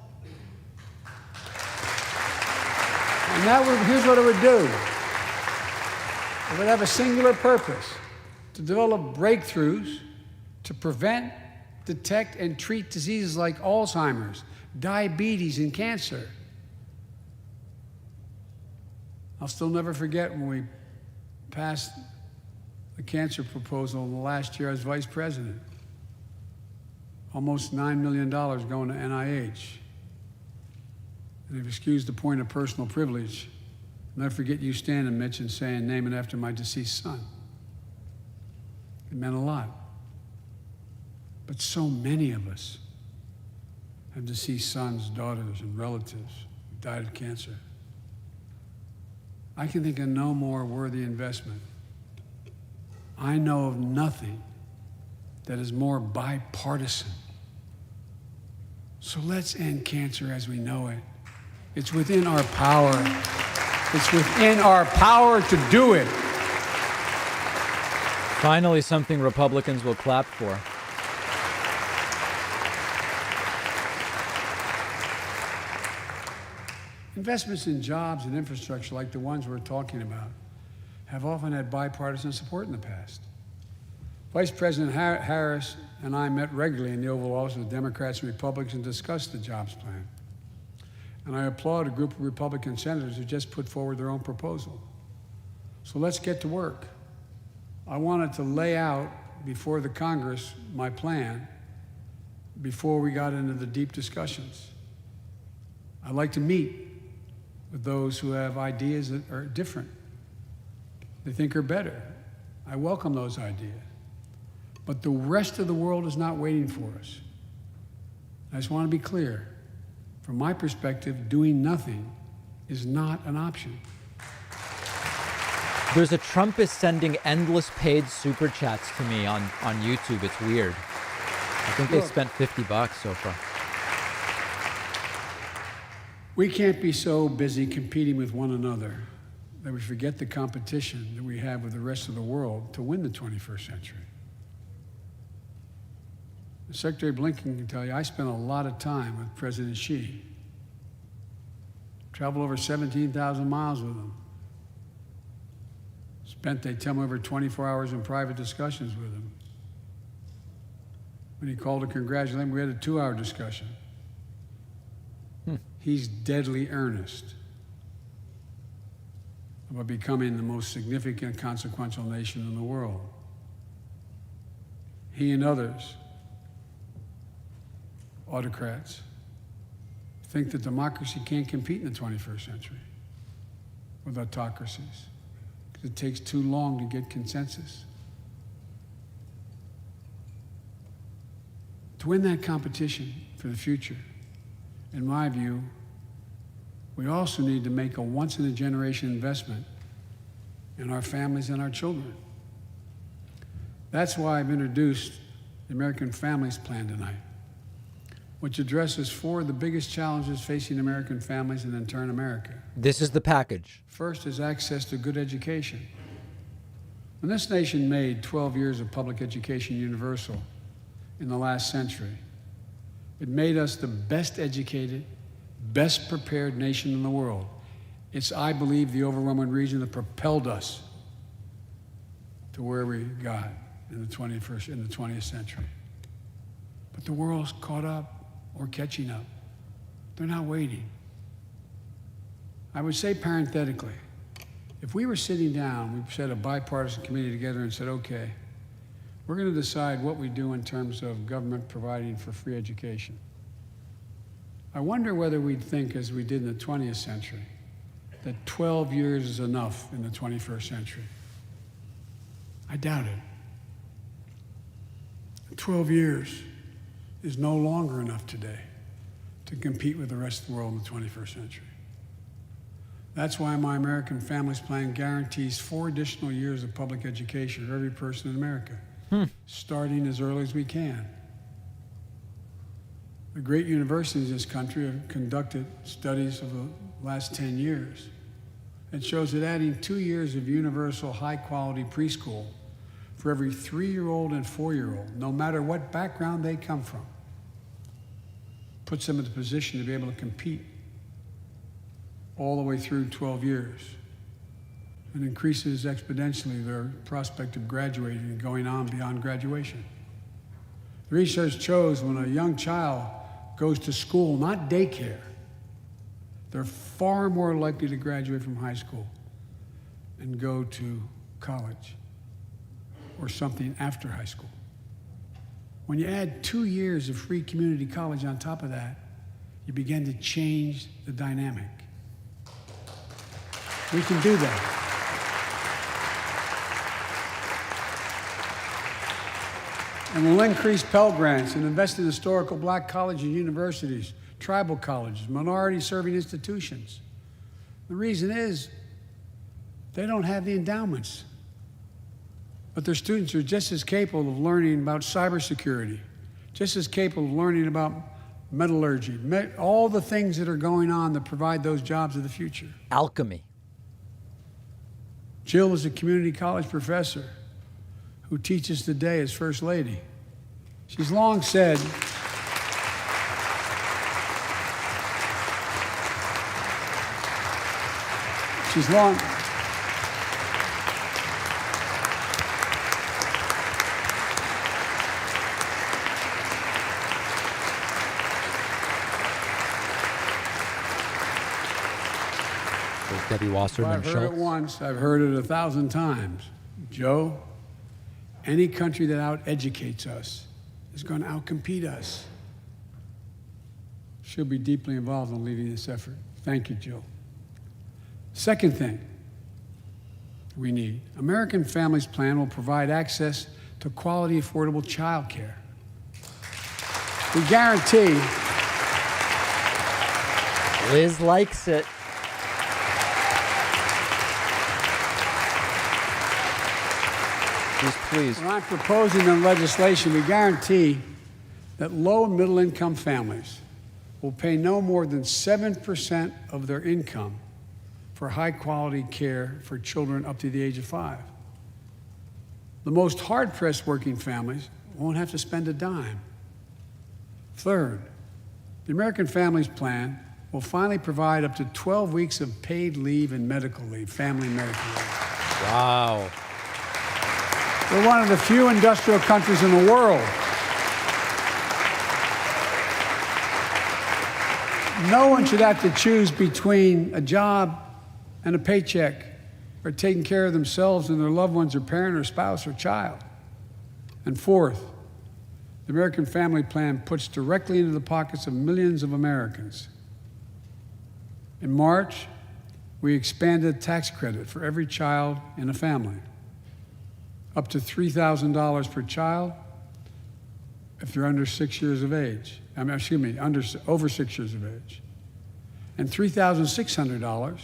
And here's what it would do. It would have a singular purpose: to develop breakthroughs to prevent, detect, and treat diseases like Alzheimer's, diabetes, and cancer. I'll still never forget when we passed the cancer proposal the last year I was vice president. Almost $9 million going to NIH. And if excused the point of personal privilege, I'll never forget you standing, Mitch, and saying, "Name it after my deceased son." It meant a lot. But so many of us have deceased sons, daughters, and relatives who died of cancer. I can think of no more worthy investment. I know of nothing that is more bipartisan. So let's end cancer as we know it. It's within our power. It's within our power to do it. Finally, something Republicans will clap for. Investments in jobs and infrastructure like the ones we're talking about have often had bipartisan support in the past. Vice President Harris and I met regularly in the Oval Office with Democrats and Republicans and discussed the jobs plan. And I applaud a group of Republican senators who just put forward their own proposal. So let's get to work. I wanted to lay out before the Congress my plan before we got into the deep discussions. I'd like to meet with those who have ideas that are different, they think are better. I welcome those ideas. But the rest of the world is not waiting for us. I just want to be clear. From my perspective, doing nothing is not an option. There's a Trumpist sending endless paid super chats to me on YouTube. It's weird. I think they spent $50 so far. We can't be so busy competing with one another that we forget the competition that we have with the rest of the world to win the 21st century. Secretary Blinken can tell you, I spent a lot of time with President Xi. Traveled over 17,000 miles with him. Spent, they tell me, over 24 hours in private discussions with him. When he called to congratulate him, we had a 2-hour discussion. He's deadly earnest about becoming the most significant, consequential nation in the world. He and others, autocrats, think that democracy can't compete in the 21st century with autocracies because it takes too long to get consensus. To win that competition for the future, in my view, we also need to make a once-in-a-generation investment in our families and our children. That's why I've introduced the American Families Plan tonight, which addresses 4 of the biggest challenges facing American families and in turn America. This is the package. First is access to good education. When this nation made 12 years of public education universal in the last century, it made us the best educated, best prepared nation in the world. It's, I believe, the overwhelming reason that propelled us to where we got in the 20th century. But the world's caught up or catching up. They're not waiting. I would say parenthetically, if we were sitting down, we set a bipartisan committee together and said, okay, we're going to decide what we do in terms of government providing for free education. I wonder whether we'd think, as we did in the 20th century, that 12 years is enough in the 21st century. I doubt it. 12 years is no longer enough today. to compete with the rest of the world in the 21st century. That's why my American Families Plan guarantees 4 additional years of public education for every person in America, starting as early as we can. The great universities in this country have conducted studies of the last 10 years. It shows that adding 2 years of universal high-quality preschool for every 3-year-old and 4-year-old, no matter what background they come from, puts them in the position to be able to compete all the way through 12 years and increases exponentially their prospect of graduating and going on beyond graduation. The research shows when a young child goes to school, not daycare, they're far more likely to graduate from high school and go to college or something after high school. When you add 2 years of free community college on top of that, you begin to change the dynamic. We can do that. And we'll increase Pell Grants and invest in historical black colleges and universities, tribal colleges, minority-serving institutions. The reason is they don't have the endowments. But their students are just as capable of learning about cybersecurity, just as capable of learning about metallurgy, all the things that are going on that provide those jobs of the future. Alchemy. Jill is a community college professor who teaches today as First Lady. She's long said, Debbie Wasserman I've heard it once, I've heard it 1,000 times. Joe, any country that out-educates us is going to out-compete us. She'll be deeply involved in leading this effort. Thank you, Jill. Second thing we need, American Families Plan will provide access to quality, affordable child care. We guarantee. Liz likes it. Please. When I'm proposing the legislation, we guarantee that low and middle income families will pay no more than 7% of their income for high quality care for children up to the age of 5. The most hard-pressed working families won't have to spend a dime. Third, the American Families Plan will finally provide up to 12 weeks of paid leave and medical leave, family medical leave. Wow. We're one of the few industrial countries in the world. No one should have to choose between a job and a paycheck or taking care of themselves and their loved ones or parent or spouse or child. And fourth, the American Family Plan puts directly into the pockets of millions of Americans. In March, we expanded tax credit for every child in a family, up to $3,000 per child if you're under 6 years of age. Over 6 years of age. And $3,600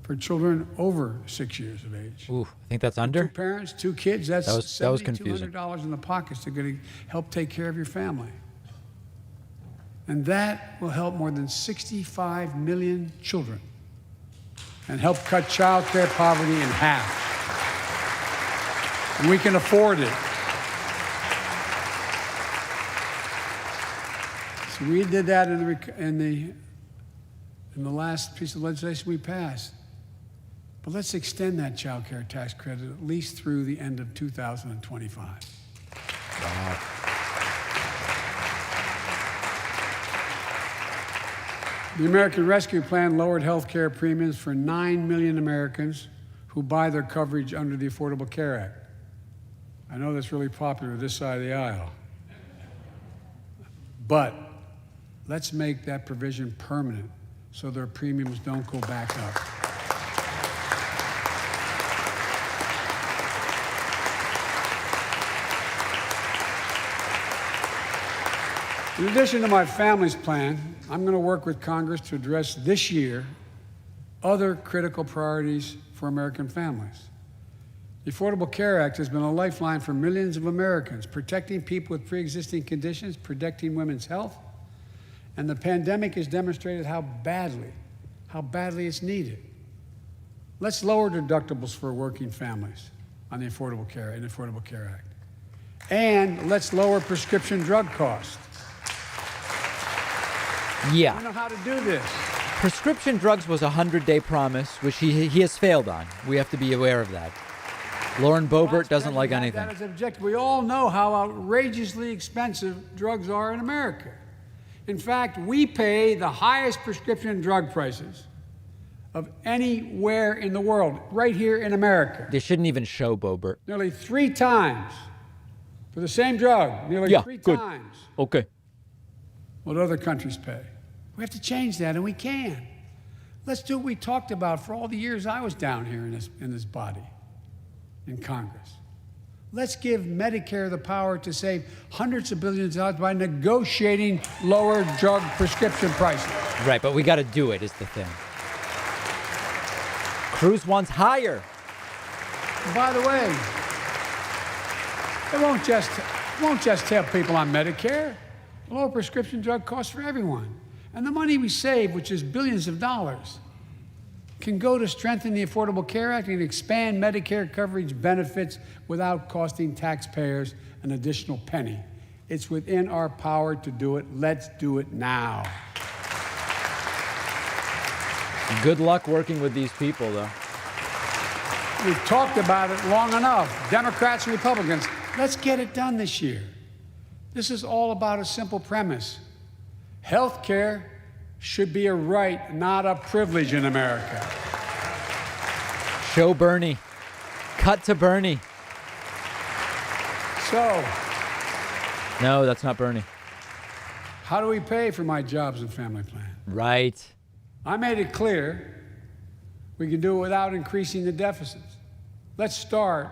for children over 6 years of age. Ooh, I think that's under? 2 parents, 2 kids, that's that was confusing. $7,200 in the pockets that are going to help take care of your family. And that will help more than 65 million children and help cut child care poverty in half. And we can afford it. So we did that in the last piece of legislation we passed. But let's extend that child care tax credit at least through the end of 2025. Wow. The American Rescue Plan lowered health care premiums for 9 million Americans who buy their coverage under the Affordable Care Act. I know that's really popular this side of the aisle. But let's make that provision permanent so their premiums don't go back up. In addition to my family's plan, I'm going to work with Congress to address this year other critical priorities for American families. The Affordable Care Act has been a lifeline for millions of Americans, protecting people with pre-existing conditions, protecting women's health, and the pandemic has demonstrated how badly it's needed. Let's lower deductibles for working families on the Affordable Care Act. And let's lower prescription drug costs. Yeah. I know how to do this. Prescription drugs was a 100-day promise, which he has failed on. We have to be aware of that. Lauren Boebert doesn't like anything. That is objective. We all know how outrageously expensive drugs are in America. In fact, we pay the highest prescription drug prices of anywhere in the world, right here in America. They shouldn't even show Boebert. Nearly 3 times for the same drug. Nearly 3 times. Okay. What other countries pay. We have to change that, and we can. Let's do what we talked about for all the years I was down here in this body, in Congress. Let's give Medicare the power to save hundreds of billions of dollars by negotiating lower drug prescription prices. Right, but we got to do it, is the thing. Cruz wants higher. And by the way, it won't just help people on Medicare. Lower prescription drug costs for everyone. And the money we save, which is billions of dollars, can go to strengthen the Affordable Care Act and expand Medicare coverage benefits without costing taxpayers an additional penny. It's within our power to do it. Let's do it now. Good luck working with these people, though. We've talked about it long enough. Democrats and Republicans, let's get it done this year. This is all about a simple premise. Health care should be a right, not a privilege in America. Show Bernie. Cut to Bernie. So. No, that's not Bernie. How do we pay for my jobs and family plan? Right. I made it clear we can do it without increasing the deficits. Let's start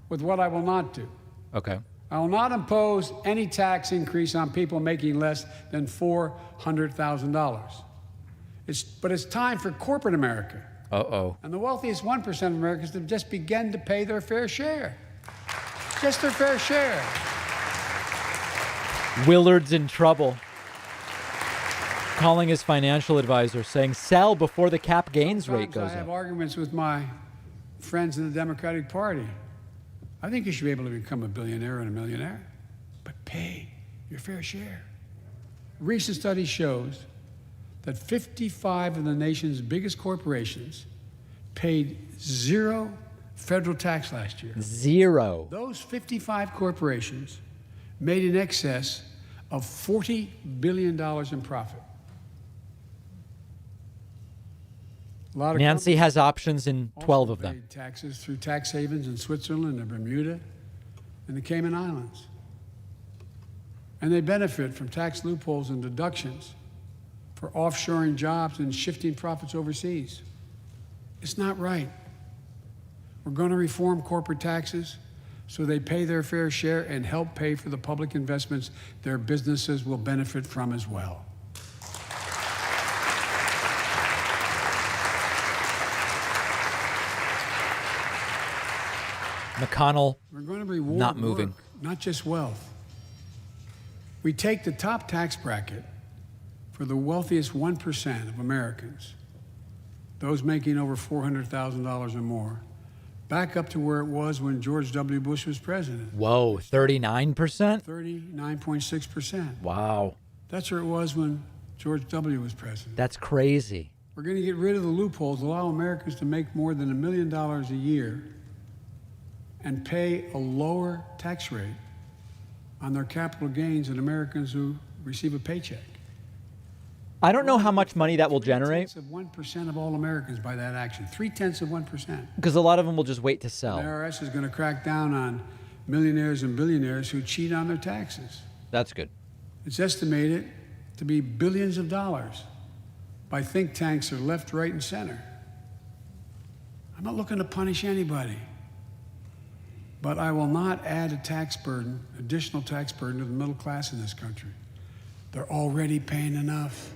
with what I will not do. Okay. I will not impose any tax increase on people making less than $400,000. But it's time for corporate America. Uh-oh. And the wealthiest 1% of Americans to just begin to pay their fair share. Just their fair share. Willard's in trouble. Calling his financial advisor, saying sell before the cap gains rate goes I have up. arguments with my friends in the Democratic Party. I think you should be able to become a billionaire and a millionaire, but pay your fair share. A recent study shows that 55 of the nation's biggest corporations paid 0 federal tax last year. 0. Those 55 corporations made in excess of $40 billion in profit. Nancy has options in 12 of them. Paid taxes through tax havens in Switzerland and Bermuda and the Cayman Islands. And they benefit from tax loopholes and deductions for offshoring jobs and shifting profits overseas. It's not right. We're going to reform corporate taxes so they pay their fair share and help pay for the public investments their businesses will benefit from as well. McConnell We're going to reward not moving. Work, not just wealth. We take the top tax bracket for the wealthiest 1% of Americans, those making over $400,000 or more, back up to where it was when George W. Bush was president. Whoa, 39%? 39.6%. Wow. That's where it was when George W. was president. That's crazy. We're going to get rid of the loopholes, allow Americans to make more than $1 million a year and pay a lower tax rate on their capital gains than Americans who receive a paycheck. I don't know how much money that will generate. 1% of all Americans by that action. 0.3%. Because a lot of them will just wait to sell. The IRS is going to crack down on millionaires and billionaires who cheat on their taxes. That's good. It's estimated to be billions of dollars by think tanks that are left, right, and center. I'm not looking to punish anybody. But I will not add a tax burden, additional tax burden to the middle class in this country. They're already paying enough.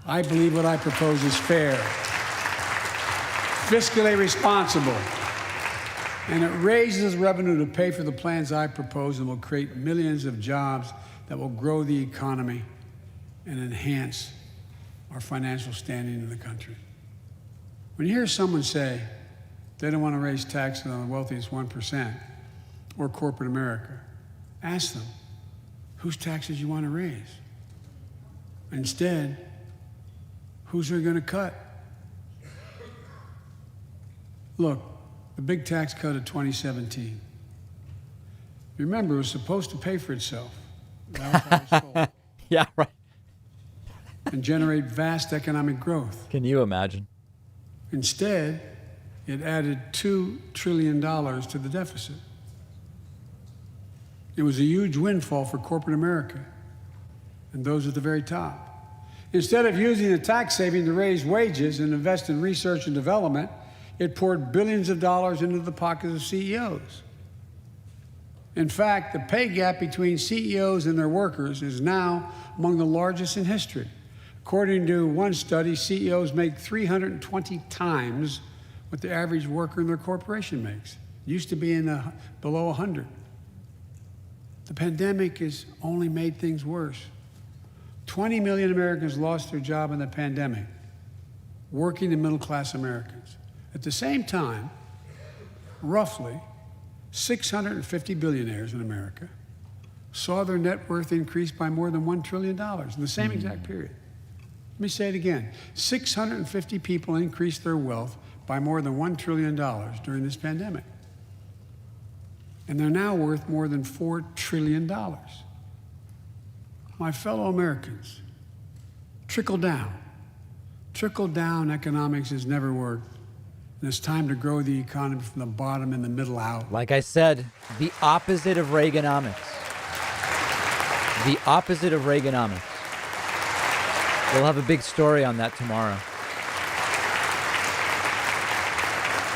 I believe what I propose is fair, fiscally responsible, and it raises revenue to pay for the plans I propose and will create millions of jobs that will grow the economy and enhance our financial standing in the country. When you hear someone say they don't want to raise taxes on the wealthiest 1% or corporate America, ask them, whose taxes you want to raise? Instead, who's they going to cut? Look, the big tax cut of 2017. Remember, it was supposed to pay for itself. That was how it was told. Yeah, right. And generate vast economic growth. Can you imagine? Instead, it added $2 trillion to the deficit. It was a huge windfall for corporate America and those at the very top. Instead of using the tax saving to raise wages and invest in research and development, it poured billions of dollars into the pockets of CEOs. In fact, the pay gap between CEOs and their workers is now among the largest in history. According to one study, CEOs make 320 times what the average worker in their corporation makes. It used to be below 100. The pandemic has only made things worse. 20 million Americans lost their job in the pandemic, working and middle-class Americans. At the same time, roughly 650 billionaires in America saw their net worth increase by more than $1 trillion in the same exact period. Let me say it again. 650 people increased their wealth by more than $1 trillion during this pandemic. And they're now worth more than $4 trillion. My fellow Americans, trickle down economics has never worked. And it's time to grow the economy from the bottom and the middle out. Like I said, the opposite of Reaganomics. The opposite of Reaganomics. We'll have a big story on that tomorrow.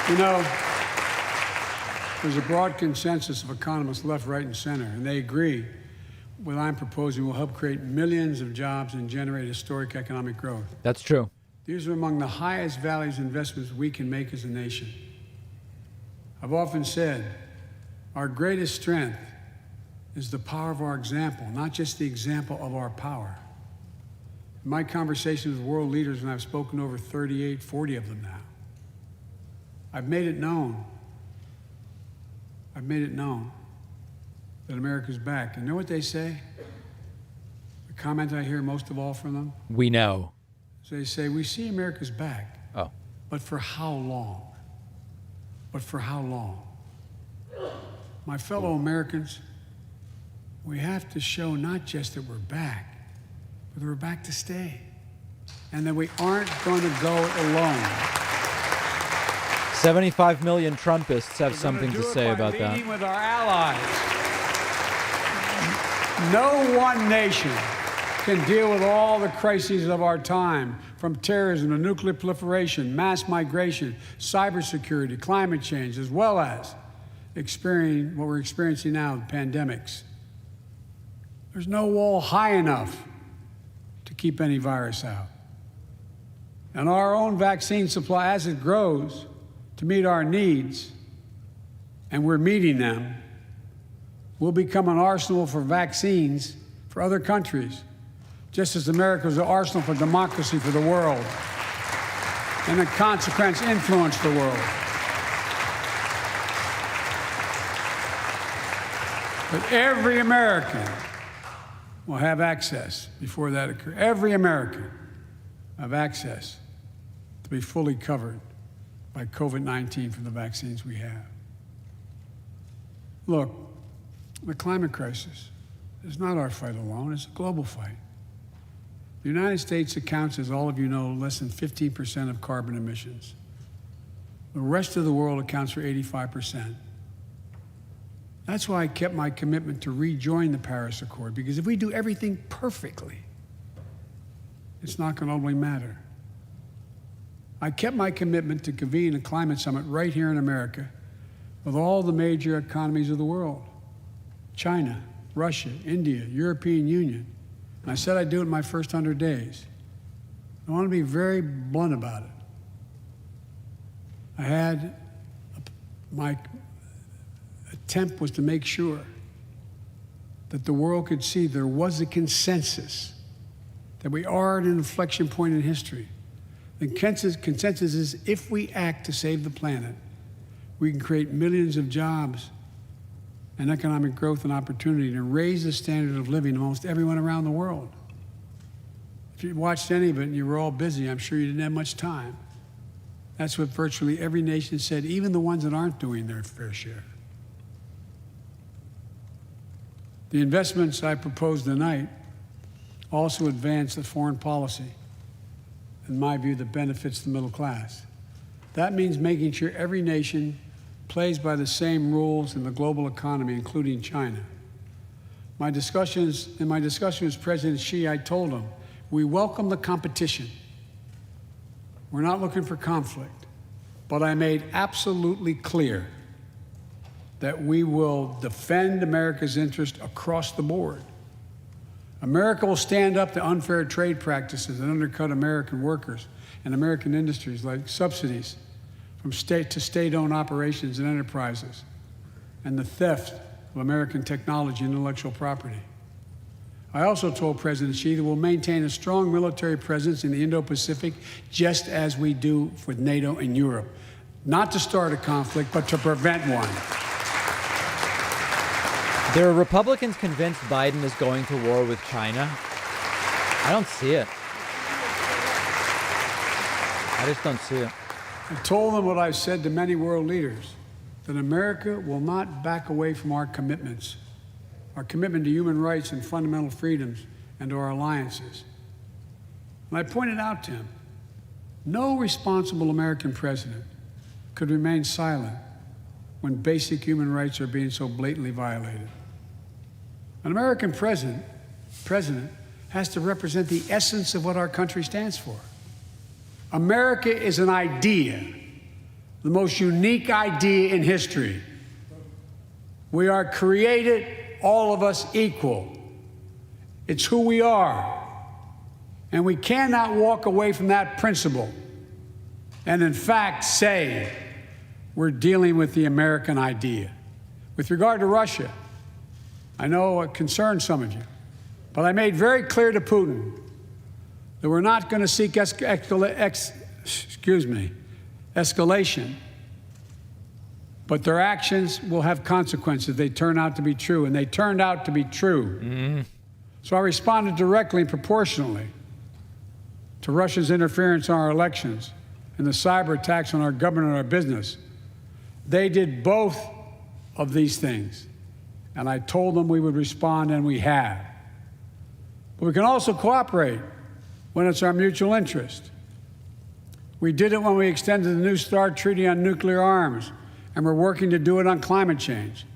You know, there's a broad consensus of economists left, right, and center, and they agree what I'm proposing will help create millions of jobs and generate historic economic growth. That's true. These are among the highest values investments we can make as a nation. I've often said our greatest strength is the power of our example, not just the example of our power. In my conversations with world leaders, and I've spoken to over 38, 40 of them now, I've made it known that America's back. And you know what they say? The comment I hear most of all from them? We know. They say, we see America's back. Oh. But for how long? But for how long? My fellow Americans, we have to show not just that we're back, but that we're back to stay. And that we aren't going to go it alone. 75 million Trumpists have something to say about that. Leading with our allies. No one nation can deal with all the crises of our time, from terrorism to nuclear proliferation, mass migration, cybersecurity, climate change, as well as what we're experiencing now, pandemics. There's no wall high enough to keep any virus out. And our own vaccine supply, as it grows to meet our needs, and we're meeting them, will become an arsenal for vaccines for other countries, just as America was an arsenal for democracy for the world, and in consequence influence the world. But every American will have access before that occurs. Every American will have access to be fully covered by COVID-19 from the vaccines we have. Look, the climate crisis is not our fight alone, it's a global fight. The United States accounts, as all of you know, less than 15% of carbon emissions. The rest of the world accounts for 85%. That's why I kept my commitment to rejoin the Paris Accord, because if we do everything perfectly, it's not going to only matter. I kept my commitment to convene a climate summit right here in America with all the major economies of the world: China, Russia, India, European Union. And I said I'd do it in my first 100 days. I want to be very blunt about it. My attempt was to make sure that the world could see there was a consensus, that we are at an inflection point in history. The consensus is if we act to save the planet, we can create millions of jobs and economic growth and opportunity to raise the standard of living of almost everyone around the world. If you watched any of it and you were all busy, I'm sure you didn't have much time. That's what virtually every nation said, even the ones that aren't doing their fair share. The investments I proposed tonight also advance the foreign policy, in my view, that benefits the middle class. That means making sure every nation plays by the same rules in the global economy, including China. In my discussion with President Xi, I told him, we welcome the competition. We're not looking for conflict. But I made absolutely clear that we will defend America's interest across the board. America will stand up to unfair trade practices that undercut American workers and American industries, like subsidies from state to state-owned operations and enterprises, and the theft of American technology and intellectual property. I also told President Xi that we'll maintain a strong military presence in the Indo-Pacific, just as we do with NATO and Europe, not to start a conflict, but to prevent one. There are Republicans convinced Biden is going to war with China. I don't see it. I just don't see it. I told them what I've said to many world leaders, that America will not back away from our commitments, our commitment to human rights and fundamental freedoms, and to our alliances. And I pointed out to him, no responsible American president could remain silent when basic human rights are being so blatantly violated. An American president has to represent the essence of what our country stands for. America is an idea, the most unique idea in history. We are created, all of us, equal. It's who we are. And we cannot walk away from that principle and, in fact, say we're dealing with the American idea. With regard to Russia, I know it concerns some of you, but I made very clear to Putin that we're not going to seek escalation, but their actions will have consequences. They turn out to be true, and they turned out to be true. Mm-hmm. So I responded directly and proportionally to Russia's interference in our elections and the cyber attacks on our government and our business. They did both of these things, and I told them we would respond, and we have. But we can also cooperate when it's our mutual interest. We did it when we extended the New START Treaty on nuclear arms, and we're working to do it on climate change.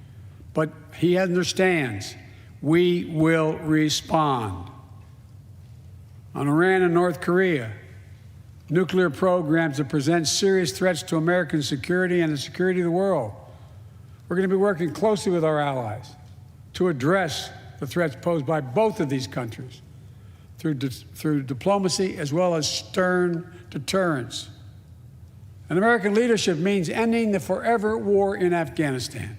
But he understands we will respond. On Iran and North Korea, nuclear programs that present serious threats to American security and the security of the world. We're going to be working closely with our allies to address the threats posed by both of these countries through diplomacy as well as stern deterrence. And American leadership means ending the forever war in Afghanistan.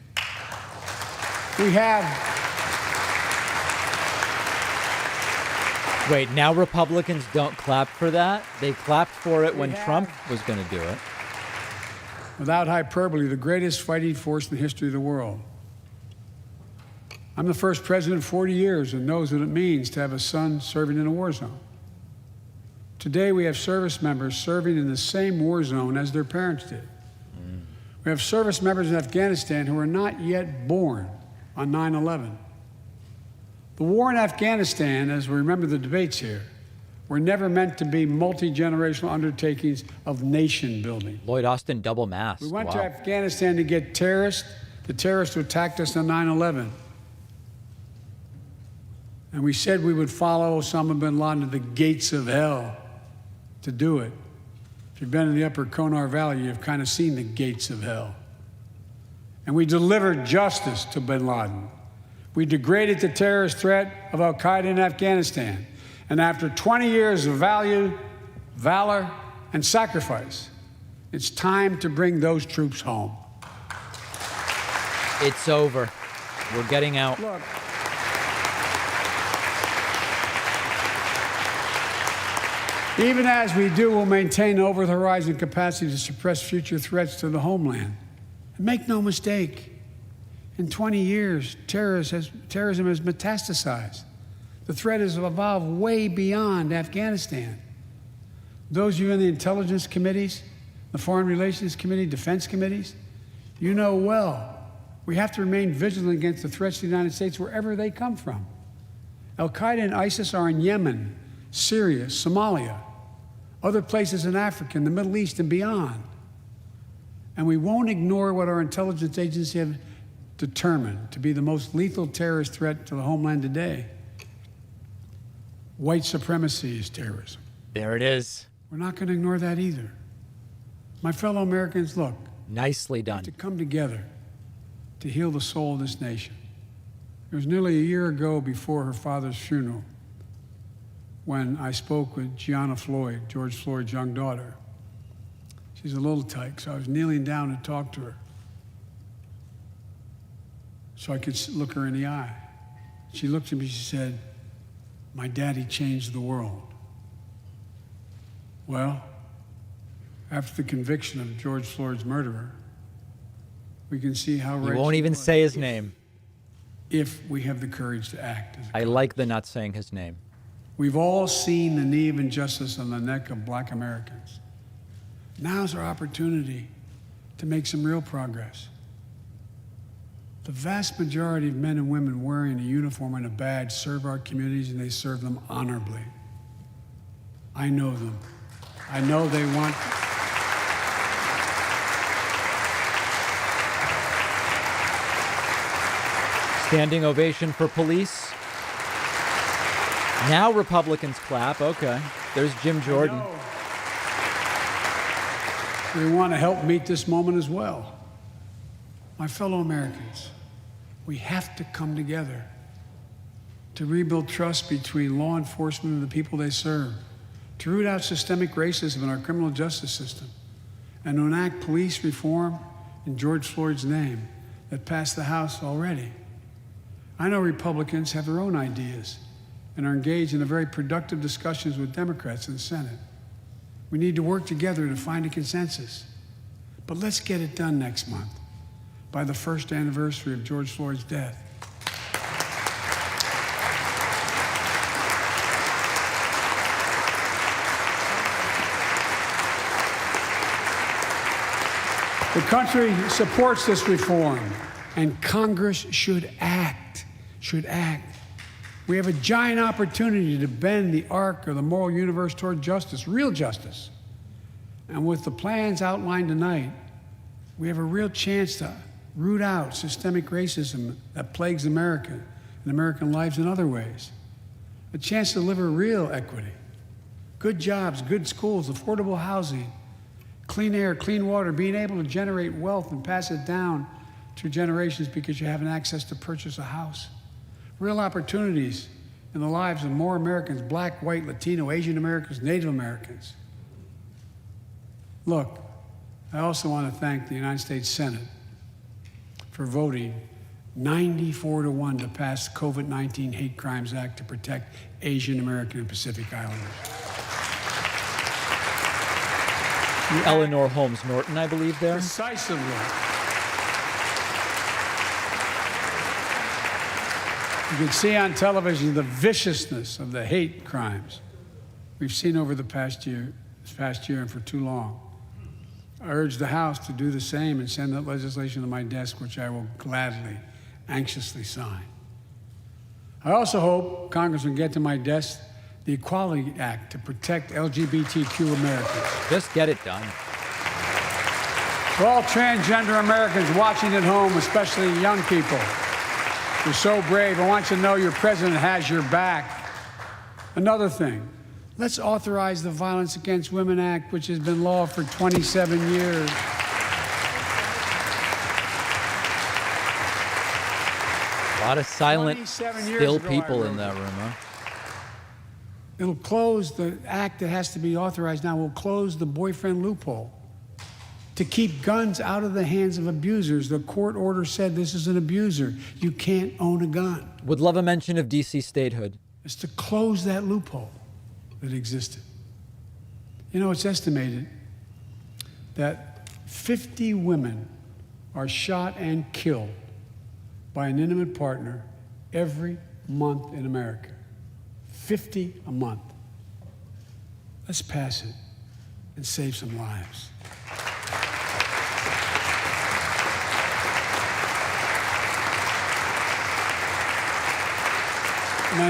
We have... Wait, now Republicans don't clap for that? They clapped for it when Trump was going to do it. Without hyperbole, the greatest fighting force in the history of the world. I'm the first president in 40 years and knows what it means to have a son serving in a war zone. Today, we have service members serving in the same war zone as their parents did. We have service members in Afghanistan who are not yet born on 9/11. The war in Afghanistan, as we remember the debates here, were never meant to be multi-generational undertakings of nation building. Lloyd Austin double masked. We went to Afghanistan to get the terrorists who attacked us on 9/11. And we said we would follow Osama bin Laden to the gates of hell to do it. If you've been in the upper Konar Valley, you've kind of seen the gates of hell. And we delivered justice to bin Laden. We degraded the terrorist threat of al-Qaeda in Afghanistan. And after 20 years of valiant valor, and sacrifice. It's time to bring those troops home. It's over. We're getting out. Look, even as we do, we'll maintain over-the-horizon capacity to suppress future threats to the homeland. And make no mistake, in 20 years, terrorism has metastasized. The threat has evolved way beyond Afghanistan. Those of you in the intelligence committees, the foreign relations committee, defense committees, you know well, we have to remain vigilant against the threats to the United States wherever they come from. Al-Qaeda and ISIS are in Yemen, Syria, Somalia, other places in Africa, in the Middle East, and beyond. And we won't ignore what our intelligence agencies have determined to be the most lethal terrorist threat to the homeland today. White supremacy is terrorism. There it is. We're not going to ignore that either. My fellow Americans, look. Nicely done. To come together to heal the soul of this nation. It was nearly a year ago before her father's funeral when I spoke with Gianna Floyd, George Floyd's young daughter. She's a little tyke, so I was kneeling down to talk to her so I could look her in the eye. She looked at me, she said, "My daddy changed the world." Well, after the conviction of George Floyd's murderer, we can see how right. You won't even say his name. If we have the courage to act. I like the not saying his name. We've all seen the knee of injustice on the neck of Black Americans. Now's our opportunity to make some real progress. The vast majority of men and women wearing a uniform and a badge serve our communities, and they serve them honorably. I know them. I know they want. Standing ovation for police. Now Republicans clap. Okay. There's Jim Jordan. We want to help meet this moment as well. My fellow Americans, we have to come together to rebuild trust between law enforcement and the people they serve, to root out systemic racism in our criminal justice system, and to enact police reform in George Floyd's name that passed the House already. I know Republicans have their own ideas and are engaged in a very productive discussions with Democrats in the Senate. We need to work together to find a consensus. But let's get it done next month, by the first anniversary of George Floyd's death. The country supports this reform, and Congress should act. We have a giant opportunity to bend the arc of the moral universe toward justice, real justice. And with the plans outlined tonight, we have a real chance to root out systemic racism that plagues America and American lives in other ways. A chance to deliver real equity, good jobs, good schools, affordable housing, clean air, clean water, being able to generate wealth and pass it down through generations because you have access to purchase a house. Real opportunities in the lives of more Americans, Black, white, Latino, Asian Americans, Native Americans. Look, I also want to thank the United States Senate for voting 94-1 to pass the COVID-19 Hate Crimes Act to protect Asian American and Pacific Islanders. Eleanor Holmes Norton, I believe, there. Decisively. You can see on television the viciousness of the hate crimes we've seen over the past year, and for too long. I urge the House to do the same and send that legislation to my desk, which I will gladly, anxiously sign. I also hope Congress will get to my desk the Equality Act to protect LGBTQ Americans. Just get it done. For all transgender Americans watching at home, especially young people, you're so brave. I want you to know your president has your back. Another thing, let's authorize the Violence Against Women Act, which has been law for 27 years. A lot of silent, still people in that room, huh? It'll close the act that has to be authorized now, will close the boyfriend loophole to keep guns out of the hands of abusers. The court order said this is an abuser. You can't own a gun. Would love a mention of DC statehood. It's to close that loophole that existed. You know, it's estimated that 50 women are shot and killed by an intimate partner every month in America. 50 a month. Let's pass it and save some lives. And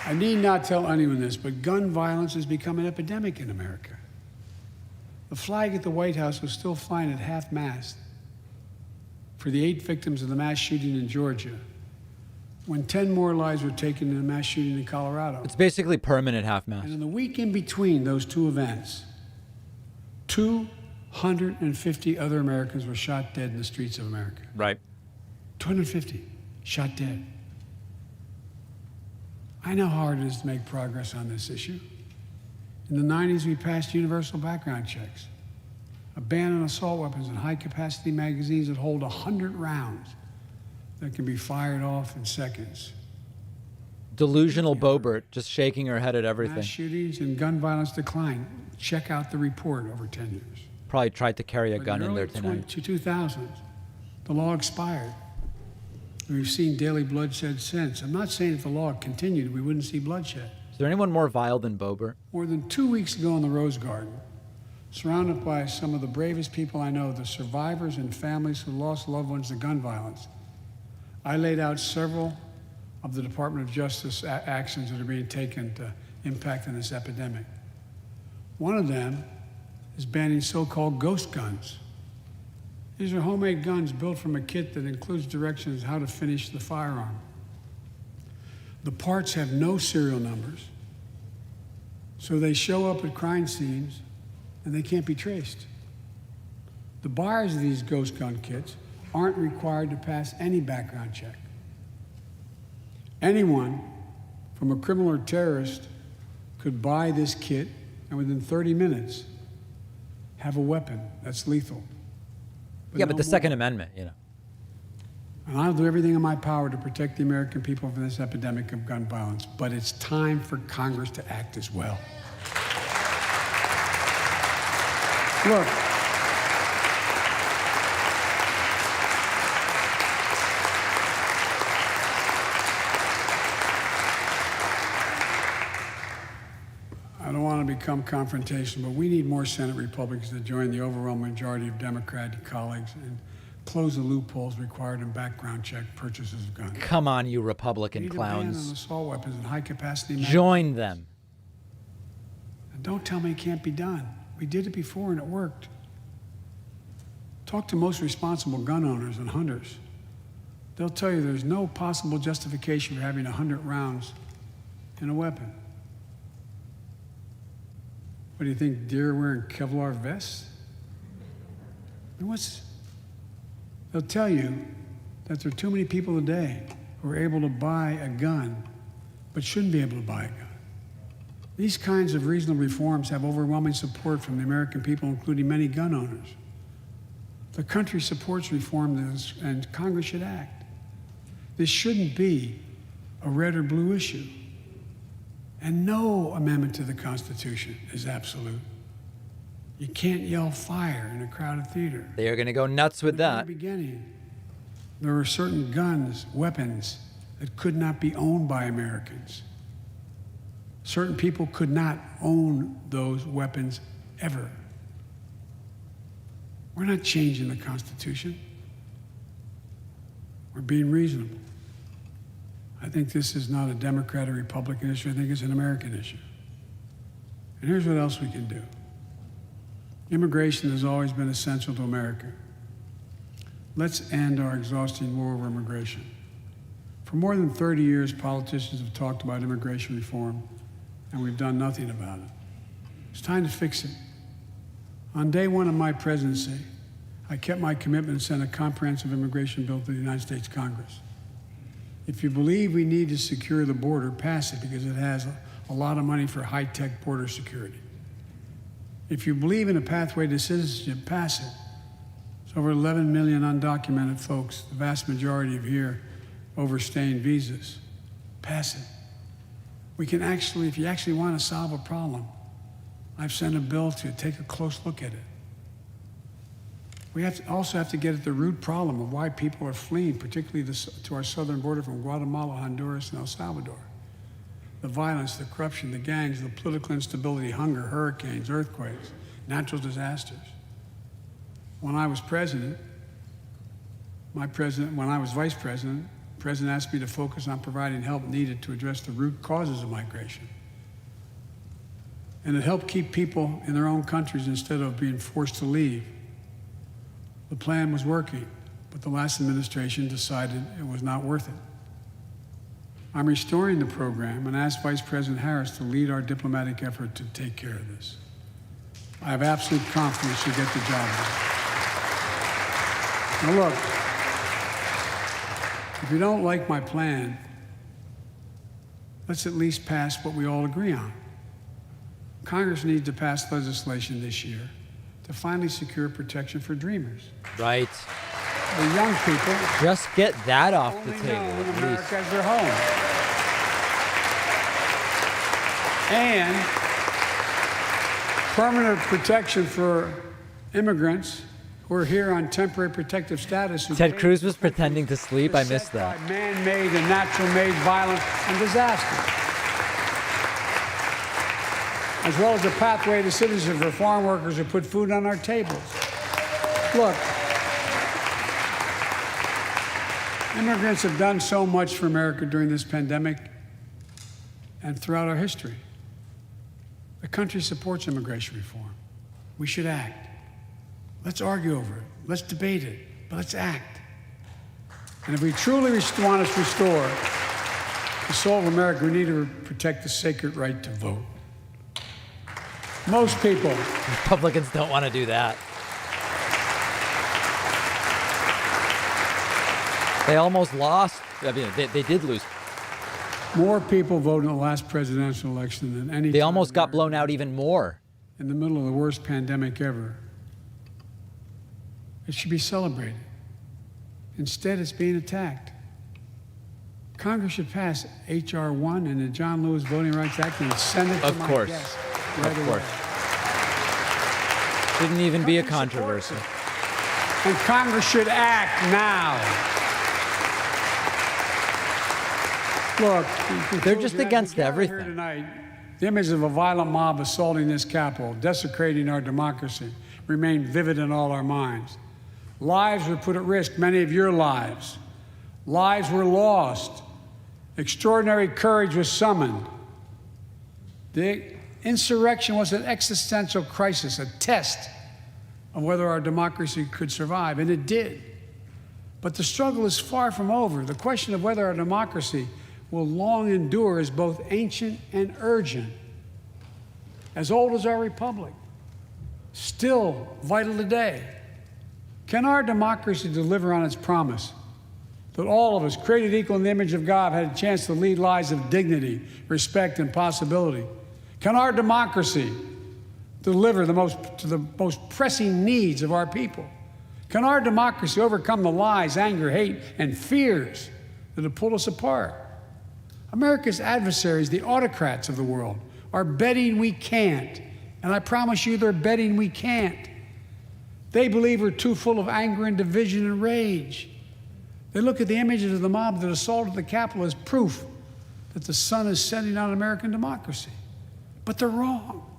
I need not tell anyone this, but gun violence has become an epidemic in America. The flag at the White House was still flying at half-mast for the 8 victims of the mass shooting in Georgia, when 10 more lives were taken in a mass shooting in Colorado. It's basically permanent half-mast. And in the week in between those two events, 250 other Americans were shot dead in the streets of America. Right. 250 shot dead. I know how hard it is to make progress on this issue. In the 90s, we passed universal background checks, a ban on assault weapons and high-capacity magazines that hold 100 rounds that can be fired off in seconds. Delusional Boebert, just shaking her head at everything. Mass shootings and gun violence decline. Check out the report over 10 years. Probably tried to carry a gun in there tonight. In the early 2000s, the law expired. We've seen daily bloodshed since. I'm not saying if the law continued, we wouldn't see bloodshed. Is there anyone more vile than Boebert? More than 2 weeks ago in the Rose Garden, surrounded by some of the bravest people I know, the survivors and families who lost loved ones to gun violence, I laid out several of the Department of Justice actions that are being taken to impact on this epidemic. One of them is banning so-called ghost guns. These are homemade guns built from a kit that includes directions how to finish the firearm. The parts have no serial numbers, so they show up at crime scenes and they can't be traced. The buyers of these ghost gun kits aren't required to pass any background check. Anyone, from a criminal or terrorist, could buy this kit and within 30 minutes have a weapon that's lethal. Yeah, but the Second Amendment, you know. And I'll do everything in my power to protect the American people from this epidemic of gun violence, but it's time for Congress to act as well. Look, I don't want to become confrontational, but we need more Senate Republicans to join the overwhelming majority of Democratic colleagues and close the loopholes required in background check purchases of guns. Come on, you Republican we need clowns. A ban on assault weapons and high-capacity magazines. Join them. And don't tell me it can't be done. We did it before and it worked. Talk to most responsible gun owners and hunters. They'll tell you there's no possible justification for having 100 rounds in a weapon. What do you think, deer wearing Kevlar vests? They'll tell you that there are too many people today who are able to buy a gun, but shouldn't be able to buy a gun. These kinds of reasonable reforms have overwhelming support from the American people, including many gun owners. The country supports reform, and Congress should act. This shouldn't be a red or blue issue. And no amendment to the Constitution is absolute. You can't yell fire in a crowded theater. They are going to go nuts with that. At the beginning, there were certain guns, weapons, that could not be owned by Americans. Certain people could not own those weapons ever. We're not changing the Constitution. We're being reasonable. I think this is not a Democrat or Republican issue. I think it's an American issue. And here's what else we can do. Immigration has always been essential to America. Let's end our exhausting war over immigration. For more than 30 years, politicians have talked about immigration reform, and we've done nothing about it. It's time to fix it. On day one of my presidency, I kept my commitment and sent a comprehensive immigration bill to the United States Congress. If you believe we need to secure the border, pass it because it has a lot of money for high-tech border security. If you believe in a pathway to citizenship, pass it. There's over 11 million undocumented folks, the vast majority of here overstaying visas. Pass it. We can actually, if you actually want to solve a problem, I've sent a bill to take a close look at it. We also have to get at the root problem of why people are fleeing, particularly to our southern border from Guatemala, Honduras, and El Salvador. The violence, the corruption, the gangs, the political instability, hunger, hurricanes, earthquakes, natural disasters. When I was president, when I was vice president, the president asked me to focus on providing help needed to address the root causes of migration. And it helped keep people in their own countries instead of being forced to leave. The plan was working, but the last administration decided it was not worth it. I'm restoring the program and asked Vice President Harris to lead our diplomatic effort to take care of this. I have absolute confidence she'll get the job done. Now look, if you don't like my plan, let's at least pass what we all agree on. Congress needs to pass legislation this year to finally secure protection for dreamers. Right. The young people just get that off the table. Know America as their home. And permanent protection for immigrants who are here on temporary protective status. Ted Cruz was pretending to sleep. I missed that. Man-made and natural-made violence and disaster. As well as a pathway to citizenship for farm workers who put food on our tables. Look, immigrants have done so much for America during this pandemic and throughout our history. The country supports immigration reform. We should act. Let's argue over it. Let's debate it, but let's act. And if we truly want to restore the soul of America, we need to protect the sacred right to vote. Most people. Republicans don't want to do that. They almost lost. I mean, they did lose. More people voted in the last presidential election than any. They almost got blown out even more. In the middle of the worst pandemic ever. It should be celebrated. Instead, it's being attacked. Congress should pass H.R. 1 and the John Lewis Voting Rights Act and send it to my desk. Of course. Shouldn't even be a controversy. And Congress should act now. Look, they're just against everything. Tonight, the image of a violent mob assaulting this Capitol, desecrating our democracy, remain vivid in all our minds. Lives were put at risk, many of your lives. Lives were lost. Extraordinary courage was summoned. The insurrection was an existential crisis, a test of whether our democracy could survive, and it did. But the struggle is far from over. The question of whether our democracy will long endure is both ancient and urgent. As old as our republic, still vital today. Can our democracy deliver on its promise that all of us, created equal in the image of God, had a chance to lead lives of dignity, respect, and possibility? Can our democracy deliver to the most pressing needs of our people? Can our democracy overcome the lies, anger, hate, and fears that have pulled us apart? America's adversaries, the autocrats of the world, are betting we can't. And I promise you they're betting we can't. They believe we're too full of anger and division and rage. They look at the images of the mob that assaulted the Capitol as proof that the sun is setting on American democracy. But they're wrong.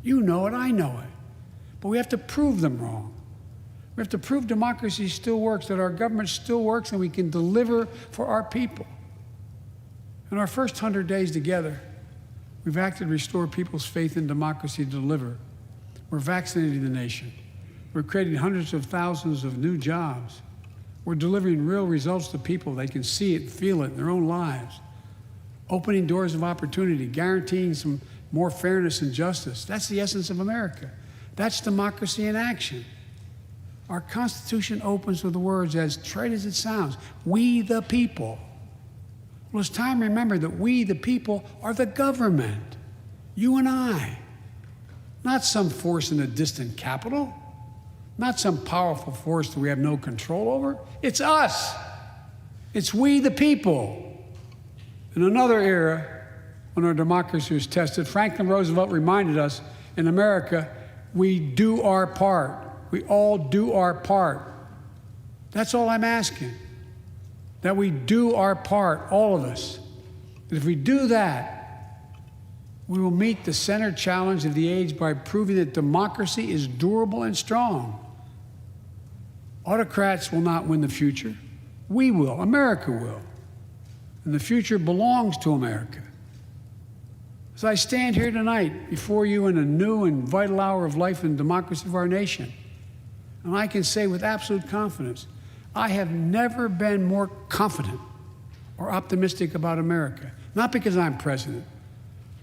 You know it, I know it. But we have to prove them wrong. We have to prove democracy still works, that our government still works, and we can deliver for our people. In our first 100 days together, we've acted to restore people's faith in democracy to deliver. We're vaccinating the nation. We're creating hundreds of thousands of new jobs. We're delivering real results to people. They can see it, feel it in their own lives. Opening doors of opportunity, guaranteeing some more fairness and justice. That's the essence of America. That's democracy in action. Our Constitution opens with the words, as trite as it sounds, we the people. Well, it's time to remember that we, the people, are the government. You and I. Not some force in a distant capital. Not some powerful force that we have no control over. It's us. It's we, the people. In another era, when our democracy was tested, Franklin Roosevelt reminded us, in America, we do our part. We all do our part. That's all I'm asking. That we do our part, all of us. And if we do that, we will meet the center challenge of the age by proving that democracy is durable and strong. Autocrats will not win the future. We will. America will. And the future belongs to America. As I stand here tonight before you in a new and vital hour of life and democracy of our nation, and I can say with absolute confidence, I have never been more confident or optimistic about America. Not because I'm president,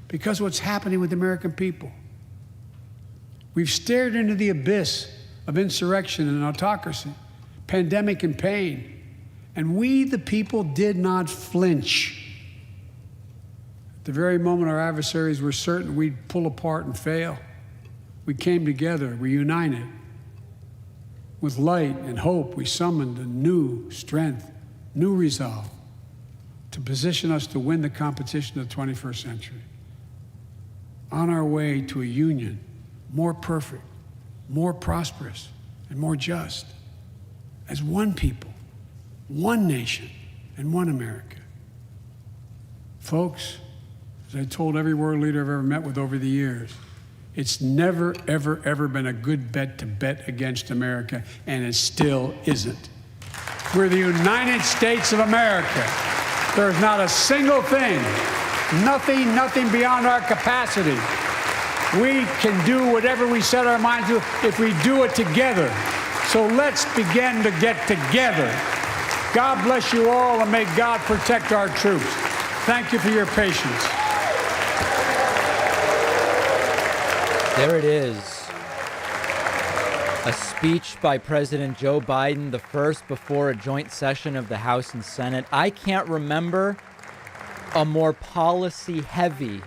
because of what's happening with the American people. We've stared into the abyss of insurrection and autocracy, pandemic and pain, and we, the people, did not flinch. At the very moment our adversaries were certain we'd pull apart and fail, we came together, we united. With light and hope, we summoned a new strength, new resolve to position us to win the competition of the 21st century. On our way to a union more perfect, more prosperous, and more just, as one people, one nation, and one America. Folks, as I told every world leader I've ever met with over the years, it's never, ever, ever been a good bet to bet against America, and it still isn't. We're the United States of America. There's not a single thing, nothing beyond our capacity. We can do whatever we set our minds to if we do it together. So let's begin to get together. God bless you all, and may God protect our troops. Thank you for your patience. There it is. A speech by President Joe Biden, the first before a joint session of the House and Senate. I can't remember a more policy-heavy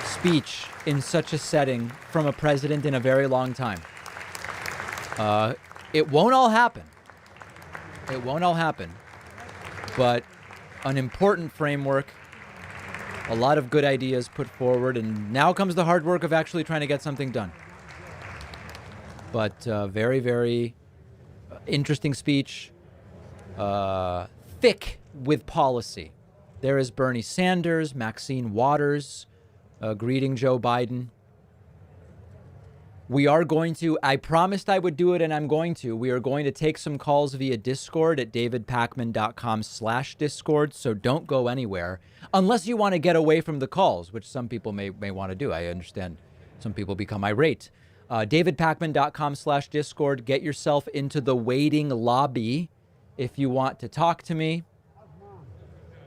speech in such a setting from a president in a very long time. It won't all happen. It won't all happen. But an important framework, a lot of good ideas put forward, and now comes the hard work of actually trying to get something done. But very, very interesting speech, thick with policy. There is Bernie Sanders, Maxine Waters, greeting Joe Biden. We are going to, I promised I would do it, and I'm going to. We are going to take some calls via Discord at davidpakman.com/Discord, so don't go anywhere unless you want to get away from the calls, which some people may want to do. I understand some people become irate. davidpakman.com/Discord. Get yourself into the waiting lobby if you want to talk to me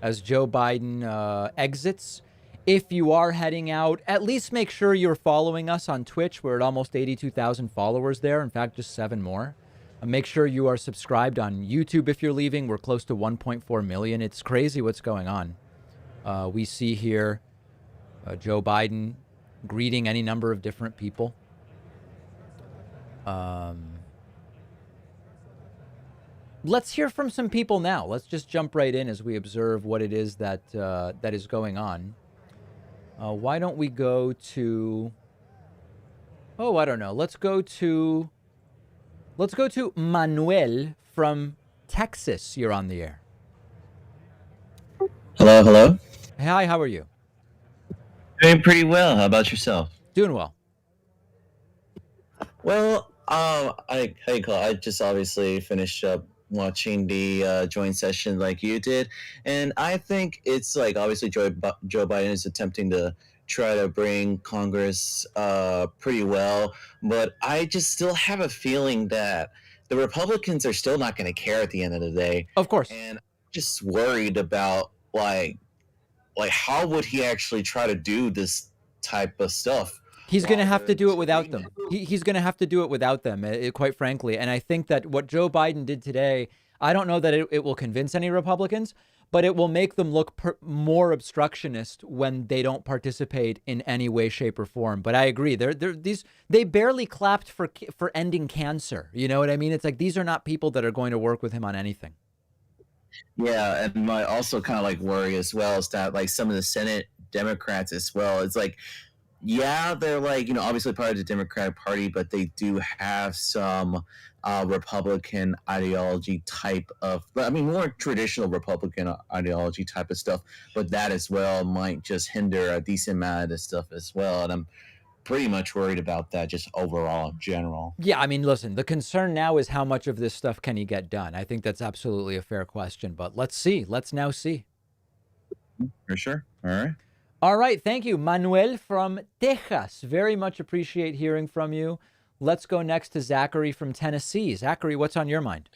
as Joe Biden exits. If you are heading out, at least make sure you're following us on Twitch. We're at almost 82,000 followers there. In fact, just 7 more. Make sure you are subscribed on YouTube if you're leaving. We're close to 1.4 million. It's crazy what's going on. We see here Joe Biden greeting any number of different people. Let's hear from some people now. Let's just jump right in as we observe what it is that that is going on. Why don't we go to, oh, I don't know. Let's go to Manuel from Texas. You're on the air. Hello, hello. Hi, how are you? Doing pretty well. How about yourself? Doing well. Well, I just obviously finished up watching the joint session like you did, and I think it's like obviously Joe Biden is attempting to try to bring Congress pretty well, but I just still have a feeling that the Republicans are still not going to care at the end of the day. Of course. And I'm just worried about like how would he actually try to do this type of stuff? He's going to have to do it without them. He's going to have to do it without them, quite frankly. And I think that what Joe Biden did today, I don't know that it will convince any Republicans, but it will make them look more obstructionist when they don't participate in any way, shape, or form. But I agree. They barely clapped for ending cancer. You know what I mean? It's like these are not people that are going to work with him on anything. Yeah, and my also kind of like worry as well is that like some of the Senate Democrats as well. It's like, yeah, they're like, obviously part of the Democratic Party, but they do have some Republican ideology type of, more traditional Republican ideology type of stuff. But that as well might just hinder a decent amount of this stuff as well. And I'm pretty much worried about that just overall in general. Yeah, I mean, listen, the concern now is how much of this stuff can he get done? I think that's absolutely a fair question, but let's see. Let's now see. For sure. All right. All right. Thank you, Manuel from Texas. Very much appreciate hearing from you. Let's go next to Zachary from Tennessee. Zachary, what's on your mind?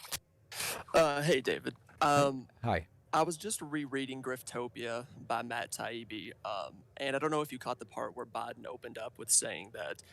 Hey, David. Hi. I was just rereading Griftopia by Matt Taibbi, and I don't know if you caught the part where Biden opened up with saying that,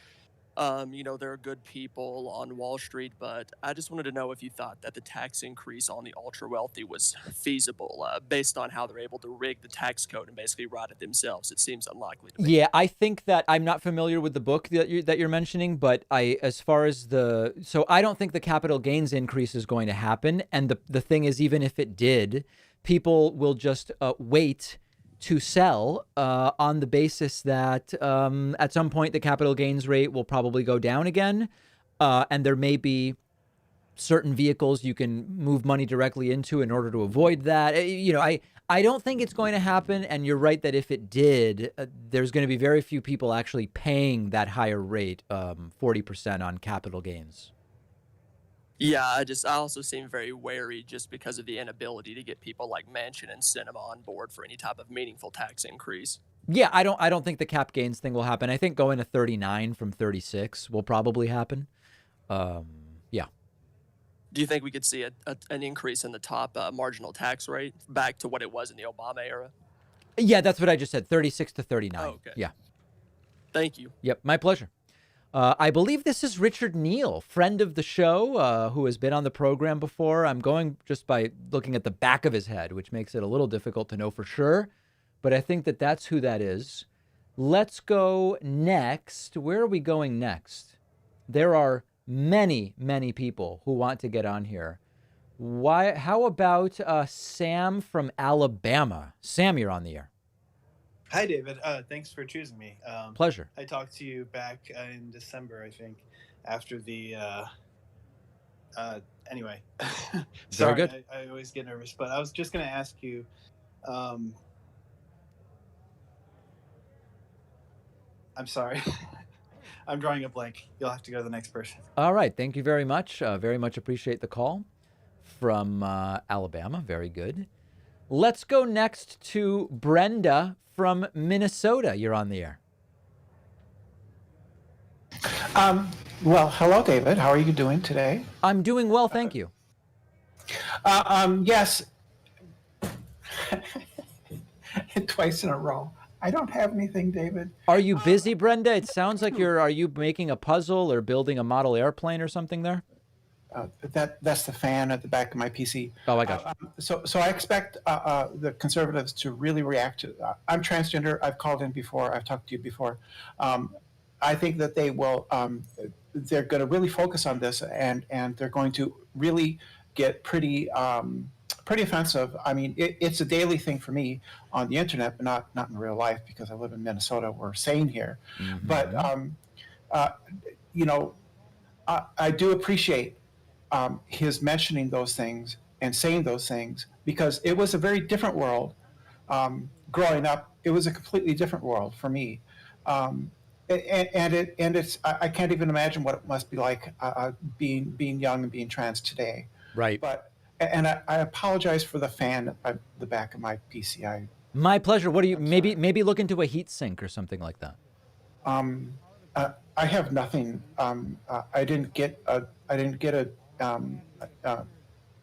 there are good people on Wall Street, but I just wanted to know if you thought that the tax increase on the ultra-wealthy was feasible, based on how they're able to rig the tax code and basically write it themselves. It seems unlikely to me. Yeah, I think that I'm not familiar with the book that you're mentioning, but I don't think the capital gains increase is going to happen. And the thing is, even if it did, people will just wait to sell on the basis that at some point the capital gains rate will probably go down again. And there may be certain vehicles you can move money directly into in order to avoid that. I don't think it's going to happen. And you're right that if it did, there's going to be very few people actually paying that higher rate, 40% on capital gains. Yeah, I also seem very wary just because of the inability to get people like Manchin and Sinema on board for any type of meaningful tax increase. Yeah, I don't think the cap gains thing will happen. I think going to 39 from 36 will probably happen. Yeah. Do you think we could see an increase in the top marginal tax rate back to what it was in the Obama era? Yeah, that's what I just said, 36 to 39. Oh, okay. Yeah. Thank you. Yep, my pleasure. I believe this is Richard Neal, friend of the show, who has been on the program before. I'm going just by looking at the back of his head, which makes it a little difficult to know for sure. But I think that that's who that is. Let's go next. Where are we going next? There are many, many people who want to get on here. How about Sam from Alabama? Sam, you're on the air. Hi, David. Thanks for choosing me. Pleasure. I talked to you back in December, I think, after the. Anyway, sorry, Very good. I always get nervous, but I was just going to ask you. I'm sorry. I'm drawing a blank. You'll have to go to the next person. All right. Thank you very much. Very much appreciate the call from Alabama. Very good. Let's go next to Brenda from Minnesota. You're on the air. Well, hello, David. How are you doing today? I'm doing well, thank you. Yes. Twice in a row. I don't have anything, David. Are you busy, Brenda? It sounds like are you making a puzzle or building a model airplane or something there? That's the fan at the back of my PC. Oh, I got you. So I expect the conservatives to really react to. I'm transgender. I've called in before. I've talked to you before. I think that they will. They're going to really focus on this, and they're going to really get pretty offensive. I mean, it's a daily thing for me on the internet, but not in real life because I live in Minnesota. We're sane here, but I do appreciate his mentioning those things and saying those things because it was a very different world. Growing up, it was a completely different world for me. And it's I can't even imagine what it must be like being young and being trans today. Right. But I apologize for the fan at the back of my PC. My pleasure. What do you maybe look into a heat sink or something like that? I have nothing. I didn't get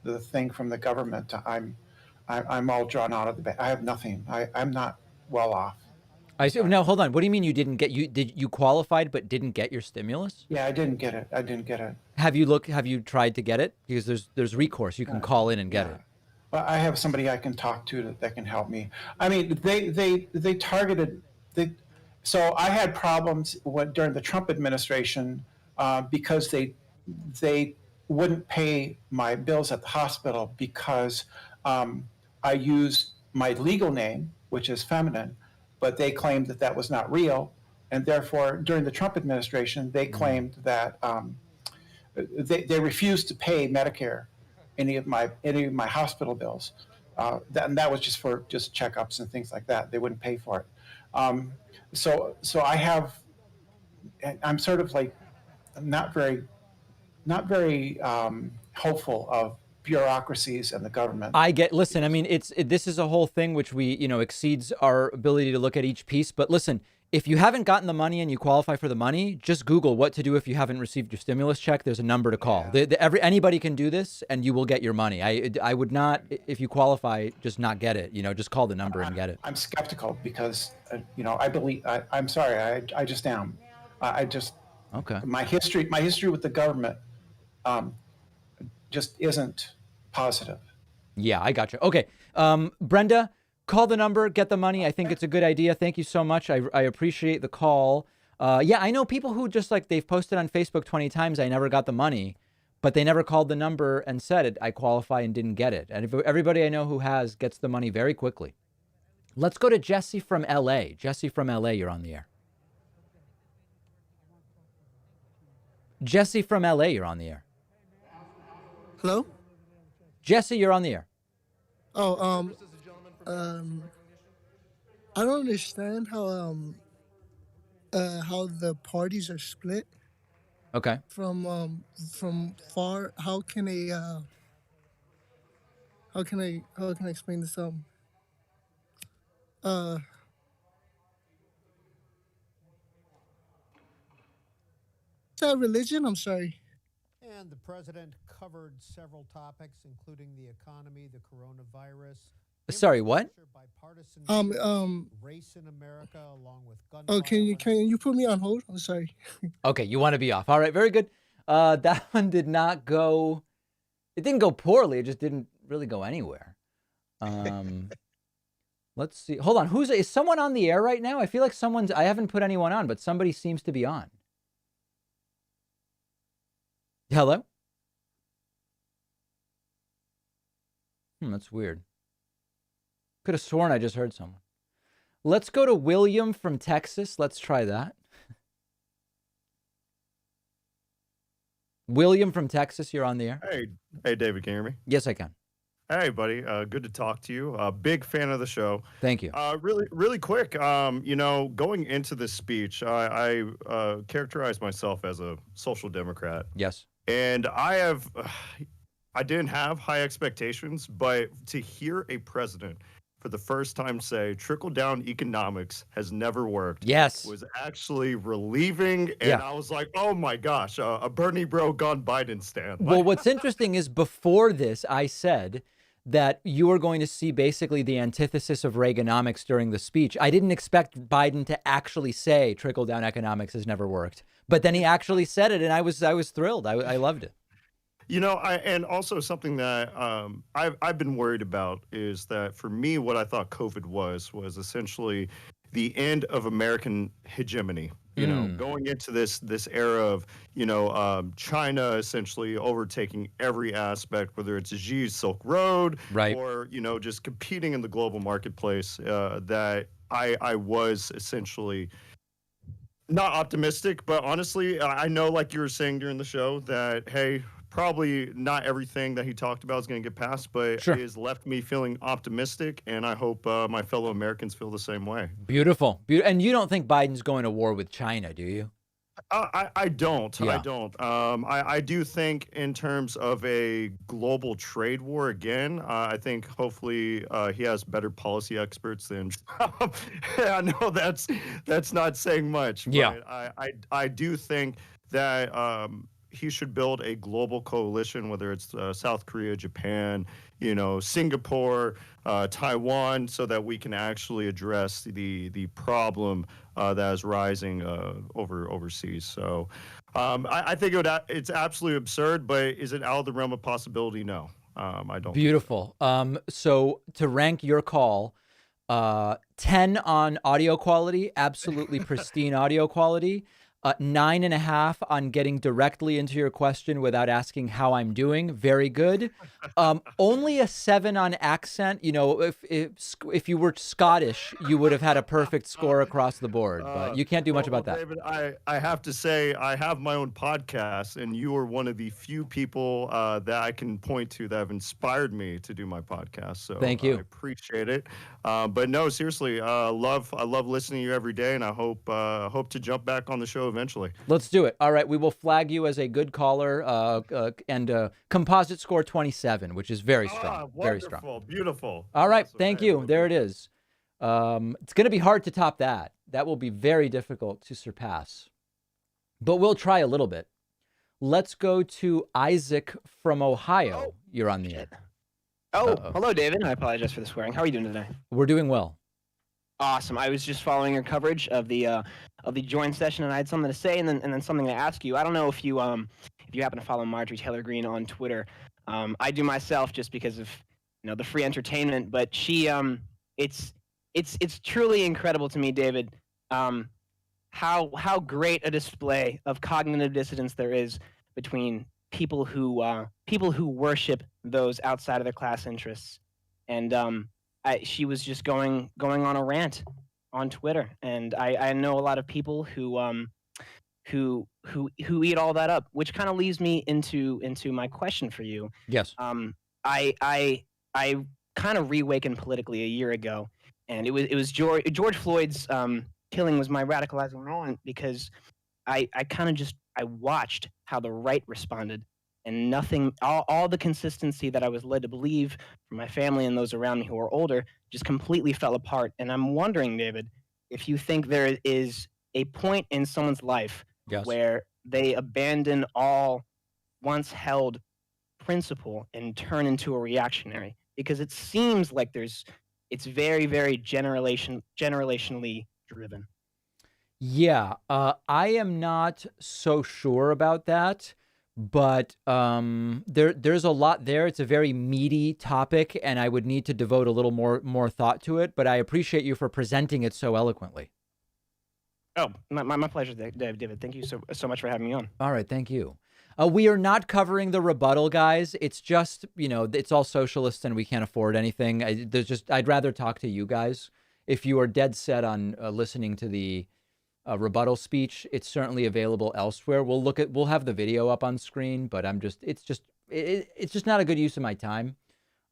the thing from the government. I'm all drawn out of the back. I have nothing. I'm not well off. I see. No, hold on. What do you mean you didn't get you qualified but didn't get your stimulus? Yeah, I didn't get it. Have you tried to get it? Because there's recourse. You can call in and get it. Well, I have somebody I can talk to that can help me. I mean, they targeted. So I had problems during the Trump administration because they wouldn't pay my bills at the hospital because I used my legal name, which is feminine, but they claimed that was not real, and therefore during the Trump administration they claimed that they refused to pay Medicare any of my hospital bills, and that was just for checkups and things like that. They wouldn't pay for it. So I'm sort of like not very hopeful of bureaucracies and the government. Listen, I mean, this is a whole thing which exceeds our ability to look at each piece. But listen, if you haven't gotten the money and you qualify for the money, just Google what to do if you haven't received your stimulus check. There's a number to call. Anybody can do this and you will get your money. I would not, if you qualify, just not get it. Just call the number and get it. I'm skeptical because, I believe, I'm sorry, I just am. Okay. My history with the government just isn't positive. Yeah, I got you. Okay. Brenda, call the number, get the money. I think it's a good idea. Thank you so much. I appreciate the call. Yeah, I know people who just they've posted on Facebook 20 times, I never got the money, but they never called the number and said it. I qualify and didn't get it. And if everybody I know who has gets the money very quickly. Let's go to Jesse from LA. Jesse from LA, you're on the air. Jesse from LA, you're on the air. Hello? Jesse, you're on the air. Oh, I don't understand how the parties are split. Okay. From far, how can I explain this? Is that religion? I'm sorry. And the president covered several topics, including the economy, the coronavirus. Sorry, what? Race in America, along with gun. Oh, can you put me on hold? I'm sorry. Okay, you want to be off. All right, very good. That one did not go. It didn't go poorly. It just didn't really go anywhere. Let's see. Hold on. Is someone on the air right now? I feel like I haven't put anyone on, but somebody seems to be on. Hello? That's weird. Could have sworn I just heard someone. Let's go to William from Texas. Let's try that. William from Texas, you're on the air. Hey, David, can you hear me? Yes, I can. Hey, buddy. Good to talk to you. Big fan of the show. Thank you. Really quick. Going into this speech, I characterize myself as a social democrat. Yes. And I didn't have high expectations, but to hear a president for the first time say trickle-down economics has never worked, yes, was actually relieving. And I was like, oh my gosh, a Bernie bro gone Biden stand. Well, what's interesting is before this, I said that you were going to see basically the antithesis of Reaganomics during the speech. I didn't expect Biden to actually say trickle-down economics has never worked. But then he actually said it, and I was thrilled. I loved it. And also something that I've been worried about is that for me, what I thought COVID was essentially the end of American hegemony. Going into this era of China essentially overtaking every aspect, whether it's Xi's Silk Road, right, or just competing in the global marketplace. That I was essentially not optimistic, but honestly, I know, like you were saying during the show, that hey, probably not everything that he talked about is going to get passed, but sure, it has left me feeling optimistic, and I hope my fellow Americans feel the same way. Beautiful. And you don't think Biden's going to war with China, do you? I don't. Yeah. I don't. I do think in terms of a global trade war again, I think hopefully he has better policy experts than Trump. I know that's not saying much. But yeah. I do think that he should build a global coalition, whether it's South Korea, Japan, Singapore, Taiwan, so that we can actually address the problem that is rising overseas. So I think it's absolutely absurd, but is it out of the realm of possibility? No, I don't. Beautiful. So to rank your call, 10 on audio quality, absolutely pristine audio quality. 9.5 on getting directly into your question without asking how I'm doing. Very good. Only a 7 on accent. If you were Scottish, you would have had a perfect score across the board, but you can't do much about that. David, I have to say, I have my own podcast, and you are one of the few people that I can point to that have inspired me to do my podcast. So thank you. I appreciate it. But no, seriously, I love listening to you every day, and I hope to jump back on the show eventually. Let's do it. All right, we will flag you as a good caller and composite score 27, which is very strong. Very strong. Beautiful. All right, thank you. There it is. It's going to be hard to top that. That will be very difficult to surpass. But we'll try a little bit. Let's go to Isaac from Ohio. You're on the air. Hello, David. I apologize for the swearing. How are you doing today? We're doing well. Awesome. I was just following your coverage of the joint session, and I had something to say, and then something to ask you. I don't know if you happen to follow Marjorie Taylor Greene on Twitter. I do myself, just because of the free entertainment. But she, it's truly incredible to me, David, how great a display of cognitive dissonance there is between people who worship those outside of their class interests, and she was just going on a rant on Twitter, and I know a lot of people who eat all that up, which kind of leads me into my question for you. Yes. I kind of reawakened politically a year ago, and it was George Floyd's killing was my radicalizing moment, because I watched how the right responded, and nothing, all the consistency that I was led to believe from my family and those around me who are older just completely fell apart. And I'm wondering, David, if you think there is a point in someone's life where they abandon all once held principle and turn into a reactionary, because it seems like it's very, very generationally driven. Yeah, I am not so sure about that. But there's a lot there. It's a very meaty topic, and I would need to devote a little more thought to it. But I appreciate you for presenting it so eloquently. Oh, my pleasure, David. Thank you so much for having me on. All right, thank you. We are not covering the rebuttal, guys. It's just, it's all socialists, and we can't afford anything. I'd rather talk to you guys. If you are dead set on listening to the rebuttal speech, it's certainly available elsewhere. We'll have the video up on screen, but it's just not a good use of my time.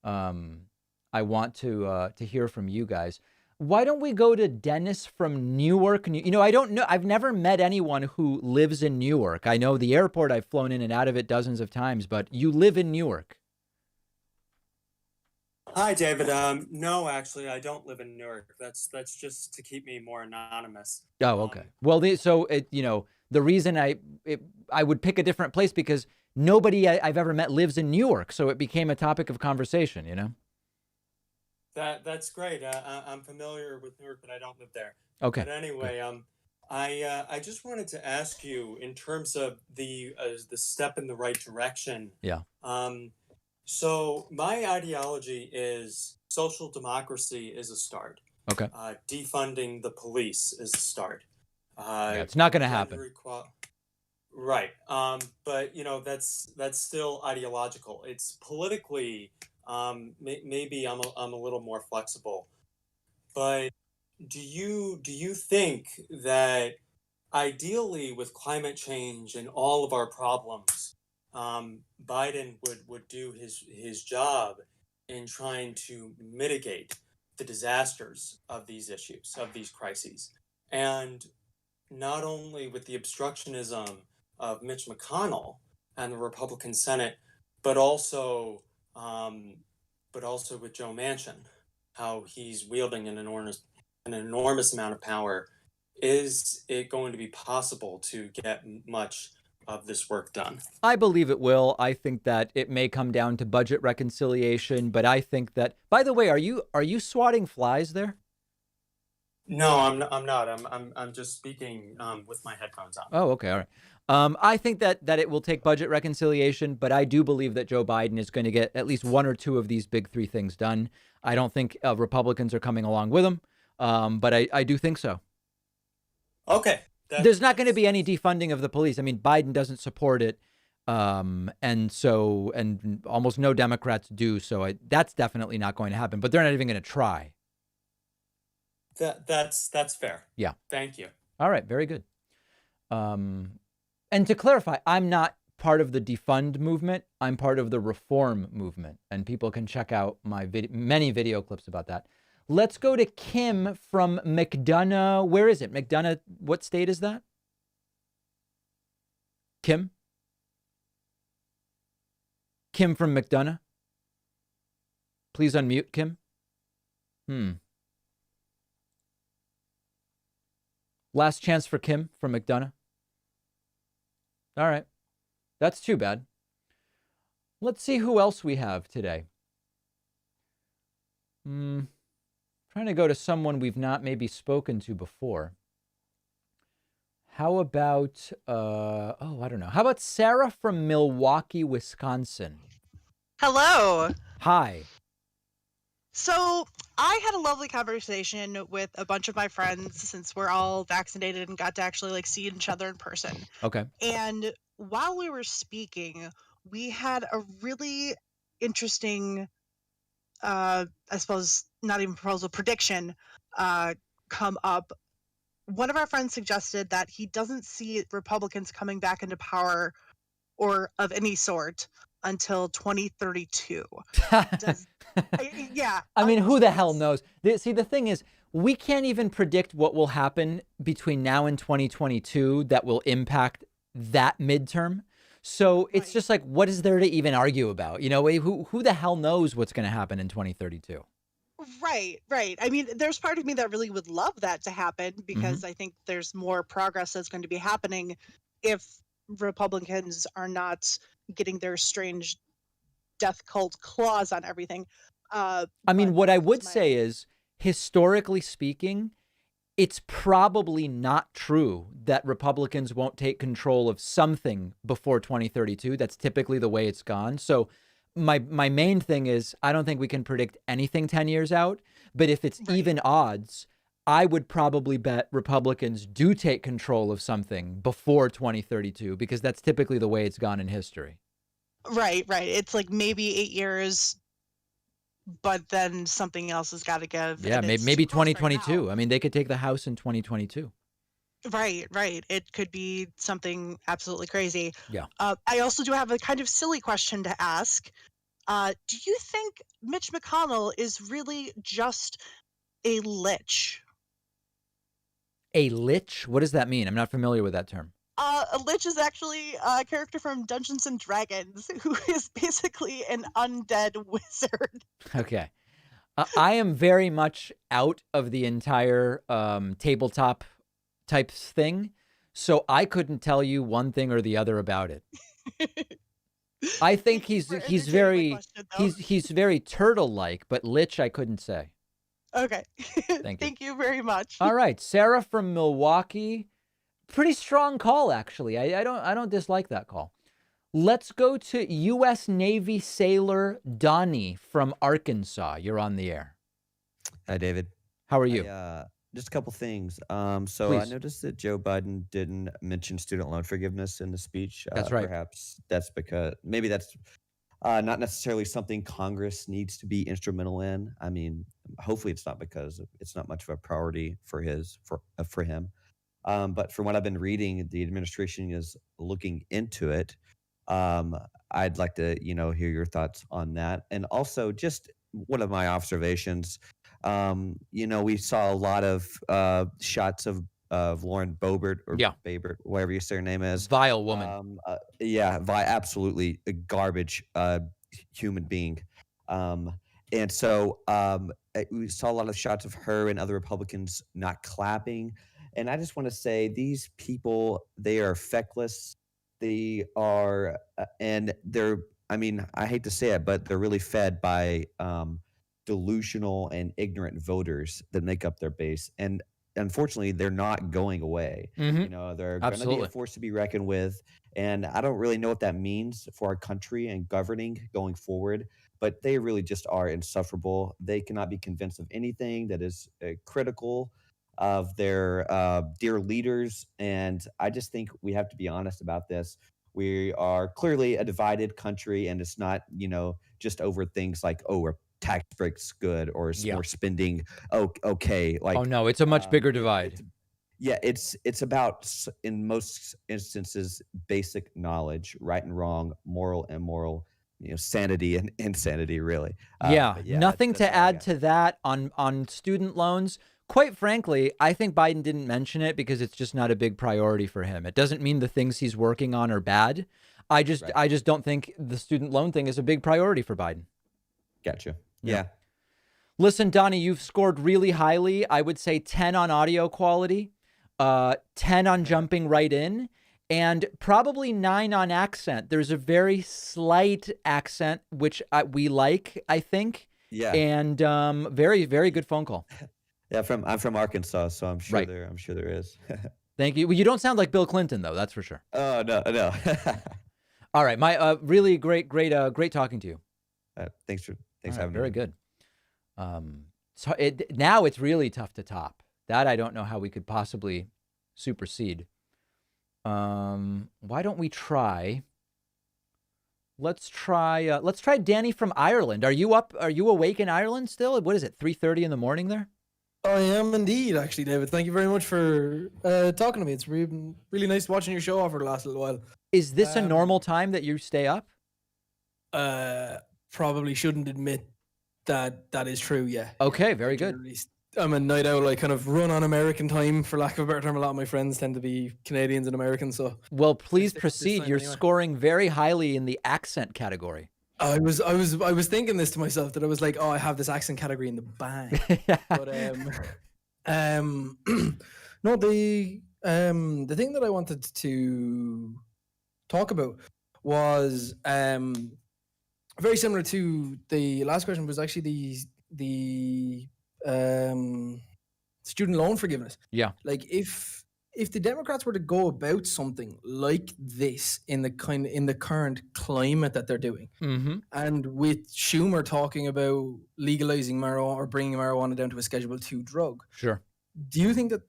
I want to hear from you guys. Why don't we go to Dennis from Newark? I don't know. I've never met anyone who lives in Newark. I know the airport, I've flown in and out of it dozens of times, but you live in Newark. Hi, David. No, actually, I don't live in Newark. That's just to keep me more anonymous. Oh, okay. Well, the reason I would pick a different place, because nobody I've ever met lives in Newark, so it became a topic of conversation. That's great. I'm familiar with Newark, but I don't live there. Okay. But anyway, I just wanted to ask you, in terms of the step in the right direction. Yeah. So my ideology is social democracy is a start. Okay. Defunding the police is a start. It's not going to happen. Right. But that's still ideological. It's politically, maybe I'm a little more flexible. But do you think that ideally, with climate change and all of our problems, Biden would do his job in trying to mitigate the disasters of these issues, of these crises, and not only with the obstructionism of Mitch McConnell and the Republican Senate, but also with Joe Manchin, how he's wielding an enormous amount of power. Is it going to be possible to get much of this work done? I believe it will. I think that it may come down to budget reconciliation, but I think that, by the way, are you swatting flies there? No, I'm not. I'm just speaking with my headphones on. Oh, okay. All right. I think that it will take budget reconciliation, but I do believe that Joe Biden is going to get at least one or two of these big three things done. I don't think Republicans are coming along with him, but I do think so. Okay. There's not going to be any defunding of the police. I mean, Biden doesn't support it. And almost no Democrats do. So that's definitely not going to happen, but they're not even going to try. That's fair. Yeah. Thank you. All right. Very good. And to clarify, I'm not part of the defund movement. I'm part of the reform movement, and people can check out my many video clips about that. Let's go to Kim from McDonough. Where is it? McDonough, what state is that? Kim? Kim from McDonough? Please unmute, Kim. Last chance for Kim from McDonough. All right. That's too bad. Let's see who else we have today. Trying to go to someone we've not maybe spoken to before. How about, I don't know. How about Sarah from Milwaukee, Wisconsin? Hello. Hi. So I had a lovely conversation with a bunch of my friends since we're all vaccinated and got to actually like see each other in person. Okay. And while we were speaking, we had a really interesting, I suppose not even proposal, prediction come up. One of our friends suggested that he doesn't see Republicans coming back into power or of any sort until 2032. Yeah. I mean, who the hell knows? See, the thing is, we can't even predict what will happen between now and 2022 that will impact that midterm. So it's just like, what is there to even argue about? You know, who the hell knows what's going to happen in 2032? Right. I mean, there's part of me that really would love that to happen because I think there's more progress that's going to be happening if Republicans are not getting their strange death cult clause on everything. I mean, what I would say is, historically speaking, it's probably not true that Republicans won't take control of something before 2032. That's typically the way it's gone. So my main thing is, I don't think we can predict anything 10 years out. But if it's even odds, I would probably bet Republicans do take control of something before 2032, because that's typically the way it's gone in history. Right. It's like maybe 8 years, but then something else has got to give. Yeah, maybe 2022. I mean, they could take the House in 2022. Right. It could be something absolutely crazy. Yeah. I also do have a kind of silly question to ask. Do you think Mitch McConnell is really just a lich? A lich? What does that mean? I'm not familiar with that term. A lich is actually a character from Dungeons and Dragons who is basically an undead wizard. Okay. I am very much out of the entire tabletop type thing, so I couldn't tell you one thing or the other about it. I think he's very turtle-like, but lich I couldn't say. Okay. Thank you very much. All right, Sarah from Milwaukee. Pretty strong call, actually. I don't dislike that call. Let's go to U.S. Navy sailor Donnie from Arkansas. You're on the air. Hi, David. How are you? Just a couple things. So Please. I noticed that Joe Biden didn't mention student loan forgiveness in the speech. That's right. Perhaps that's because maybe that's not necessarily something Congress needs to be instrumental in. I mean, hopefully it's not because it's not much of a priority for him. But from what I've been reading, the administration is looking into it. I'd like to, hear your thoughts on that. And also, just one of my observations, we saw a lot of shots of Lauren Boebert or Babert, whatever you say her name is. Vile woman. Absolutely a garbage human being. And so we saw a lot of shots of her and other Republicans not clapping. And I just want to say these people, they are feckless They are, and they're, I mean, I hate to say it, but they're really fed by delusional and ignorant voters that make up their base. And unfortunately, they're not going away. Mhm. You know, they're going to be Absolutely. a force to be reckoned with. And I don't really know what that means for our country and governing going forward, but they really just are insufferable. They cannot be convinced of anything that is critical of their dear leaders. And I just think we have to be honest about this. We are clearly a divided country, and it's not, you know, just over things like, oh, are tax breaks good or is Yeah. more spending okay? Like, Oh no, it's a much bigger divide. it's about, in most instances, basic knowledge, right and wrong, moral and immoral, you know, sanity and insanity, really. Yeah, But nothing that's to all I add got. to that on student loans. Quite frankly, I think Biden didn't mention it because it's just not a big priority for him. It doesn't mean the things he's working on are bad. I just don't think the student loan thing is a big priority for Biden. Gotcha. Yeah. Yeah. Listen, Donnie, you've scored really highly. I would say 10 on audio quality, 10 on jumping right in, and probably 9 on accent. There's a very slight accent, which we like, I think. Yeah. And very, very good phone call. Yeah, I'm from Arkansas, so I'm sure Right. there is. Thank you. Well, you don't sound like Bill Clinton, though. That's for sure. Oh, no. All right. My really great talking to you. Thanks for All right, having me. very good. So now it's really tough to top. That I don't know how we could possibly supersede. Why don't we try? Let's try Danny from Ireland. Are you up? Are you awake in Ireland still? What is it? 3:30 in the morning there? I am indeed, actually, David. Thank you very much for talking to me. It's really nice watching your show over the last little while. Is this a normal time that you stay up? Probably shouldn't admit that is true, yeah. Okay, very good. I'm a night owl. I kind of run on American time, for lack of a better term. A lot of my friends tend to be Canadians and Americans, so... Well, please proceed. time You're anyway. scoring very highly in the accent category. I was thinking this to myself, that I was like, oh, I have this accent category in the bag. But no, the thing that I wanted to talk about was very similar to the last question, was actually the student loan forgiveness. Yeah. Like if the Democrats were to go about something like this in the current climate that they're doing, Mm-hmm. and with Schumer talking about legalizing marijuana or bringing marijuana down to a Schedule II drug, Sure. do you think do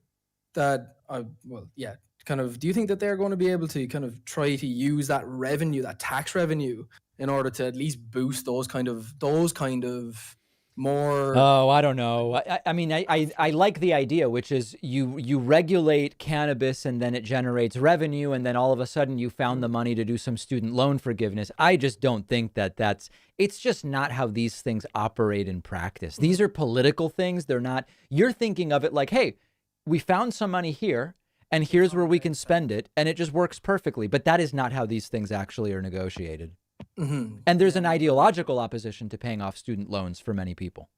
you think that they're going to be able to kind of try to use that revenue, that tax revenue, in order to at least boost those kind of more? Oh, I don't know. I mean, I like the idea, which is you regulate cannabis and then it generates revenue, and then all of a sudden you found the money to do some student loan forgiveness. I just don't think it's just not how these things operate in practice. These are political things. They're not, you're thinking of it like, hey, we found some money here and here's where we can spend it, and it just works perfectly. But that is not how these things actually are negotiated. Mm-hmm. And there's an ideological opposition to paying off student loans for many people.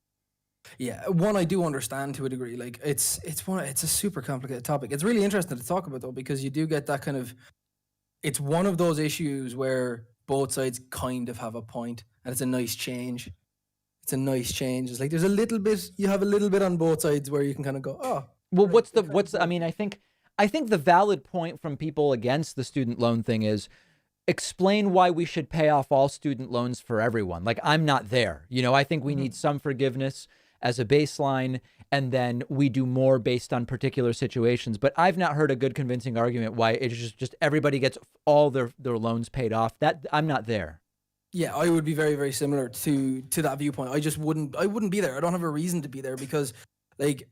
Yeah, one I do understand to a degree. Like it's a super complicated topic. It's really interesting to talk about though, because you do get that kind of, it's one of those issues where both sides kind of have a point, and it's a nice change. It's a nice change. It's like there's a little bit, you have a little bit on both sides where you can kind of go, oh. Well, I mean, I think the valid point from people against the student loan thing is, explain why we should pay off all student loans for everyone. Like, I'm not there. You know, I think we need some forgiveness as a baseline, and then we do more based on particular situations. But I've not heard a good convincing argument why it's just everybody gets all their loans paid off. That I'm not there. Yeah, I would be very, very similar to that viewpoint. I wouldn't be there. I don't have a reason to be there, because like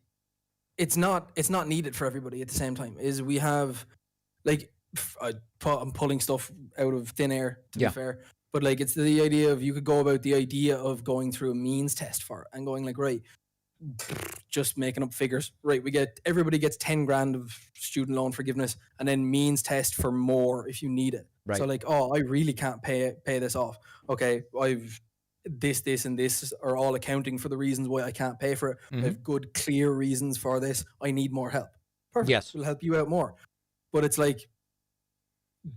it's not needed for everybody at the same time. Is we have like, I'm pulling stuff out of thin air, to be fair, but like it's the idea of, you could go about the idea of going through a means test for it and going like, right, just making up figures, right, everybody gets 10 grand of student loan forgiveness, and then means test for more if you need it. Right. So like, oh, I really can't pay this off. Okay, I've this and this are all accounting for the reasons why I can't pay for it. I have good, clear reasons for this. I need more help. Perfect. Yes. We'll help you out more. But it's like,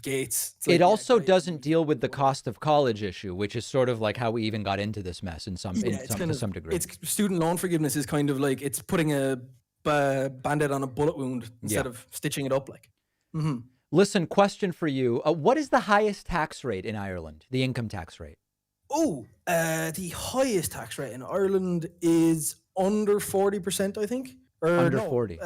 Gates. It's It like, yeah, also guys, doesn't deal with the cost of college issue, which is sort of like how we even got into this mess to some degree. It's student loan forgiveness is kind of like it's putting a band-aid on a bullet wound instead of stitching it up. Like, Listen, question for you: what is the highest tax rate in Ireland? The income tax rate? The highest tax rate in Ireland is under 40%, I think. Or Under no, 40.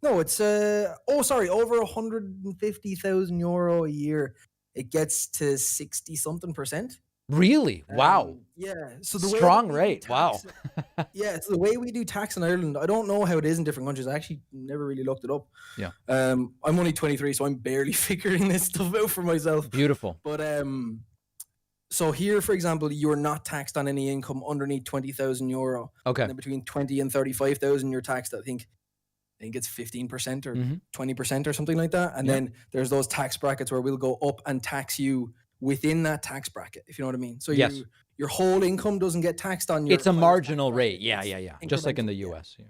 No, it's over 150,000 euro a year. It gets to 60 something percent. Really? Wow. Yeah. So the way Strong that we do rate. Wow. Yeah, so the way we do tax in Ireland, I don't know how it is in different countries. I actually never really looked it up. Yeah. I'm only 23, so I'm barely figuring this stuff out for myself. Beautiful. But so here, for example, you're not taxed on any income underneath 20,000 euro. Okay. And then between 20 and 35,000, you're taxed. I think it's 15% or 20% or something like that. And then there's those tax brackets where we'll go up and tax you within that tax bracket, if you know what I mean. So your whole income doesn't get taxed on your. It's a marginal rate. Yeah. Just like in the U.S. Yeah.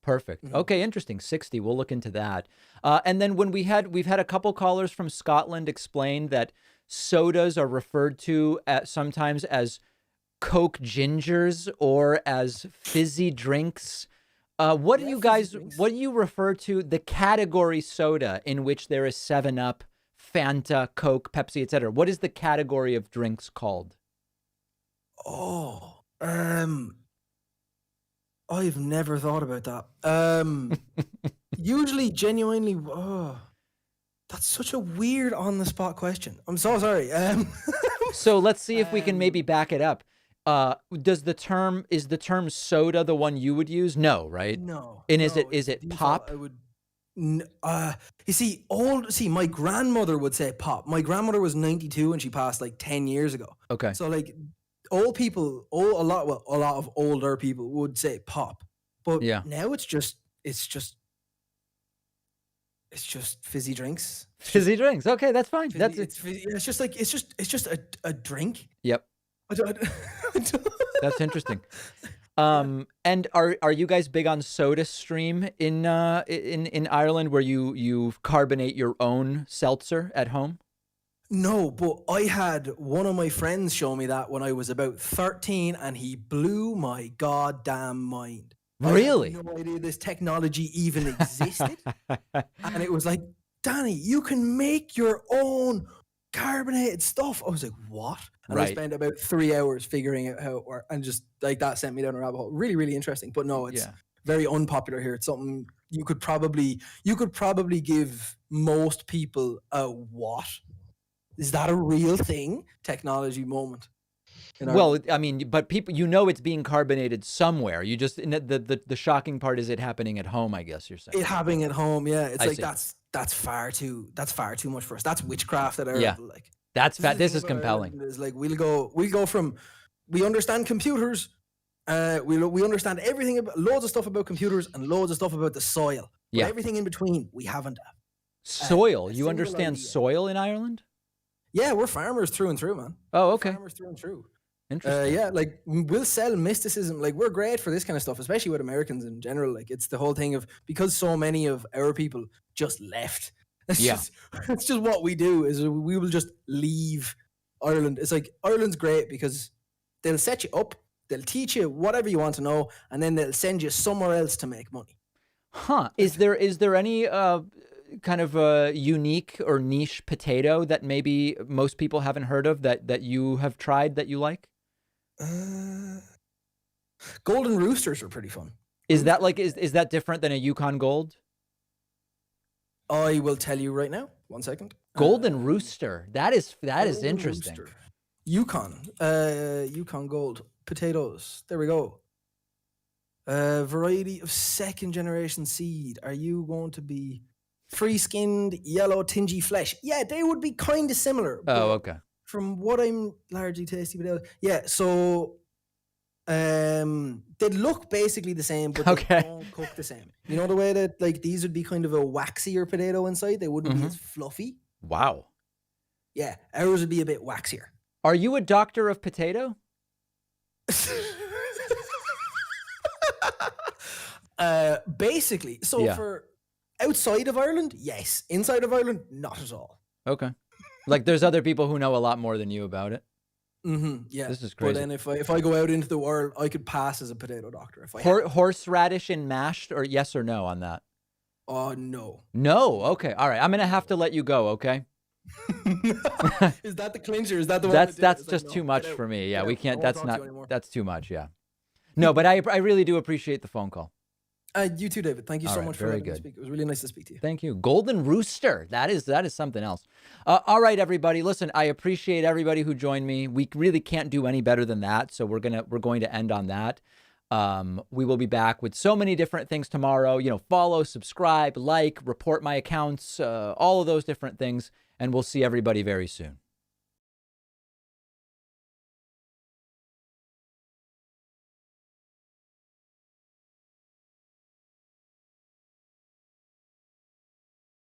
Perfect. Okay, interesting. 60. We'll look into that. And then when we've had a couple callers from Scotland explain that sodas are referred to sometimes as Coke gingers or as fizzy drinks. What do you refer to the category soda in which there is 7-Up, Fanta, Coke, Pepsi, etc.? What is the category of drinks called? I've never thought about that. Usually, genuinely, that's such a weird on-the-spot question. I'm so sorry. So let's see if we can maybe back it up. Is the term soda the one you would use? No, right? No. And is it pop? I would. My grandmother would say pop. My grandmother was 92 and she passed like 10 years ago. Okay. So like old people, a lot of older people would say pop. But now it's just fizzy drinks. Fizzy drinks. Okay, that's fine. It's just a drink. Yep. That's interesting. And are you guys big on SodaStream in Ireland, where you carbonate your own seltzer at home? No, but I had one of my friends show me that when I was about 13, and he blew my goddamn mind. Really? I had no idea this technology even existed. And it was like, Danny, you can make your own carbonated stuff. I was like, what? And I spent about 3 hours figuring out how it worked, and just like that sent me down a rabbit hole. Really, really interesting. But no, it's very unpopular here. It's something you could probably give most people a what? Is that a real thing? Technology moment. Well, I mean, but people, it's being carbonated somewhere. You just the shocking part is it happening at home, I guess you're saying. It happening at home, yeah. It's that's far too much for us. That's witchcraft at our level. Like this is compelling. It's like we go from we understand computers, we understand everything about loads of stuff about computers and loads of stuff about the soil. But everything in between we haven't. Soil. You understand soil in Ireland? Yeah, we're farmers through and through, man. Oh, okay. Farmers through and through. Interesting. Yeah, like we'll sell mysticism. Like we're great for this kind of stuff, especially with Americans in general. Like it's the whole thing of because so many of our people just left. It's just what we do is we will just leave Ireland. It's like Ireland's great because they'll set you up, they'll teach you whatever you want to know, and then they'll send you somewhere else to make money. Huh? Is there any kind of a unique or niche potato that maybe most people haven't heard of that you have tried that you like? Golden roosters are pretty fun. Is that is that different than a Yukon Gold? I will tell you right now. 1 second. Golden rooster. That is interesting. Rooster. Yukon Gold potatoes. There we go. Variety of second generation seed. Are you going to be free skinned, yellow, tingy flesh? Yeah, they would be kind of similar. Oh, okay. From what I'm largely tasty potatoes. Yeah, so they look basically the same, but they don't cook the same. You know the way that like these would be kind of a waxier potato inside? They wouldn't be as fluffy. Wow. Yeah, ours would be a bit waxier. Are you a doctor of potato? Basically. So for Outside of Ireland, yes. Inside of Ireland, not at all. Okay. Like there's other people who know a lot more than you about it. Yeah. This is crazy. But then if I go out into the world, I could pass as a potato doctor. If I Horseradish and mashed, or yes or no on that? No. No. Okay. All right. I'm gonna have to let you go. Okay. Is that the clincher? Is that the one? That's just too much for me. Yeah, we can't. That's not. That's too much. Yeah. No, but I really do appreciate the phone call. You too, David. Thank you so much for letting me speak. It was really nice to speak to you. Thank you. Golden Rooster. That is something else. All right, everybody. Listen, I appreciate everybody who joined me. We really can't do any better than that. So we're going to end on that. We will be back with so many different things tomorrow. Follow, subscribe, like, report my accounts, all of those different things. And we'll see everybody very soon.